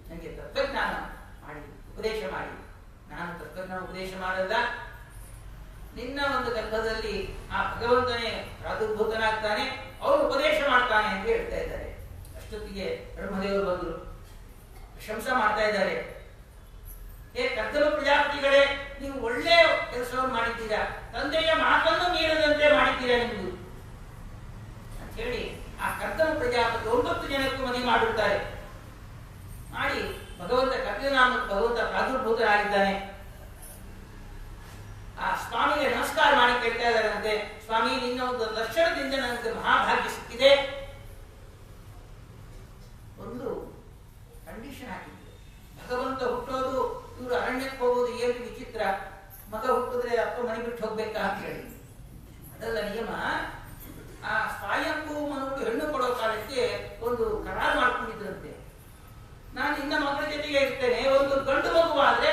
ನನಗೆ ತತ್ವಜ್ಞಾನ ಮಾಡಿ ಉಪದೇಶ ಮಾಡಿ. ನಾನು ತತ್ವಜ್ಞಾನ ಉಪದೇಶ ಮಾಡಲ್ಲ, ನಿನ್ನ ಒಂದು ಗರ್ಭದಲ್ಲಿ ಆ ಭಗವಂತನೇ ಪ್ರಾದುರ್ಭೂತನಾಗ್ತಾನೆ, ಅವನು ಉಪದೇಶ ಮಾಡ್ತಾನೆ ಅಂತ ಹೇಳ್ತಾ ಇದ್ದಾರೆ. ಅಷ್ಟೊತ್ತಿಗೆ ಬ್ರಹ್ಮದೇವರು ಬಂದರು, ಪ್ರಶಂಸೆ ಮಾಡ್ತಾ ಇದ್ದಾರೆ. ಕರ್ದಮ ಪ್ರಜಾಪತಿಗಳೇ, ನೀವು ಒಳ್ಳೆ ಕೆಲಸವನ್ನು ಮಾಡಿದ್ದೀರಾ, ತಂದೆಯ ಮಾತನ್ನು ಮೀರದಂತೆ ಮಾಡಿದ್ದೀರಾ ನಿಮ್ದು ಅಂತ ಹೇಳಿ ಆ ಕರ್ದಮ ಪ್ರಜಾಪತಿ 9 ಜನಕ್ಕೂ ಮದುವೆ ಮಾಡಿಬಿಡ್ತಾರೆ. ಮಾಡಿ ಭಗವಂತ ಕಪಿಲನಾಮಕ ಭಗವಂತ ಪ್ರಾದುರ್ಭೂತರಾಗಿದ್ದಾನೆ. ಆ ಸ್ವಾಮಿಗೆ ನಮಸ್ಕಾರ ಮಾಡಿ ಕೇಳ್ತಾ ಇದ್ದಾರಂತೆ, ಸ್ವಾಮಿ ನಿನ್ನ ಒಂದು ದರ್ಶನದಿಂದ ನನಗೆ ಮಹಾಭಾಗ್ಯ ಸಿಕ್ಕಿದೆ. ಒಂದು ಕಂಡೀಷನ್ ಹಾಕಿದ್ರು, ಭಗವಂತ ಹುಟ್ಟೋದು, ಇವರು ಅರಣ್ಯಕ್ಕೆ ಹೋಗೋದು ಏನು ವಿಚಿತ್ರ, ಮಗ ಹುಟ್ಟಿದ್ರೆ ಅಪ್ಪ ಮನೆ ಬಿಟ್ಟು ಹೋಗ್ಬೇಕಾ ಅಂತ ಹೇಳಿ. ಅದೆಲ್ಲ ನಿಯಮ. ಆ ಸ್ವಯಂಭೂ ಮನುಗಳು ಹೆಣ್ಣು ಕೊಡೋ ಕಾಲಕ್ಕೆ ಒಂದು ಕರಾರು ಮಾಡ್ಕೊಂಡಿದ್ರಂತೆ, ನಾನು ಇನ್ನ ಮಗಳ ಜೊತೆಗೆ ಇರ್ತೇನೆ, ಒಂದು ಗಂಡು ಮಗುವಾದ್ರೆ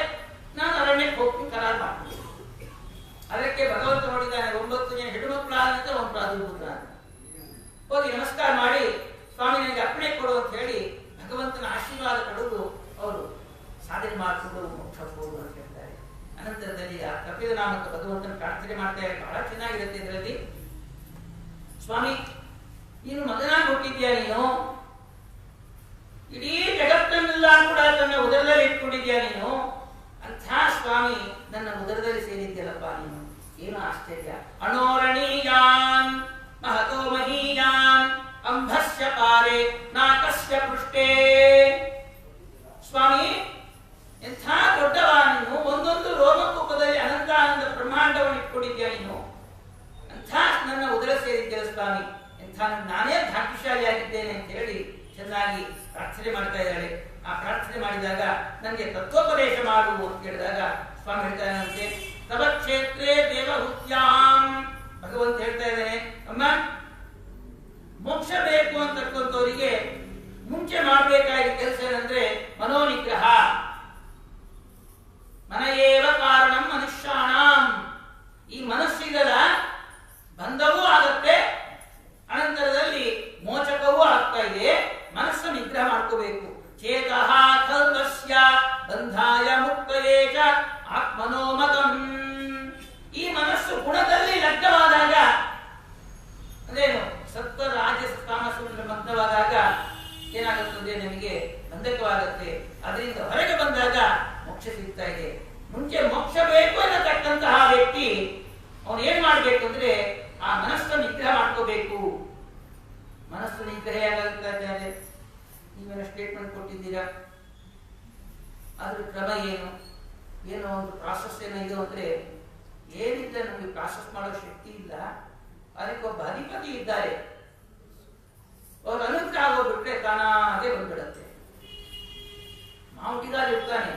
ನಾನು ಅರಣ್ಯಕ್ಕೆ ಹೋಗ್ತೀನಿ ಕರಾರು ಮಾಡ್ತೀನಿ. ಅದಕ್ಕೆ ಭಗವಂತ ನೋಡಿದ್ದಾನೆ, 9 ಜನ ಹೆಣ್ಣು ಮಕ್ಕಳಾದಂತ ಒಂದು ಪ್ರಾದುರ್ಭೂತ ಹೋಗಿ ನಮಸ್ಕಾರ ಮಾಡಿ, ಸ್ವಾಮಿ ನನಗೆ ಅಪ್ಪಣೆ ಕೊಡು ಅಂತ ಹೇಳಿ ಭಗವಂತನ ಆಶೀರ್ವಾದ ಪಡೆದು ಅವರು ಸಾಧನೆ ಮಾಡಿಕೊಂಡು ಮೋಕ್ಷ ಹೋಗುವುದು ಅಂತ ಹೇಳ್ತಾರೆ. ಅನಂತರದಲ್ಲಿ ಆ ಕಪಿಲ ನಾಮಕ ಭಗವಂತನ ಪ್ರಾರ್ಥನೆ ಮಾಡ್ತಾ ಇದ್ದಾರೆ. ಬಹಳ ಚೆನ್ನಾಗಿರುತ್ತೆ ಇದರಲ್ಲಿ. ಸ್ವಾಮಿ ನೀನು ಮಗನಾಗಿ ಹುಟ್ಟಿದ್ಯಾ, ನೀನು ಇಡೀ ಜಗತ್ತನ್ನೆಲ್ಲ ಕೂಡ ತನ್ನ ಉದರದಲ್ಲಿ ಇಟ್ಕೊಂಡಿದ್ಯಾ ನೀನು, ಅಂಥ ಸ್ವಾಮಿ ನನ್ನ ಉದರದಲ್ಲಿ ಸೇರಿದ್ಯಲ್ಲಪ್ಪ ನೀನು, ಏನು ಆಶ್ಚರ್ಯ. ಅಣೋರಣೀಯಾನ್ ಮಹತೋ ಮಹೀಯಾನ್ ಅಂಭಸ್ಯ ಪಾರೆ ನಾಕಸ್ಯ ಪೃಷ್ಠೇ. ಸ್ವಾಮಿ ಎಂಥ ದೊಡ್ಡವ ನೀನು, ಒಂದೊಂದು ರೋಮಕೂಪದಲ್ಲಿ ಅನಂತಾನಂದ ಬ್ರಹ್ಮಾಂಡವನ್ನು ಇಟ್ಕೊಂಡಿದ್ಯಾ ನೀನು, ಅಂಥ ನನ್ನ ಉದರ ಸೇರಿದ್ಯಲ್ಲ ಸ್ವಾಮಿ, ಎಂಥ ನಾನೇ ಭಾಗ್ಯಶಾಲಿಯಾಗಿದ್ದೇನೆ ಅಂತ ಹೇಳಿ ಚೆನ್ನಾಗಿ ಪ್ರಾರ್ಥನೆ ಮಾಡ್ತಾ ಇದ್ದಾಳೆ. ಆ ಪ್ರಾರ್ಥನೆ ಮಾಡಿದಾಗ ನನಗೆ ತತ್ವೋಪದೇಶ ಮಾಡು ಅಂತ ಹೇಳಿದಾಗ ಸ್ವಾಮಿ ಹೇಳ್ತಾ ಇದ್ದಾನಂತೆ, ತವ ಕ್ಷೇತ್ರೇ ದೇವಹೂತ್ಯಾಂ. ಭಗವಂತ ಹೇಳ್ತಾ ಇದ್ದಾನೆ, ಅಮ್ಮ ಮೋಕ್ಷ ಬೇಕು ಅಂತಕ್ಕಂಥವರಿಗೆ ಮುಂಚೆ ಮಾಡಬೇಕಾದ ಕೆಲಸ ಏನಂದ್ರೆ ಮನೋನಿಗ್ರಹ. ಮನಯೇವ ಕಾರಣಂ ಮನುಷ್ಯಾಣಂ. ಈ ಮನಸ್ಸಿಗದ ಬಂಧವೂ ಆಗತ್ತೆ, ಅನಂತರದಲ್ಲಿ ಮೋಚಕವೂ ಆಗ್ತಾ ಇದೆ. ಮನಸ್ಸು ನಿಗ್ರಹ ಮಾಡ್ಕೋಬೇಕು. ಚೇತಃ ಕಲ್ಪಸ್ಯ ಬಂಧಾಯ ಮುಕ್ತಯೇ ಚ ಆತ್ಮನೋಮತಂ. ಈ ಮನಸ್ಸು ಗುಣದಲ್ಲಿ ಲಗ್ನವಾದಾಗ, ಅಂದ್ರೇನು ಸತ್ವ ರಾಜಸ ತಾಮಸಗಳ ಮಗ್ನವಾದಾಗ ಏನಾಗುತ್ತದೆ, ನಮಗೆ ಬಂಧಕವಾಗುತ್ತೆ. ಅದರಿಂದ ಹೊರಗೆ ಬಂದಾಗ ಮೋಕ್ಷ ಸಿಗ್ತಾ ಇದೆ. ಮುಂಚೆ ಮೋಕ್ಷ ಬೇಕು ಅನ್ನತಕ್ಕಂತಹ ವ್ಯಕ್ತಿ ಅವನು ಏನ್ ಮಾಡ್ಬೇಕು ಅಂದ್ರೆ ಆ ಮನಸ್ಸನ್ನು ನಿಗ್ರಹ ಮಾಡ್ಕೋಬೇಕು. ಮನಸ್ಸು ನಿಗ್ರಹ ಯಾಕಾಗ್ತಾ ಇದ್ದಾರೆ, ನೀವೇನೋ ಸ್ಟೇಟ್ಮೆಂಟ್ ಕೊಟ್ಟಿದ್ದೀರಾ, ಅದ್ರ ಕ್ರಮ ಏನು, ಏನೋ ಒಂದು ಪ್ರಾಸೆಸ್ ಏನೋ ಇದು ಅಂದ್ರೆ ಏನಿಲ್ಲ ಪ್ರಾಸೆಸ್ ಮಾಡೋ ಶಕ್ತಿ ಇಲ್ಲ. ಅದಕ್ಕೊಬ್ಬ ಅಧಿಪತಿ ಇದ್ದಾರೆ, ಅವ್ರು ಅನುಗ್ರಹ ಆಗೋಗ್ಬಿಟ್ರೆ ತಾನಾಗೆ ಬಂದ್ಬಿಡತ್ತೆ. ಮಾವುಟಿಗಾರ ಇರ್ತಾನೆ,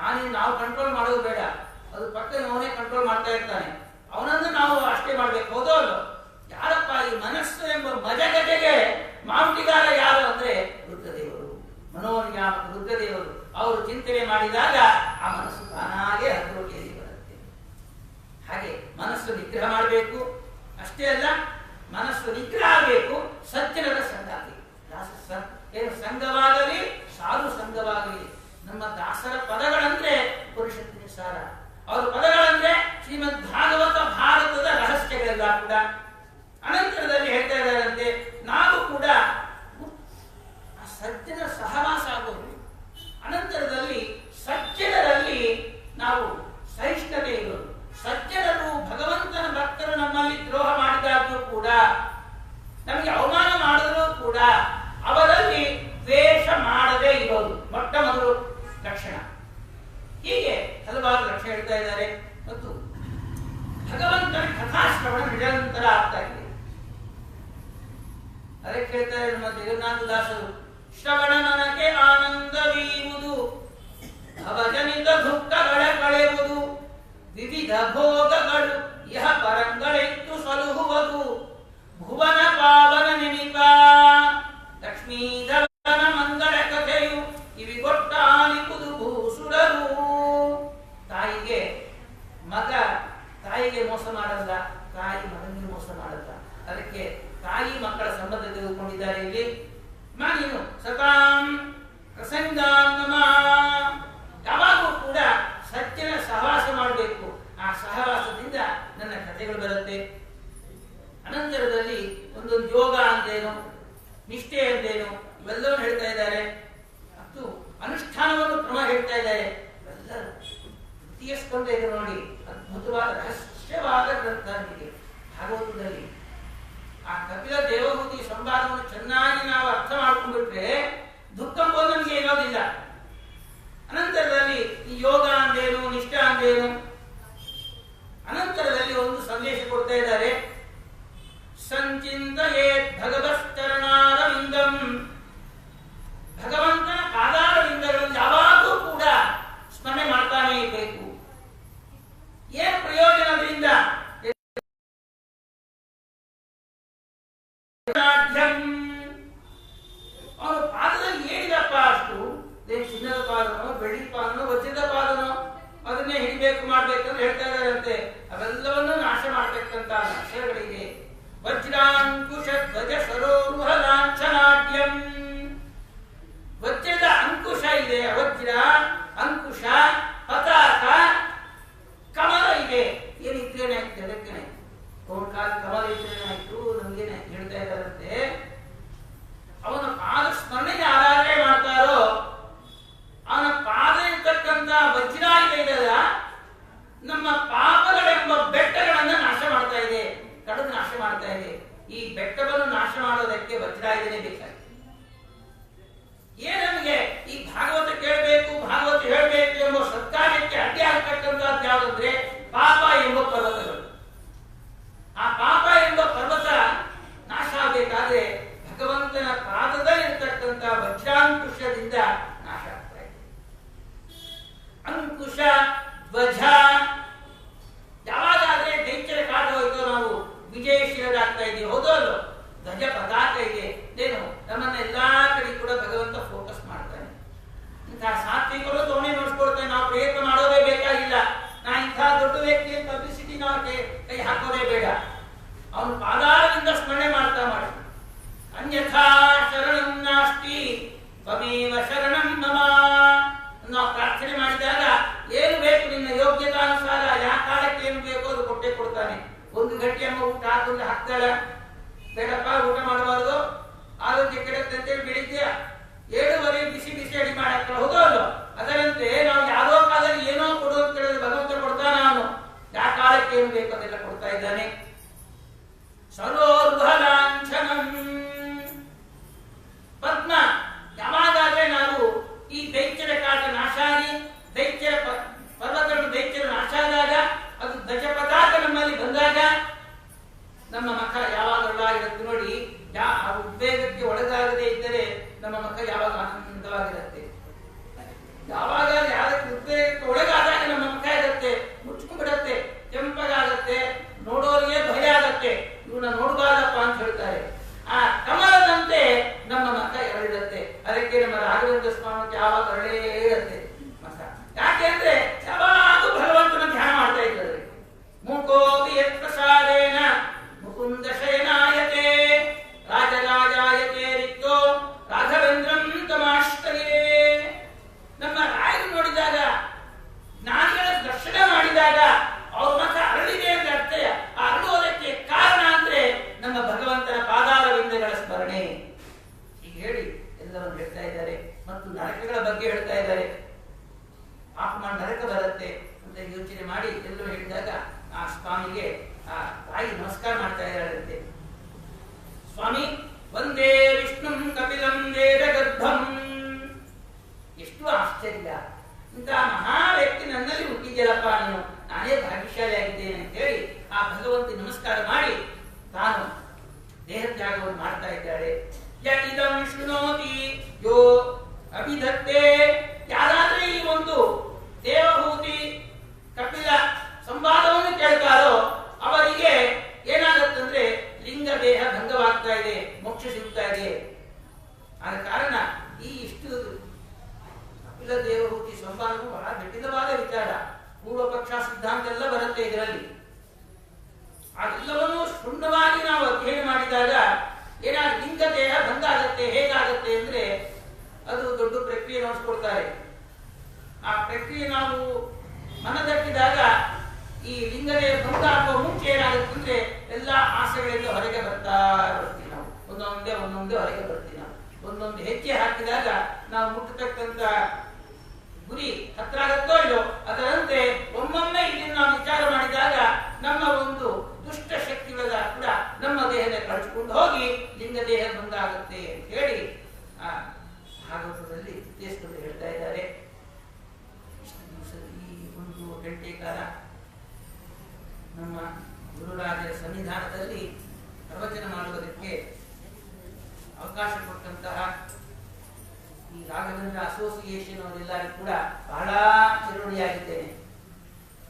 ಆನೆ ನಾವು ಕಂಟ್ರೋಲ್ ಮಾಡೋದು ಬೇಡ, ಅದು ಪಕ್ಕ ಅವನೇ ಕಂಟ್ರೋಲ್ ಮಾಡ್ತಾ ಇರ್ತಾನೆ. ಅವನನ್ನು ನಾವು ಅಷ್ಟೇ ಮಾಡ್ಬೇಕು. ಹೌದೋ ಅಲ್ಲೋ? ಯಾರಪ್ಪ ಈ ಮನಸ್ಸು ಎಂಬ ಮಜಗಜೆಗೆ ಮಾವುಟಿಗಾರ ಯಾರು ಅಂದ್ರೆ ರುದ್ರದೇವರು, ಮನೋನಿಯಾಮಕ ರುದ್ರದೇವರು. ಅವರು ಚಿಂತನೆ ಮಾಡಿದಾಗ ಆ ಮನಸ್ಸು ತಾನಾಗೆ ಹತೋಟಿಯಲ್ಲಿ ಬರುತ್ತೆ. ಹಾಗೆ ಮನಸ್ಸು ನಿಗ್ರಹ ಮಾಡಬೇಕು. ಅಷ್ಟೇ ಅಲ್ಲ, ಮನಸ್ಸು ನಿಗ್ರಹ ಆಗಬೇಕು. ಸಜ್ಜನರ ಸಂಗಾತಿ, ಏನು ಸಂಘವಾಗಲಿ ಸಾಧು ಸಂಘವಾಗಲಿ. ನಮ್ಮ ದಾಸರ ಪದಗಳಂದ್ರೆ ಪುರುಷತ್ವ ಸಾರ, ಅವರ ಪದಗಳಂದ್ರೆ ಶ್ರೀಮದ್ ಭಾಗವತ ಭಾರತದ ರಹಸ್ಯಗಳೆಲ್ಲ ಕೂಡ. ಅನಂತರದಲ್ಲಿ ಹೇಳ್ತಾ ಇದ್ದಾರಂತೆ, ನಾವು ಕೂಡ ಆ ಸಜ್ಜನ ಸಹವಾಸ ಆಗೋದು. ಅನಂತರದಲ್ಲಿ ಸಜ್ಜನರಲ್ಲಿ ನಾವು ಸಹಿಷ್ಣುತೆ ಇರೋದು. ಸಜ್ಜನರು ಭಗವಂತನ ಭಕ್ತರು ನಮ್ಮಲ್ಲಿ ದ್ರೋಹ ಮಾಡಿದಾಗ್ಲೂ ಕೂಡ, ನಮಗೆ ಅವಮಾನ ಮಾಡಿದ್ರು ಕೂಡ ಅವರಲ್ಲಿ ದ್ವೇಷ ಮಾಡದೇ ಇರೋದು ಮೊಟ್ಟ ಮೊದಲು ಲಕ್ಷಣ. ಹೀಗೆ ಹಲವಾರು ಲಕ್ಷಣ ಹೇಳ್ತಾ ಇದ್ದಾರೆ. ಮತ್ತು ಭಗವಂತನ ಕಥಾಶ್ರವಣ ನಿರಂತರ ಆಗ್ತಾ ಇದೆ. ಅದಕ್ಕೆ ಹೇಳ್ತಾರೆ ನಮ್ಮ ಜಗನ್ನಾಥದಾಸರು, ಶ್ರವಣ ನನಗೆ ಆನಂದವೀವುದು, ಭವಜನಿತ ದುಃಖಗಳ ಕಳೆಯುವುದು, ವಿವಿಧ ಭೋಗಗಳು ಇಹ ಪರಂಗಳೆತ್ತು ಸಲುಹುವುದು, ಭುವನ ಪಾವನ ನೆನಿಪ ಲಕ್ಷ್ಮೀಧರನ ಮಂಗಳ ಕಥೆಯು ಇವಿಗೊಟ್ಟಾಲಿಪುದು ಭೂಸುರರು. ತಾಯಿಗೆ ಮೋಸ ಮಾಡಲ್ಲ, ತಾಯಿ ಮಗನಿಗೆ ಮೋಸ ಮಾಡಲ್ಲ. ಅದಕ್ಕೆ ತಾಯಿ ಮಕ್ಕಳ ಸಂಬಂಧ ತೆಗೆದುಕೊಂಡಿದ್ದಾರೆ ಇಲ್ಲಿ. ನೀನು ಸತಾಂ ಪ್ರಸಂಗಾಂಗಮ, ಯಾವಾಗೂ ಕೂಡ ಸಜ್ಜನ ಸಹವಾಸ ಮಾಡಬೇಕು. ಆ ಸಹವಾಸದಿಂದ ನನ್ನ ಕಥೆಗಳು ಬರುತ್ತೆ. ಅನಂತರದಲ್ಲಿ ಒಂದೊಂದು ಯೋಗ ಅಂತೇನು, ನಿಷ್ಠೆ ಅಂತೇನು, ಇವೆಲ್ಲವನ್ನು ಹೇಳ್ತಾ ಇದ್ದಾರೆ. ಮತ್ತು ಅನುಷ್ಠಾನವನ್ನು ಕ್ರಮ ಹೇಳ್ತಾ ಇದ್ದಾರೆ. ಎಲ್ಲ ತೀರಿಸ್ಕೊಂಡ ಇದೆ ನೋಡಿ. ಅದ್ಭುತವಾದ ರಹಸ್ಯವಾದ ಗ್ರಂಥ ಇದೆ ಭಾಗವತದಲ್ಲಿ. ಆ ಕಪಿಲ ದೇವಹೂತಿ ಸಂವಾದವನ್ನು ಚೆನ್ನಾಗಿ ನಾವು ಅರ್ಥ ಮಾಡ್ಕೊಂಡ್ಬಿಟ್ರೆ ದುಃಖ ನಮಗೆ ಇರೋದಿಲ್ಲ. ಅನಂತರದಲ್ಲಿ ಈ ಯೋಗ ಅಂದೇನು, ನಿಷ್ಠ ಅಂದೇನು, ಅನಂತರದಲ್ಲಿ ಒಂದು ಸಂದೇಶ ಕೊಡ್ತಾ ಇದ್ದಾರೆ. ಸಂಚಿಂತಯೇ ಭಗವಶ್ಚರಣಾರವಿಂದಂ, ಭಗವಂತನ ಪಾದಾರವಿಂದಗಳನ್ನು ಯಾವಾಗಲೂ ಕೂಡ ಸ್ಮರಣೆ ಮಾಡ್ತಾನೇ ಇರಬೇಕು. ಏನು ಪ್ರಯೋಜನದಿಂದ? ಅವನು ಪಾದದಲ್ಲಿ ಏನಿದಪ್ಪ ಅಷ್ಟು, ಚಿನ್ನದ ಪಾದನೋ, ಬೆಳ್ಳಿ ಪಾದನೋ, ವಜ್ರದ ಪಾದನೋ, ಅದನ್ನೇ ಹಿಡಿಬೇಕು ಮಾಡ್ಬೇಕಂತ ಹೇಳ್ತಾ ಇದ್ದಾರಂತೆ. ಅವೆಲ್ಲವನ್ನೂ ನಾಶ ಮಾಡ್ತಕ್ಕಂತ ಅಕ್ಷರಗಳಿಗೆ ವಜ್ರಾಂಕುಶ ಧ್ವಜ ಸರೋರುಹ ಲಾಂಛನಾಢ್ಯಂ, ವಜ್ರದ ಅಂಕುಶ ಇದೆ, ವಜ್ರ ಅಂಕುಶ ಪತಾಕ ಕಮಲ ಇದೆ. ಏನಿದ್ರೇನೆ ಆಯ್ತು, ಜಗಕ್ಕೇನೆ ಕಾಲ ಕಮಲ ಇದ್ರೇನೆ ಆಯ್ತು. ನಮ್ಗೇನೆ ಹೇಳ್ತಾ ಇದ್ದಾರಂತೆ, ಅವನ ಪಾದ ಸ್ಮರಣೆಗೆ ಆರಾಧನೆ ಮಾಡ್ತಾರೋ ಅವನ ಪಾದ ಇರ್ತಕ್ಕಂಥ ವಜ್ರಾಯುಧ ಇದೆಯಲ್ಲ, ನಮ್ಮ ಪಾಪಗಳೆಂಬ ಬೆಟ್ಟಗಳನ್ನ ನಾಶ ಮಾಡ್ತಾ ಇದೆ, ಕಡಿದು ನಾಶ ಮಾಡ್ತಾ ಇದೆ. ಈ ಬೆಟ್ಟವನ್ನು ನಾಶ ಮಾಡೋದಕ್ಕೆ ವಜ್ರಾಯುಧನೇ ಬೇಕಾಗಿದೆ. ನಮಗೆ ಈ ಭಾಗವತ ಕೇಳಬೇಕು, ಭಾಗವತ ಹೇಳಬೇಕು ಎಂಬ ಸತ್ಕಾರ್ಯಕ್ಕೆ ಅಡ್ಡಿ ಆಗ್ತಕ್ಕಂಥದ್ದು ಯಾವುದಂದ್ರೆ ಪಾಪ ಎಂಬ ಪರ್ವತಗಳು. ಆ ಪಾಪ ಎಂಬ ಪರ್ವತ ನಾಶ ಆಗಬೇಕಾದ್ರೆ ಭಗವಂತನ ಪಾದದಲ್ಲಿರ್ತಕ್ಕಂಥ ವಜ್ರಾಂಕುಶದಿಂದ ನಾಶ ಆಗ್ತಾ ಇದೆ. ಅಂಕುಶ ಧ್ವಜ ಯಾವಾಗಾದ್ರೆ ದೈತ್ಯರ ಕಾಟ ಹೋಯ್ತು, ನಾವು ವಿಜಯಶೀಲರಾಗ್ತಾ ಇದ್ದೀವಿ. ಹೌದೋ ಅಲ್ಲೋ? ಧ್ವಜ ಪತಾಕ ಇದೆ. ಏನು ನಮ್ಮನ್ನ ಎಲ್ಲಾ ಕಡೆ ಕೂಡ ಭಗವಂತ ಫೋಕಸ್ ಮಾಡ್ತಾನೆ. ಇಂತಹ ಸಾತ್ವಿಕರು ತೋಣೆ ನೋಡ್ಕೊಳ್ತಾನೆ. ನಾವು ಪ್ರಯತ್ನ ಮಾಡೋದೇ ಬೇಕಾಗಿಲ್ಲ. ನಾ ಇಂಥ ದೊಡ್ಡ ವ್ಯಕ್ತಿ ಪಬ್ಲಿಸಿಟಿ ನಾವು ಕೈ ಹಾಕೋದೇ ಬೇಡ. ಅವನು ಪಾದಾರದಿಂದ ಸ್ಮರಣೆ ಮಾಡ್ತಾ ಮಾಡಿ. ಅನ್ಯಥಾ ಶರಣಂ ನಾಸ್ತಿ ತ್ವಮೇವ ಶರಣಂ ಮಮ. ನಾವು ಪ್ರಾರ್ಥನೆ ಮಾಡಿದಾಗ ಏನು ಬೇಕು ನಿನ್ನ ಯೋಗ್ಯತಾನುಸಾರ, ಯಾವ ಕಾಲಕ್ಕೆ ಏನು ಬೇಕೋ ಅದು ಕೊಟ್ಟೆ ಕೊಡ್ತಾನೆ. ಒಂದು ಗಂಟೆ ಅಮ್ಮ ಊಟ ಹಾಕೊಂಡು ಹಾಕ್ತಾಳ, ಬೇಡಪ್ಪ ಊಟ ಮಾಡಬಾರ್ದು ಆರೋಗ್ಯ ಕೆಡುತ್ತೆ ಅಂತೇಳಿ ಬೆಳಿಗ್ಗೆ 7:30 ಬಿಸಿ ಬಿಸಿ ಅಡಿ ಮಾಡಾಕ್ತಾಳ. ಹೌದೋ ಅಲ್ಲೋ? ಅದರಂತೆ ನಾವು ಯಾರೋ ಕಾಲದಲ್ಲಿ ಏನೋ ಕೊಡು ಅಂತ ಹೇಳಿದ್ರೆ ಭಗವಂತ ಕೊಡ್ತಾನ. ಅವನು ಯಾವ ಕಾಲಕ್ಕೆ ಏನು ಬೇಕು ಅದೆಲ್ಲ ಕೊಡ್ತಾ ಇದ್ದಾನೆ. ಸರೋರ್ಧಲಾಂಛನಂ ಪದ್ಮ. ಯಾವಾಗಾದ್ರೆ ನಾವು ಈ ದೈತ್ಯರ ಕಾಟ ನಾಶ ಆಗಿ ದೈತ್ಯರ ಪರ್ವತಗಳು ದೈತ್ಯರು ನಾಶ ಆದಾಗ ಅದು ಧ್ವಜ ಪತಾಕ ನಮ್ಮಲ್ಲಿ ಬಂದ ಆಗುತ್ತೆ, ಇವನ್ನ ನೋಡಬಾರದಪ್ಪ ಅಂತ ಹೇಳ್ತಾರೆ. ಆ ಕಮಲದಂತೆ ನಮ್ಮ ಮತ ಎರಳಿರುತ್ತೆ. ಅದಕ್ಕೆ ನಮ್ಮ ರಾಘವೇಂದ್ರ ಸ್ವಾಮಿ ಯಾವಾಗ ಅರಳೇ ಇರುತ್ತೆ ಮತ. ಯಾಕೆ ಅಂದ್ರೆ ಯಾವಾಗೂ ಭಗವಂತನ ಧ್ಯಾನ ಮಾಡ್ತಾ ಇದ್ದಾರೆ. ಮೂಕೋಪಿ ಯತ್ ಪ್ರಸಾದೇನ ಮುಕುಂದ ಶಯನಾಯತೆ ರಾಜರಾಜಾಯತೆ ರಿಕ್ತೋ ರಾಘವೇಂದ್ರಂ ತಮಾಶ್ರಯೇ. ನಮ್ಮ ರಾಯರು ನೋಡಿದಾಗ, ಜ್ಞಾನಿಗಳ ದರ್ಶನ ಮಾಡಿದಾಗ ಅವ್ರ ಮತ ಅರಳಿದೆ ಅಂತ ಅರ್ಥ. ಆ ಅರಳುವುದಕ್ಕೆ ಕಾರಣ ಅಂದ್ರೆ ನಮ್ಮ ಭಗವಂತನ ಪಾದಾರವಿಂದಗಳ ಸ್ಮರಣೆ. ಹೀಗೆ ಹೇಳಿ ಎಲ್ಲವನ್ನು ಹೇಳ್ತಾ ಇದ್ದಾರೆ. ಮತ್ತು ನರಕಗಳ ಬಗ್ಗೆ ಹೇಳ್ತಾ ಇದ್ದಾರೆ. ಪಾಪ ನರಕ ಬರುತ್ತೆ ಅಂತ ಯೋಚನೆ ಮಾಡಿ ಎಲ್ಲರೂ ಹೇಳಿದಾಗ ಆ ಸ್ವಾಮಿಗೆ ಆ ತಾಯಿ ನಮಸ್ಕಾರ ಮಾಡ್ತಾ ಇದ್ದಾರಂತೆ. ಸ್ವಾಮಿ ವಂದೇ ವಿಷ್ಣು ಕಪಿಲಂ ವೇದ ಗರ್ಭಂ. ಎಷ್ಟು ಆಶ್ಚರ್ಯ, ಇಂಥ ಮಹಾ ವ್ಯಕ್ತಿ ನನ್ನಲ್ಲಿ ಹುಟ್ಟಿದ್ಯಲ್ಲಪ್ಪ, ನೀನು ನಾನೇ ಭಾಗ್ಯಶಾಲಿ ಆಗಿದ್ದೇನೆ ಅಂತ ಹೇಳಿ ಆ ಭಗವಂತ ನಮಸ್ಕಾರ ಮಾಡಿ ತಾನು ದೇಹತ್ಯಾಗವನ್ನು ಮಾಡ್ತಾ ಇದ್ದಾಳೆ. ಯದಿದಂ ಶೃಣೋತಿ ಯೋ ಅಭಿಧತ್ತೆ. ಯಾರಾದ್ರೆ ಈ ಒಂದು ದೇವಭೂತಿ ಕಪಿಲ ಸಂವಾದವನ್ನು ಕೇಳ್ತಾರೋ ಅವರಿಗೆ ಏನಾಗುತ್ತಂದ್ರೆ ಲಿಂಗ ದೇಹ ಭಂಗವಾಗ್ತಾ ಇದೆ, ಮೋಕ್ಷ ಸಿಗ್ತಾ ಇದೆ. ಆದ ಕಾರಣ ಈ ಇಷ್ಟು ಕಪಿಲ ದೇವಭೂತಿ ಸಂವಾದವು ಬಹಳ ಜಟಿಲವಾದ ವಿಚಾರ. ಪೂರ್ವ ಪಕ್ಷ ಸಿದ್ಧಾಂತ ಎಲ್ಲ ಬರುತ್ತೆ ಇದರಲ್ಲಿ. ಅದೆಲ್ಲವನ್ನೂ ಶೂನ್ಯವಾಗಿ ನಾವು ಅಧ್ಯಯನ ಮಾಡಿದಾಗ ಏನಾದ್ರು ಲಿಂಗ ದೇಹ ಭಂಗ ಆಗತ್ತೆ. ಹೇಗಾಗತ್ತೆ ಅಂದ್ರೆ ಅದು ದೊಡ್ಡ ಪ್ರಕ್ರಿಯೆ ನೋಡ್ಕೊಡ್ತಾರೆ. ಆ ಪ್ರಕ್ರಿಯೆ ನಾವು ಮನದಟ್ಟಿದಾಗ ಈ ಲಿಂಗ ದೇಹ ಭಂಗ ಆಗುವ ಮುಂಚೆ ಏನಾಗುತ್ತೆ ಅಂದ್ರೆ ಎಲ್ಲಾ ಆಸೆಗಳಿಂದ ಹೊರಗೆ ಬರ್ತಾ ಬರ್ತೀವಿ ನಾವು. ಒಂದೊಂದೇ ಹೊರಗೆ ಬರ್ತೀವಿ ನಾವು. ಒಂದೊಂದು ಹೆಜ್ಜೆ ಹಾಕಿದಾಗ ನಾವು ಮುಟ್ಟತಕ್ಕಂತ ಗುರಿ ಹತ್ರ ಆಗತ್ತೋ ಇಲ್ಲೋ ಅದರಂತೆ ಒಮ್ಮೊಮ್ಮೆ ಇದನ್ನು ನಾವು ವಿಚಾರ ಮಾಡಿದಾಗ ನಮ್ಮ ಒಂದು ದುಷ್ಟ ಶಕ್ತಿಗಳ ಕೂಡ ನಮ್ಮ ದೇಹದ ಕಳಿಸಿಕೊಂಡು ಹೋಗಿ ಲಿಂಗ ದೇಹ ಭಂಗ ಆಗುತ್ತೆ ಅಂತ ಹೇಳಿ ಆ ಭಾಗವತದಲ್ಲಿ ಉದ್ದೇಶದಲ್ಲಿ ಹೇಳ್ತಾ ಇದ್ದಾರೆ. ಇಷ್ಟು ದಿವಸದ ಈ ಒಂದು ಗಂಟೆ ಕಾಲ ನಮ್ಮ ಗುರುರಾಜರ ಸನ್ನಿಧಾನದಲ್ಲಿ ಪ್ರವಚನ ಮಾಡುವುದಕ್ಕೆ ಅವಕಾಶ ಕೊಟ್ಟಂತಹ ಈ ರಾಘವೇಂದ್ರ ಅಸೋಸಿಯೇಷನ್ ಅವರೆಲ್ಲರಿಗೂ ಕೂಡ ಬಹಳ ಚಿರುಣಿಯಾಗಿದ್ದೇನೆ.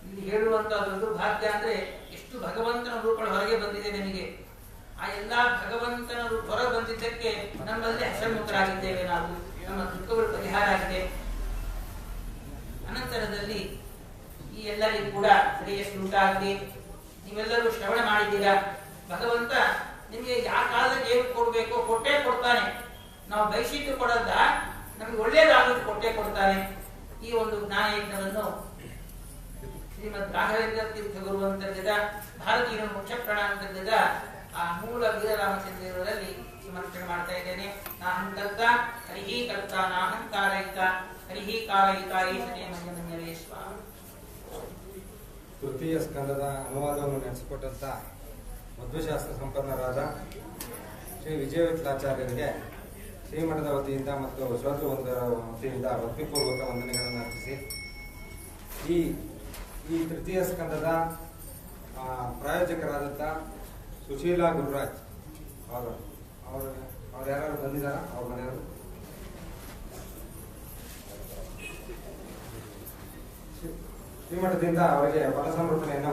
ಇಲ್ಲಿ ಹೇಳುವಂತಹ ದೊಡ್ಡ ಭಾಗ್ಯ ಅಂದ್ರೆ ಎಷ್ಟು ಭಗವಂತನ ರೂಪಗಳು ಹೊರಗೆ ಬಂದಿದೆ ನಿಮಗೆ. ಆ ಎಲ್ಲಾ ಭಗವಂತನ ರೂಪ ಹೊರಗೆ ಬಂದಿದ್ದಕ್ಕೆ ನಮ್ಮಲ್ಲಿ ಹಸನ್ಮುಖರಾಗಿದ್ದೇವೆ ನಾವು. ನಮ್ಮ ದುಃಖಗಳು ಪರಿಹಾರ ಆಗಿದೆ. ಅನಂತರದಲ್ಲಿ ಈ ಎಲ್ಲರಿಗೂ ಕೂಡ ಶ್ರೇಯಸ್ಸು ಉಂಟಾಗಲಿ. ನೀವೆಲ್ಲರೂ ಶ್ರವಣ ಮಾಡಿದ್ದೀರಾ. ಭಗವಂತ ನಿಮಗೆ ಯಾವ ಕಾಲದಲ್ಲಿ ಏನು ಕೊಡಬೇಕೋ ಕೊಟ್ಟೇ ಕೊಡ್ತಾನೆ. ನಾವು ಬಯಸಿದ್ದು ಕೊಡಲ್ಲ, ನಮಗೆ ಒಳ್ಳೇದಾಗೋದು ಕೊಟ್ಟೇ ಕೊಡ್ತಾನೆ. ಈ ಒಂದು ಜ್ಞಾನ ಯಜ್ಞವನ್ನು ಶ್ರೀಮದ್ ರಾಘವೇಂದ್ರ ತೀರ್ಥ ಗುರು ಅಂತರ್ಗತ ಭಾರತೀಯ ಮುಖ್ಯ ಪ್ರಾಣಾಂತರ್ಗತ ಆ ಮೂಲ ವೀರರಾಮಚಂದ್ರರಲ್ಲಿ ಸಮರ್ಪಣೆ ಮಾಡ್ತಾ ಇದ್ದೇನೆ. ನಾಹಂಕರ್ತ ಹರಿಹಿ ಕರ್ತ ನಾಹಂಕಾರಯಿತ ಹರಿಹಿ ಕಾರಯಿತ ಈಶನೇ ಮಂಜಮಂಜಲೇ ಸ್ವಾಮಿ. ತೃತೀಯ ಸ್ಕಂದದ ಅನುವಾದವನ್ನು ನಡೆಸಿಕೊಟ್ಟಂತ ಮಧ್ವಶಾಸ್ತ್ರ ಸಂಪನ್ನರಾದ ಶ್ರೀ ವಿಜಯವಿಠಲಾಚಾರ್ಯರಿಗೆ ಶ್ರೀಮಠದ ವತಿಯಿಂದ ಮತ್ತು ಶ್ರೋತೃವೃಂದರ ವತಿಯಿಂದ ಭಕ್ತಿಪೂರ್ವಕ ವಂದನೆಗಳನ್ನು ಅರ್ಪಿಸಿ ಈ ತೃತೀಯ ಸ್ಕಂದದ ಪ್ರಾಯೋಜಕರಾದಂಥ ಸುಶೀಲಾ ಗುರುರಾಜ್ ಅವ್ರು ಯಾರು ಬಂದಿದ್ದಾರ? ಅವ್ರ ಮನೆಯವರು ಶ್ರೀಮಠದಿಂದ ಅವರಿಗೆ ಫಲ ಸಮರ್ಪಣೆಯನ್ನು